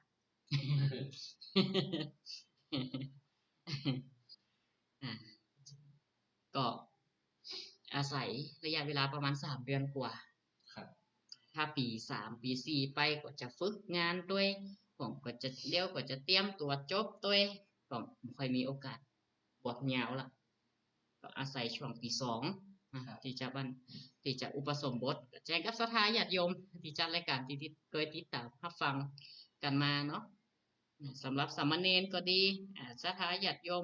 ก็อาศัยระยะเวลาประมาณ3 เดือนกว่า ครับ ถ้าปี 3 ปี 4 ไปก็จะฝึกงานด้วยผมก็จะเลี้ยวก็จะเตรียมตัวจบด้วยก็ไม่ค่อยมีโอกาสบวชยาวละก็อาศัยช่วงปี 2ที่จะอุปสมบทแจ้งกับศรัทธาญาติโยมที่จัดรายการที่เคยติดตามรับฟังกันมาเนาะสำหรับสามเณรก็ดีศรัทธาญาติโยม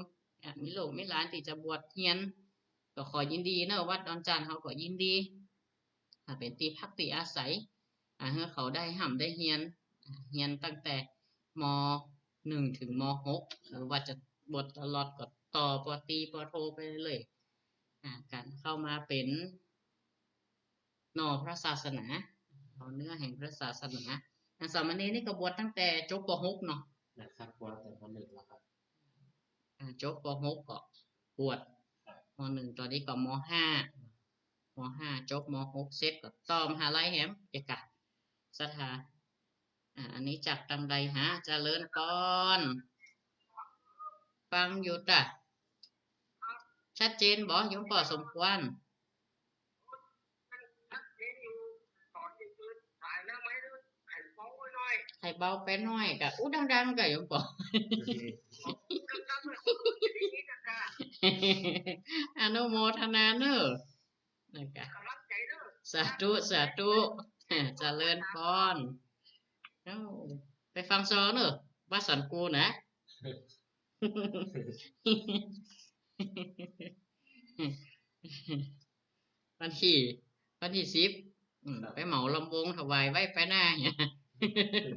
มีลูกมีหลานที่จะบวชเฮียนก็ขอยินดีเนอะวัดดอนจานเขาก็ยินดีเป็นที่พักที่อาศัยให้เขาได้ห่ำได้เฮียนตั้งแต่ม.1 ถึงม.6 หรือว่าจะบวชตลอดก็ต่อปตรีปโทไปเลยการเข้ามาเป็นหน่อพระศาสนาเอาเนื้อแห่งพระศาสนาสามเณรนี่ก็บวชตั้งแต่จบป.6 เนาะ นะครับบวชแต่ม.1แล้วครับ จบป.6 ก็บวชม.1 ตอนนี้ก็ม.5 จบม.6 เสร็จก็ต่อมหาลัยแหมเอกะสถาอันนี้จากตังใดฮะเจริญพรฟังอยู่จ้ะชัดเจนบ่โยมป่อสมควรไข่เบาไปหน่อยกะอู้ดังๆกะโยมป่อ อนุโมทนาเนอะนะคะสาธุเจริญพรไปฟังซอเนอะว่าสันกูนะ วันที่10ไปเหมาลำวงถวายไว้ไปหน้าเนี่ย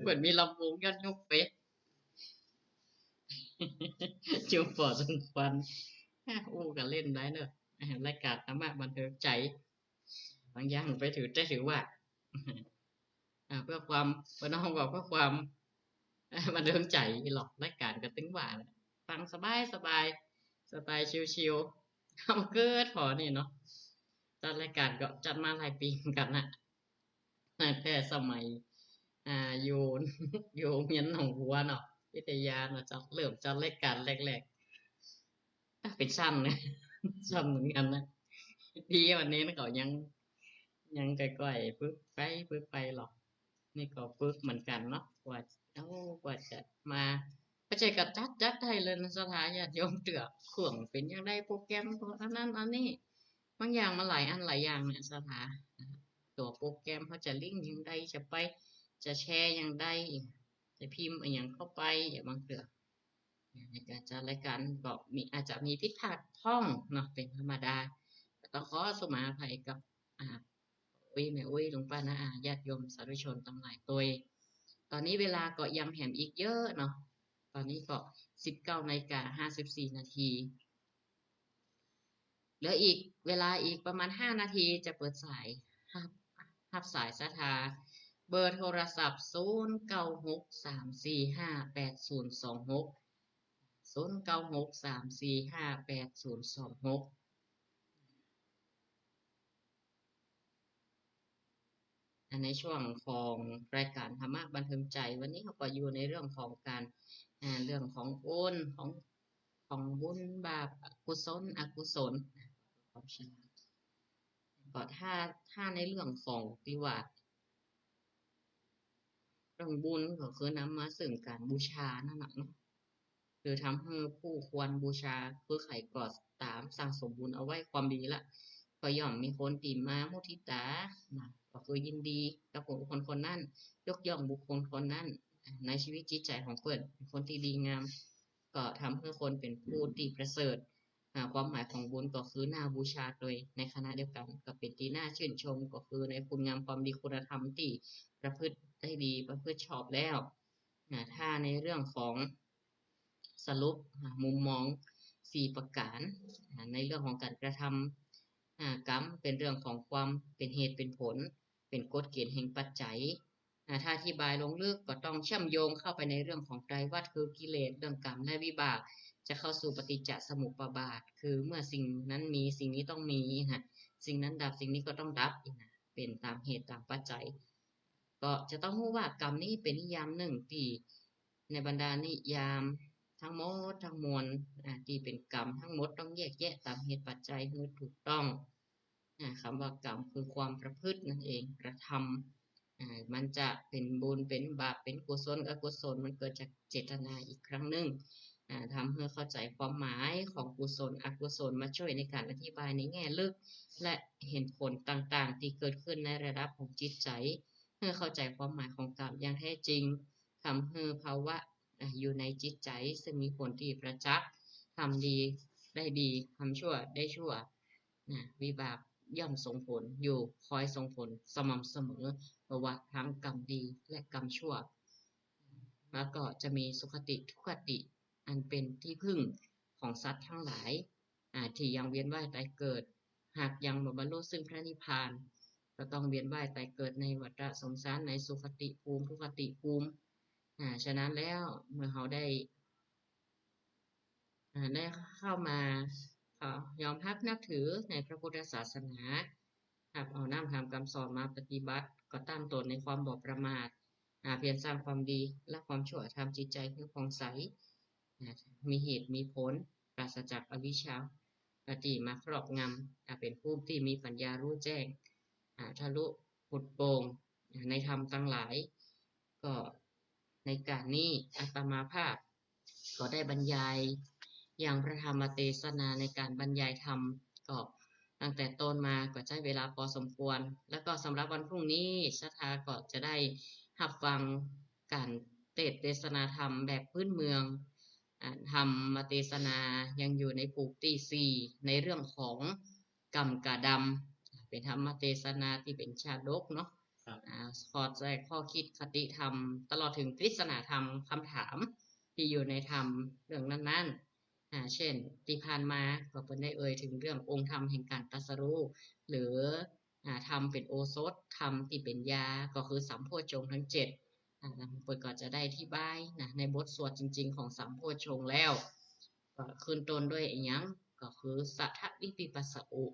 เหมือนมีลำวงยอดยุกเฟสจุ่มปอดสมควรอู้กันเล่นได้เนอะรายการธรรมะบันเทิงใจบางอย่างไปถือว่าเพื่อความน้องบอกเพื่อความบันเทิงใจหรอกรายการก็ตึงว่าฟังสบายชิวๆทำเกิดพอนี่เนาะจัดรายการก็จัดมาหลายปีกันนะแต่สมัยอยู่เมียนหนองบัวเนาะวิทยาเนาะเริ่มจัดรายการแรกๆเป็นชั้นเลยชั้นเหมือนกันนะดีวันนี้นะก็ยังไกลๆปึ๊บไปหรอกนี่ก็ปึ๊บเหมือนกันเนาะกว่าจะมาปัจจัยกับจัดได้เลยนะสถาญาติโยมเตือเครื่องเป็นยังได้โปรแกรมอันนั้นอันนี้บางอย่างมาหลายอย่างเนี่ยสถาตัวโปรแกรมเขาจะลิงก์ยังได้จะแชร์ยังได้จะพิมพ์อย่างเข้าไปอย่างบางเตือในการจัดรายการก็อาจจะมีผิดพลาดพ้องเนาะเป็นธรรมดาต้องขอสมาภัยกับแม่หลวงป้านะญาติโยมสาธุชนทั้งหลายตัวตอนนี้เวลาก็ยังแหมอีกเยอะเนาะตอนนี้ก็ 19:54 นาทีเหลืออีกเวลาอีกประมาณ5 นาทีจะเปิดสายรับสายศรัทธาเบอร์โทรศัพท์0963458026 0963458026ในช่วงของรายการธรรมะบันเทิงใจวันนี้เราก็อยู่ในเรื่องของการเรื่องของบุญของบุญบาปกุศลอกุศลความฉลาดก็ถ้าในเรื่องของที่ว่า รื่องบุญก็คือนำมาซึ่งการบูชานั่นแหละเนาะหรือทำให้ผู้ควรบูชาคือไข่กอดตามสร้างสมบุญเอาไว้ความดีละก็ย่อมมีคนตีมามุทิตานะก็คือยินดีกับบุคคลคนนั้นยกย่องบุคคลคนนั้นในชีวิตจิตใจของเพิ่นเป็นคนที่ดีงามก็ทำให้คนเป็นผู้ที่ประเสริฐความหมายของบุญก็คือน่าบูชาโดยในคณะเดียวกันก็เป็นที่น่าชื่นชมก็คือในคุณงามความดีคุณธรรมที่ประพฤติได้ดีประพฤติชอบแล้วถ้าในเรื่องของสรุปมุมมอง4ประการในเรื่องของการกระทำกรรมเป็นเรื่องของความเป็นเหตุเป็นผลเป็นกฎเกณฑ์แห่งปัจจัยถ้าอธิบายลงลึกก็ต้องเชื่อมโยงเข้าไปในเรื่องของไตรวัฏคือกิเลสเรื่องกรรมและวิบากจะเข้าสู่ปฏิจจสมุปบาทคือเมื่อสิ่งนั้นมีสิ่งนี้ต้องมีสิ่งนั้นดับสิ่งนี้ก็ต้องดับเป็นตามเหตุตามปัจจัยก็จะต้องรู้ว่ากรรมนี้เป็นนิยามหนึ่งที่ในบรรดานิยามทั้งหมดทั้งมวลที่เป็นกรรมทั้งหมดต้องแยกแยะตามเหตุปัจจัยให้ถูกต้องคำว่ากรรมคือความประพฤตินั่นเองกระทำมันจะเป็นบุญเป็นบาปเป็นกุศลอกุศลมันเกิดจากเจตนาอีกครั้งหนึ่งทำให้เข้าใจความหมายของกุศลอกุศลมาช่วยในการอธิบายในแง่ลึกและเห็นผลต่างๆที่เกิดขึ้นในระดับของจิตใจเพื่อเข้าใจความหมายของกรรมอย่างแท้จริงทำให้ภาวะอยู่ในจิตใจซึ่งมีผลที่ประจักษ์ทำดีได้ดีทำชั่วได้ชั่ววิบากย่อมส่งผลอยู่คอยส่งผลสม่ำเสมอเพราะว่าทั้งกรรมดีและกรรมชั่วแล้วก็จะมีสุขติทุกขติอันเป็นที่พึ่งของสัตว์ทั้งหลายที่ยังเวียนว่ายตายเกิดหากยังบรรลุซึ่งพระนิพพานก็ต้องเวียนว่ายตายเกิดในวัฏสงสารในสุขติภูมิทุกขติภูมิฉะนั้นแล้วเมื่อเขาได้เข้ามายอมรับนับถือในพระพุทธศาสนาเอาน้ำทำคำสอนมาปฏิบัติก็ตั้งตนในความบ่ประมาทเพียรสร้างความดีและความชั่วทำจิตใจให้ผ่องใสมีเหตุมีผลปราศจากอวิชชาที่มาครอบงำเป็นผู้ที่มีปัญญารู้แจ้งทะลุผุดโปร่งในธรรมทั้งหลายก็ในการนี้อาตมาภาพก็ได้บรรยายอย่างพระธรรมเทศนาในการบรรยายธรรมก็ตั้งแต่ต้นมาก็ใช้เวลาพอสมควรแล้วก็สำหรับวันพรุ่งนี้ศรัทธาก็จะได้รับฟังการเทศนาธรรมแบบพื้นเมืองธรรมเทศนายังอยู่ในภูที่ 4ในเรื่องของกรรมกะดำเป็นธรรมเทศนาที่เป็นชาดกเนาะขอใจข้อคิดคติธรรมตลอดถึงปริศนาธรรมคำถามที่อยู่ในธรรมเรื่องนั้นๆเช่นที่ผ่านมาก็เป็นได้เอ่ยถึงเรื่ององค์ธรรมแห่งการตรัสรู้หรือธรรมเป็นโอสถธรรมที่เป็นยาก็คือสัมโพชฌงค์ทั้ง7เปิดก็จะได้อธิบายในบทสวดจริงๆของสัมโพชฌงค์แล้วก็ขึ้นต้นด้วยอย่าง ก็คือสัทธวิปิปัสสอุ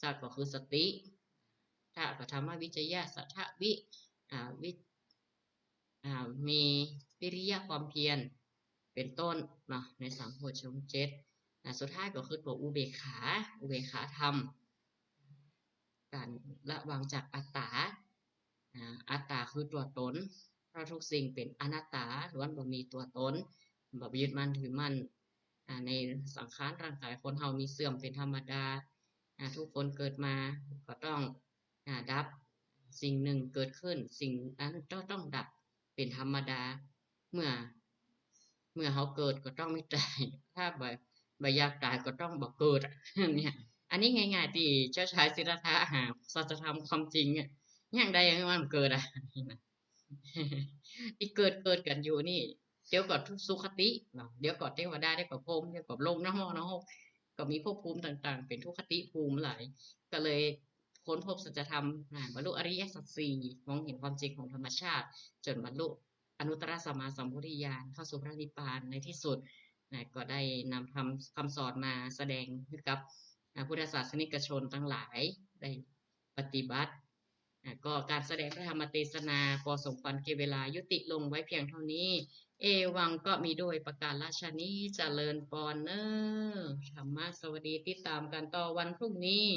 สัทก็คือสติทะก็ธรรมวิจยะสัทธวิมีวิริยะความเพียรเป็นต้นเนาะในสัมโพชฌงค์7สุดท้ายก็คือตัวอุเบกขาธรรมการละวางจากอัตตาอัตตาคือตัวตนเพราะทุกสิ่งเป็นอนัตตาล้วนบ่มีตัวตนบ่ยึดมั่นถือมั่นในสังขารร่างกายคนเฮามีเสื่อมเป็นธรรมดาทุกคนเกิดมาก็ต้องดับสิ่งหนึ่งเกิดขึ้นสิ่งนั้นต้องดับเป็นธรรมดาเมื่อเฮาเกิดก็ต้องไม่ตายถ้าบ่อยากตายก็ต้องบ่เกิดเนี่ยอันนี้ง่ายๆที่เจ้าชายสิทธัตถะหาสัจธรรมความจริงอย่างใดอย่างมันเกิดที่เกิดกันอยู่นี่เดี๋ยวก็สุขติเดี๋ยวก็เทวดาเดี๋ยวก็พรหมเดี๋ยวก็ลงนรกก็มีภพภูมิต่างๆเป็นทุกขติภูมิหลายก็เลยค้นพบสัจธรรมบรรลุอริยสัจ4มองเห็นความจริงของธรรมชาติจนบรรลุอนุตตรสัมมาสัมโพธิญาณเข้าสู่พระนิพพานในที่สุดก็ได้นำคำสอนมาแสดงให้กับพุทธศาสนิกชนทั้งหลายได้ปฏิบัติก็การแสดงพระธรรมเทศนาพอสมควรแก่เวลายุติลงไว้เพียงเท่านี้เอวังก็มีโดยประการราชนี้เจริญพรธรรมะสวัสดีติดตามกันต่อวันพรุ่งนี้